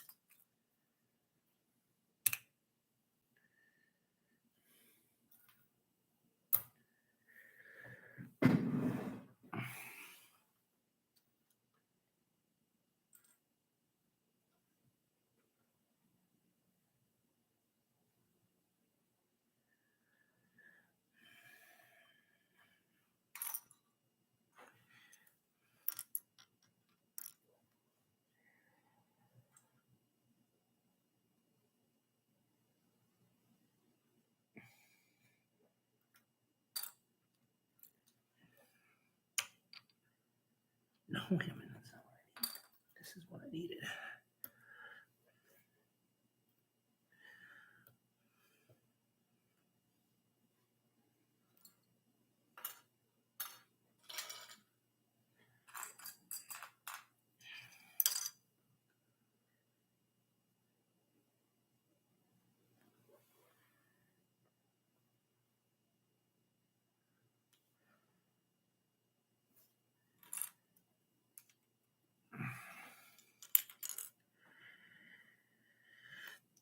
No, wait a minute. That's not what I need. This is what I needed.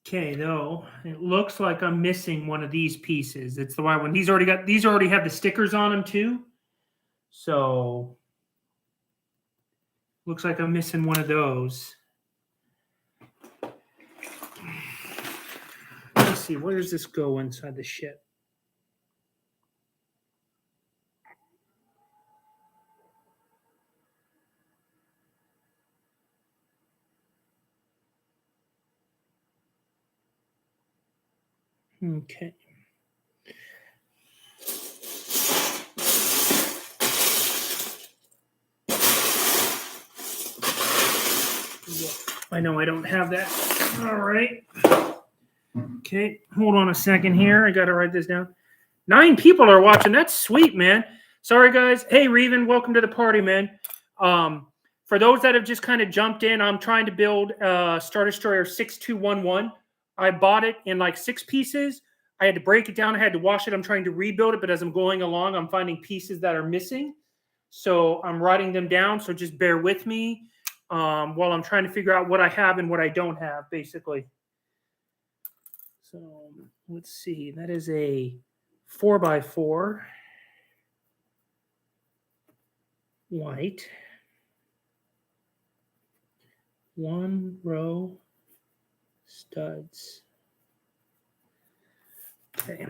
Okay, though it looks like I'm missing one of these pieces. It's the white one. These already have the stickers on them too. So looks like I'm missing one of those. Let's see, where does this go inside the ship? Okay. I know I don't have that. All right. Okay, hold on a second here. I got to write this down. 9 people are watching. That's sweet, man. Sorry, guys. Hey, Reven, welcome to the party, man. For those that have just kind of jumped in, I'm trying to build Star Destroyer 6211. I bought it in like 6 pieces. I had to break it down. I had to wash it. I'm trying to rebuild it, but as I'm going along, I'm finding pieces that are missing. So I'm writing them down. So just bear with me while I'm trying to figure out what I have and what I don't have, basically. So let's see. That is a 4x4 white, 1 row studs. Okay.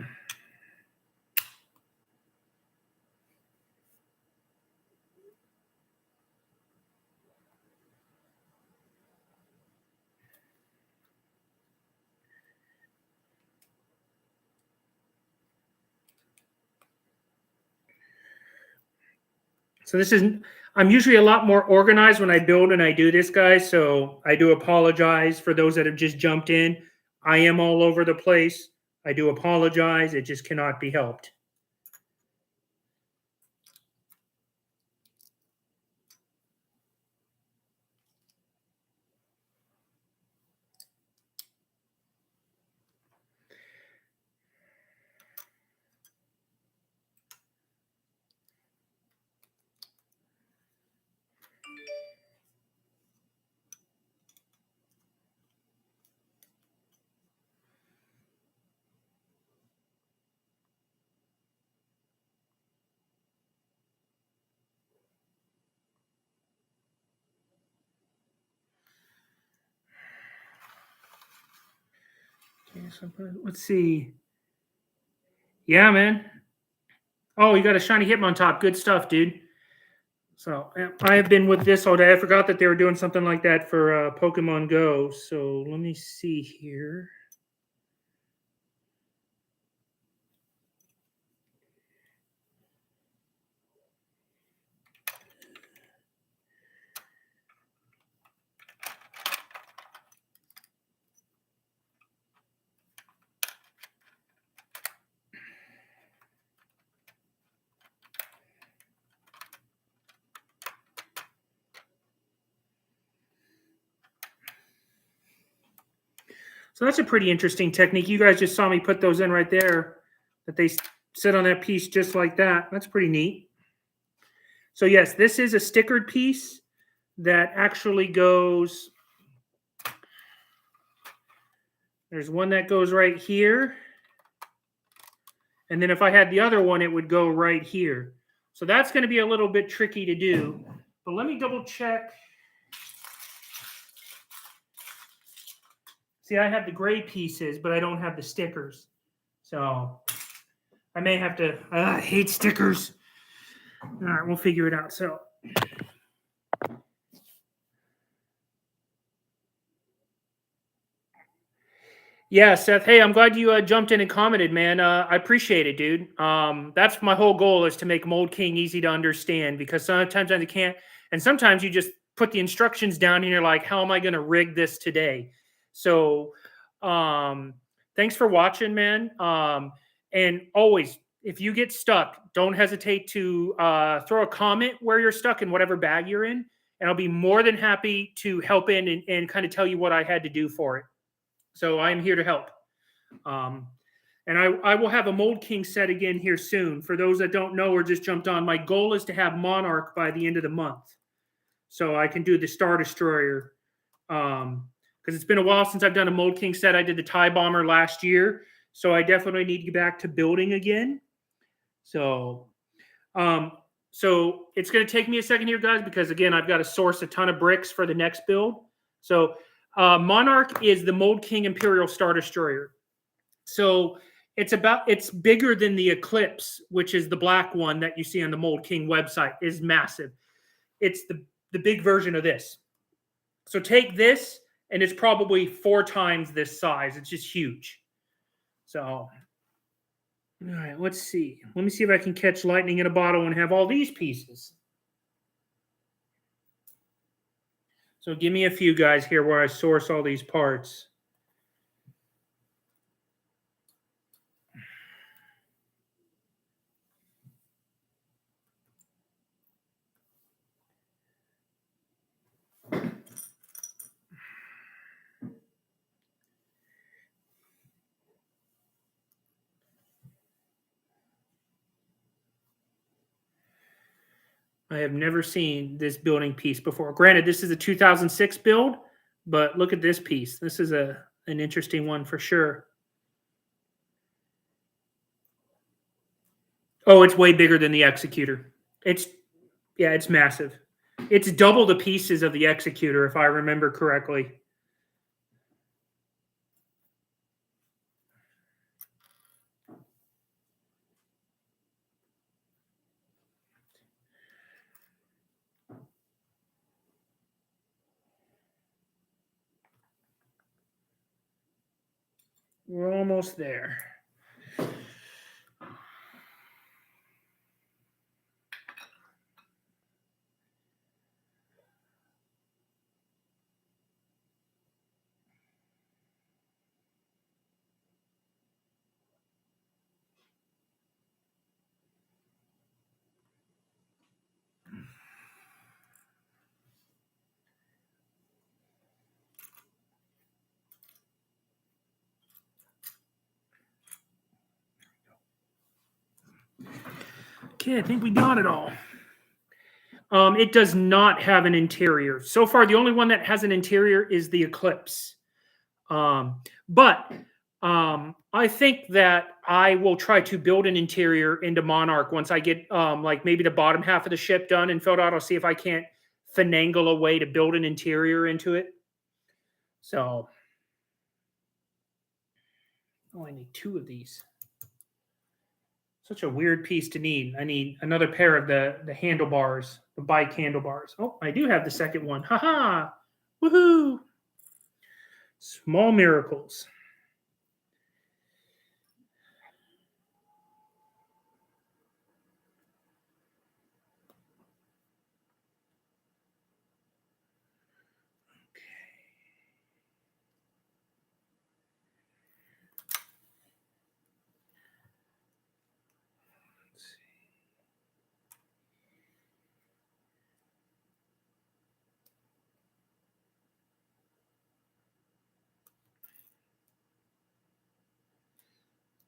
So this is, I'm usually a lot more organized when I build and I do this, guys. So I do apologize for those that have just jumped in. I am all over the place. I do apologize. It just cannot be helped. Let's see. Yeah, man. Oh, you got a shiny Hitmontop. Good stuff, dude. So I have been with this all day. I forgot that they were doing something like that for Pokemon Go. So let me see here. So that's a pretty interesting technique. You guys just saw me put those in right there, that they sit on that piece just like that. That's pretty neat. So yes, this is a stickered piece that actually goes. There's one that goes right here. And then if I had the other one, it would go right here. So that's going to be a little bit tricky to do. But let me double check. See, I have the gray pieces, but I don't have the stickers. So I may have to. I hate stickers. All right, we'll figure it out. So. Yeah, Seth. Hey, I'm glad you jumped in and commented, man. I appreciate it, dude. That's my whole goal, is to make Mold King easy to understand, because sometimes I can't, and sometimes you just put the instructions down and you're like, how am I going to rig this today? So, thanks for watching, man. And always, if you get stuck, don't hesitate to throw a comment where you're stuck in whatever bag you're in, and I'll be more than happy to help in and kind of tell you what I had to do for it. So I am here to help. And I will have a Mold King set again here soon. For those that don't know or just jumped on, my goal is to have Monarch by the end of the month, so I can do the Star Destroyer. Because it's been a while since I've done a Mold King set. I did the TIE Bomber last year, so I definitely need to get back to building again. So it's going to take me a second here, guys, because again, I've got to source a ton of bricks for the next build. So Monarch is the Mold King Imperial Star Destroyer. So it's bigger than the Eclipse, which is the black one that you see on the Mold King website. Is massive. It's the big version of this. So take this, and it's probably 4 times this size. It's just huge. So, all right, let's see. Let me see if I can catch lightning in a bottle and have all these pieces. So give me a few, guys, here where I source all these parts. I have never seen this building piece before. Granted, this is a 2006 build, but look at this piece. This is an interesting one for sure. Oh, it's way bigger than the Executor. It's massive. It's double the pieces of the Executor, if I remember correctly. We're almost there. Okay, I think we got it all. It does not have an interior. So far, the only one that has an interior is the Eclipse. But I think that I will try to build an interior into Monarch once I get like maybe the bottom half of the ship done and filled out. I'll see if I can't finagle a way to build an interior into it. So Oh, I need 2 of these. Such a weird piece to need. I need another pair of the handlebars, the bike handlebars. Oh, I do have the second one. Haha! Woohoo! Small miracles.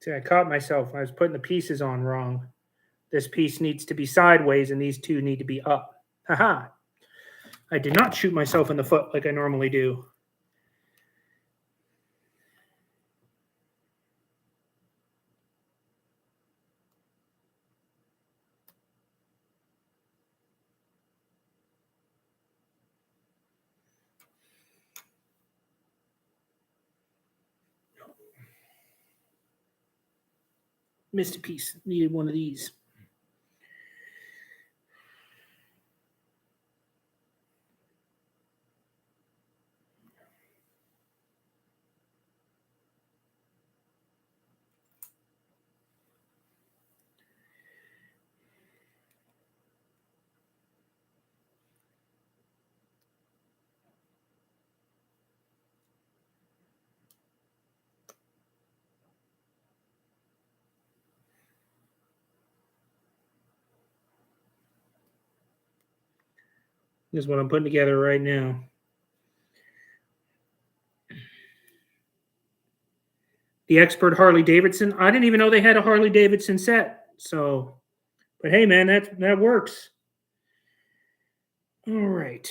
See, I caught myself. I was putting the pieces on wrong. This piece needs to be sideways, and these 2 need to be up. Haha! I did not shoot myself in the foot like I normally do. Missed a piece. Needed one of these. This is what I'm putting together right now. The Expert Harley Davidson. I didn't even know they had a Harley Davidson set. So, but hey, man, that works. All right.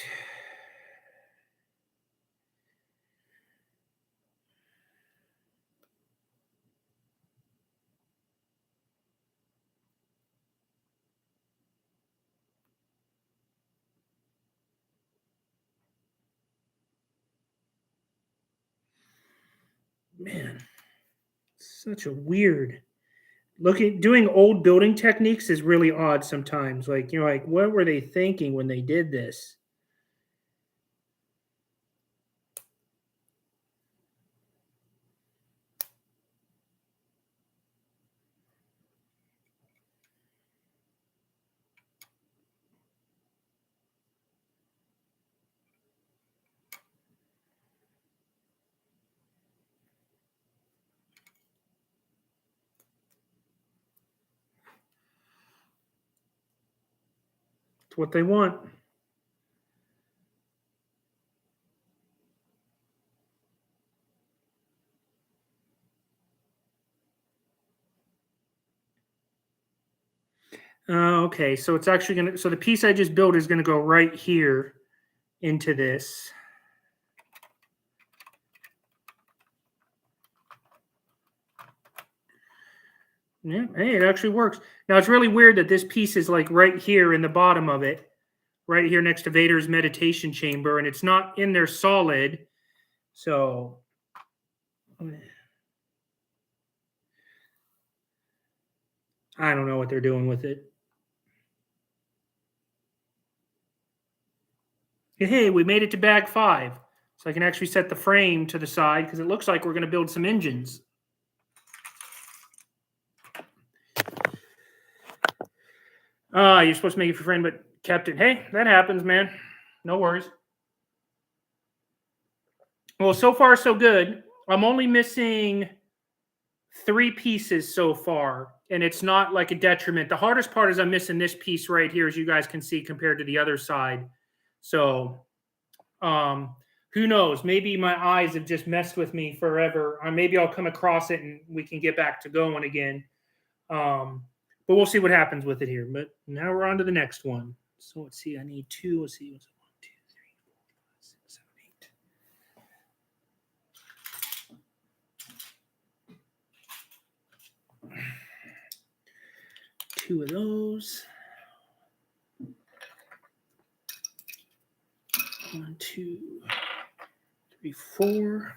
Man, such a weird doing old building techniques is really odd sometimes. Like, like, what were they thinking when they did this? It's what they want. Okay, so it's actually going to, so the piece I just built is going to go right here into this. Yeah, hey, it actually works. Now it's really weird that this piece is like right here in the bottom of it, right here next to Vader's meditation chamber, and it's not in there solid. So I don't know what they're doing with it. Hey, we made it to bag 5. So I can actually set the frame to the side because it looks like we're going to build some engines. You're supposed to make it for friend, but kept it. Hey, that happens, man. No worries. Well, so far, so good. I'm only missing 3 pieces so far, and it's not like a detriment. The hardest part is I'm missing this piece right here, as you guys can see, compared to the other side. So, who knows? Maybe my eyes have just messed with me forever. Or maybe I'll come across it and we can get back to going again. But we'll see what happens with it here. But now we're on to the next one. So let's see. I need 2. Let's see. 1, 2, 3, 4, 5, 6, 7, 8. 2 of those. 1, 2, 3, 4.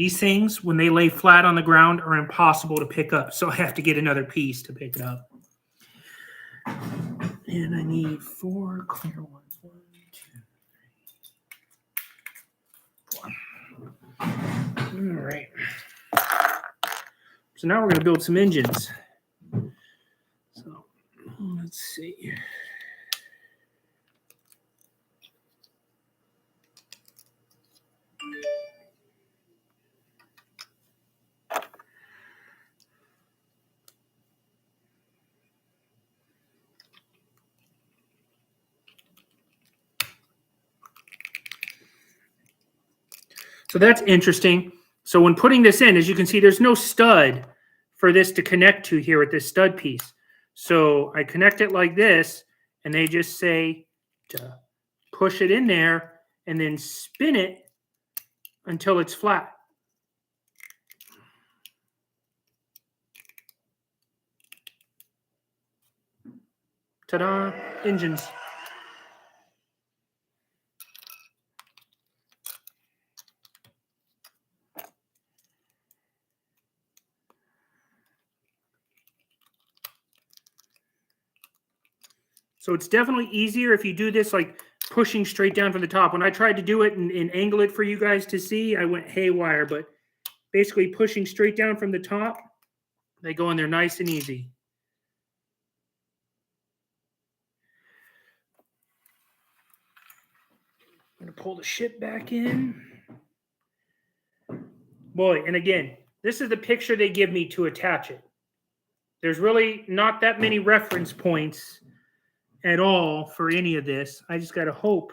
These things, when they lay flat on the ground, are impossible to pick up. So I have to get another piece to pick it up. And I need 4 clear ones. 1, 2, 3, 4. All right. So now we're going to build some engines. So let's see. So that's interesting. So when putting this in, as you can see, there's no stud for this to connect to here at this stud piece. So I connect it like this, and they just say to push it in there and then spin it until it's flat. Ta-da, engines. So it's definitely easier if you do this like pushing straight down from the top. When I tried to do it and angle it for you guys to see, I went haywire, but basically pushing straight down from the top, they go in there nice and easy. I'm going to pull the ship back in. Boy, and again, this is the picture they give me to attach it. There's really not that many reference points at all for any of this. I just got to hope.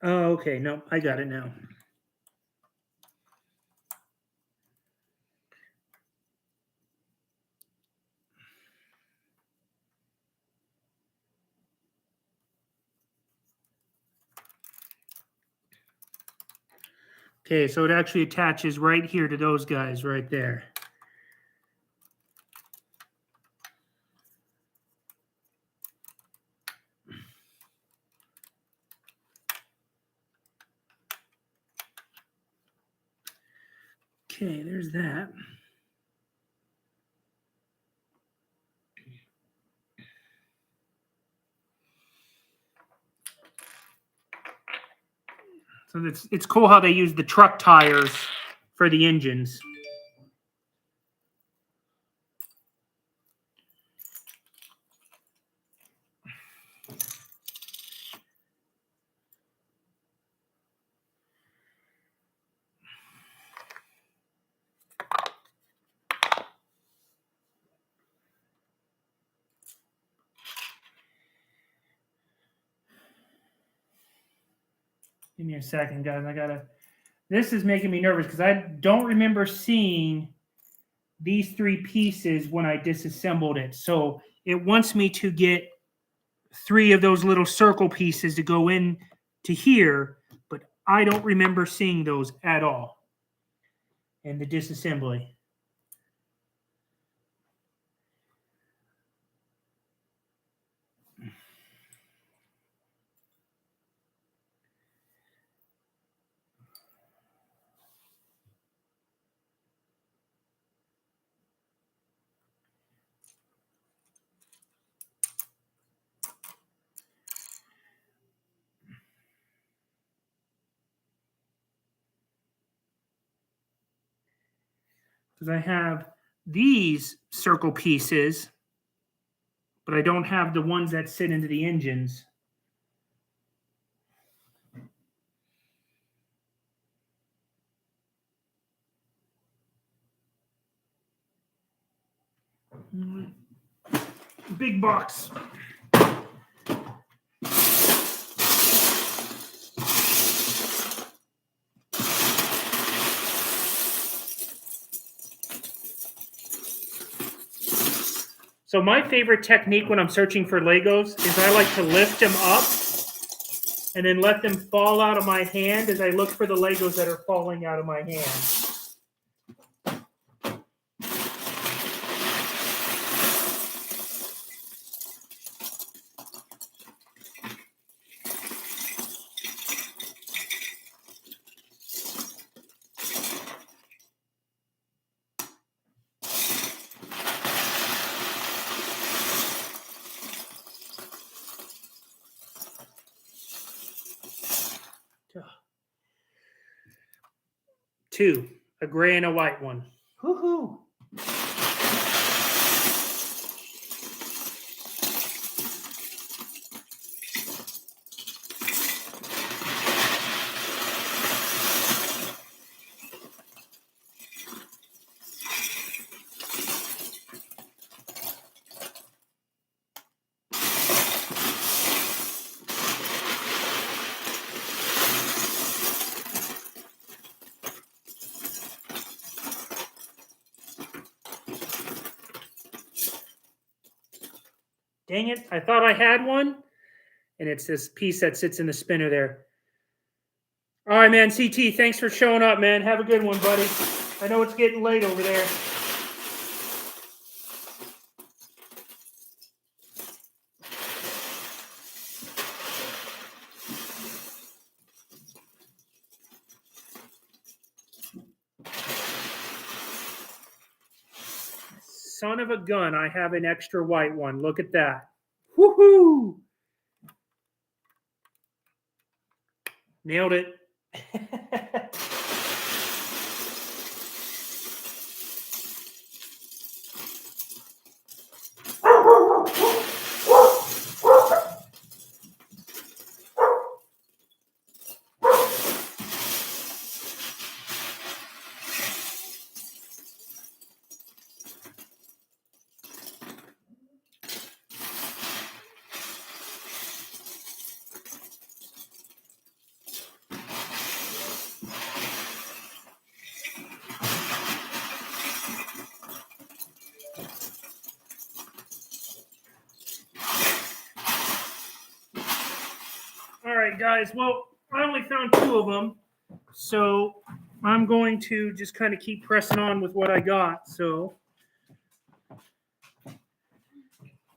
Oh, okay. No, I got it now. Okay, so it actually attaches right here to those guys right there. Okay, there's that. So it's cool how they use the truck tires for the engines. Give me a second, guys. This is making me nervous because I don't remember seeing these 3 pieces when I disassembled it. So it wants me to get 3 of those little circle pieces to go in to here, but I don't remember seeing those at all in the disassembly. Because I have these circle pieces, but I don't have the ones that sit into the engines. Big box. So my favorite technique when I'm searching for Legos is I like to lift them up and then let them fall out of my hand as I look for the Legos that are falling out of my hand. two, a gray and a white one. Woohoo! Dang it, I thought I had one, and it's this piece that sits in the spinner there. All right, man, CT, thanks for showing up, man. Have a good one, buddy. I know it's getting late over there. Son of a gun, I have an extra white one. Look at that. Woohoo! Nailed it. All right, guys. Well, I only found two of them, so I'm going to just kind of keep pressing on with what I got. So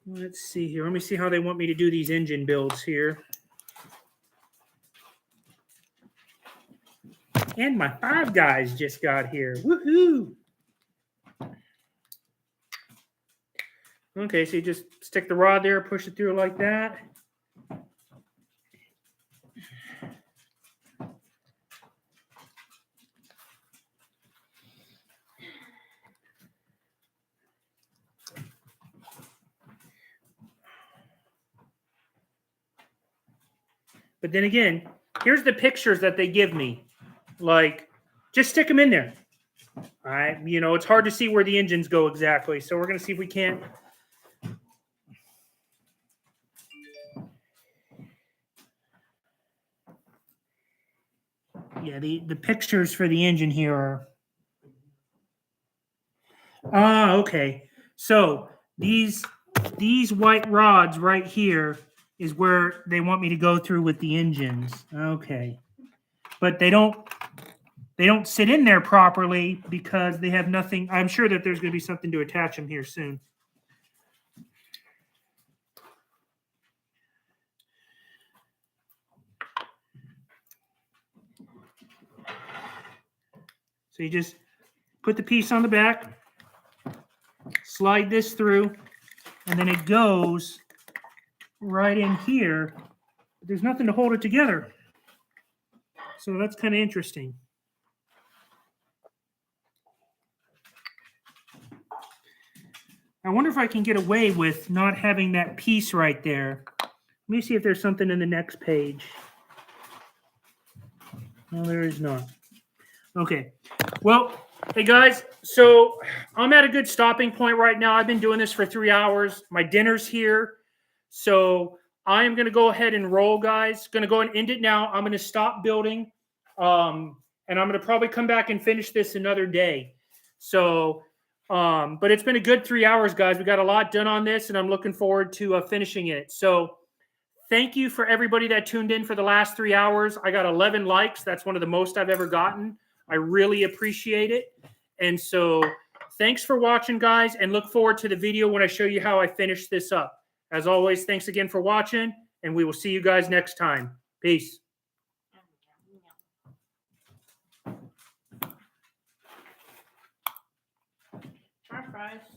let's see here. Let me see how they want me to do these engine builds here. And my Five Guys just got here. Woohoo! Okay, so you just stick the rod there, push it through like that. But then again, here's the pictures that they give me. Like, just stick them in there. All right, you know, it's hard to see where the engines go exactly. So we're going to see if we can't. Yeah, the pictures for the engine here are. Okay. So these white rods right here is where they want me to go through with the engines. Okay. But they don't sit in there properly because they have nothing. I'm sure that there's going to be something to attach them here soon. So you just put the piece on the back, slide this through, and then it goes right in here. But there's nothing to hold it together. So that's kind of interesting. I wonder if I can get away with not having that piece right there. Let me see if there's something in the next page. No, there is not. Okay. Well, hey guys, so I'm at a good stopping point right now. I've been doing this for 3 hours. My dinner's here. So I am going to go ahead and roll, guys. Going to go and end it now. I'm going to stop building. And I'm going to probably come back and finish this another day. So, but it's been a good 3 hours, guys. We got a lot done on this, and I'm looking forward to finishing it. So thank you for everybody that tuned in for the last 3 hours. I got 11 likes. That's one of the most I've ever gotten. I really appreciate it. And so thanks for watching, guys, and look forward to the video when I show you how I finish this up. As always, thanks again for watching, and we will see you guys next time. Peace. French fries.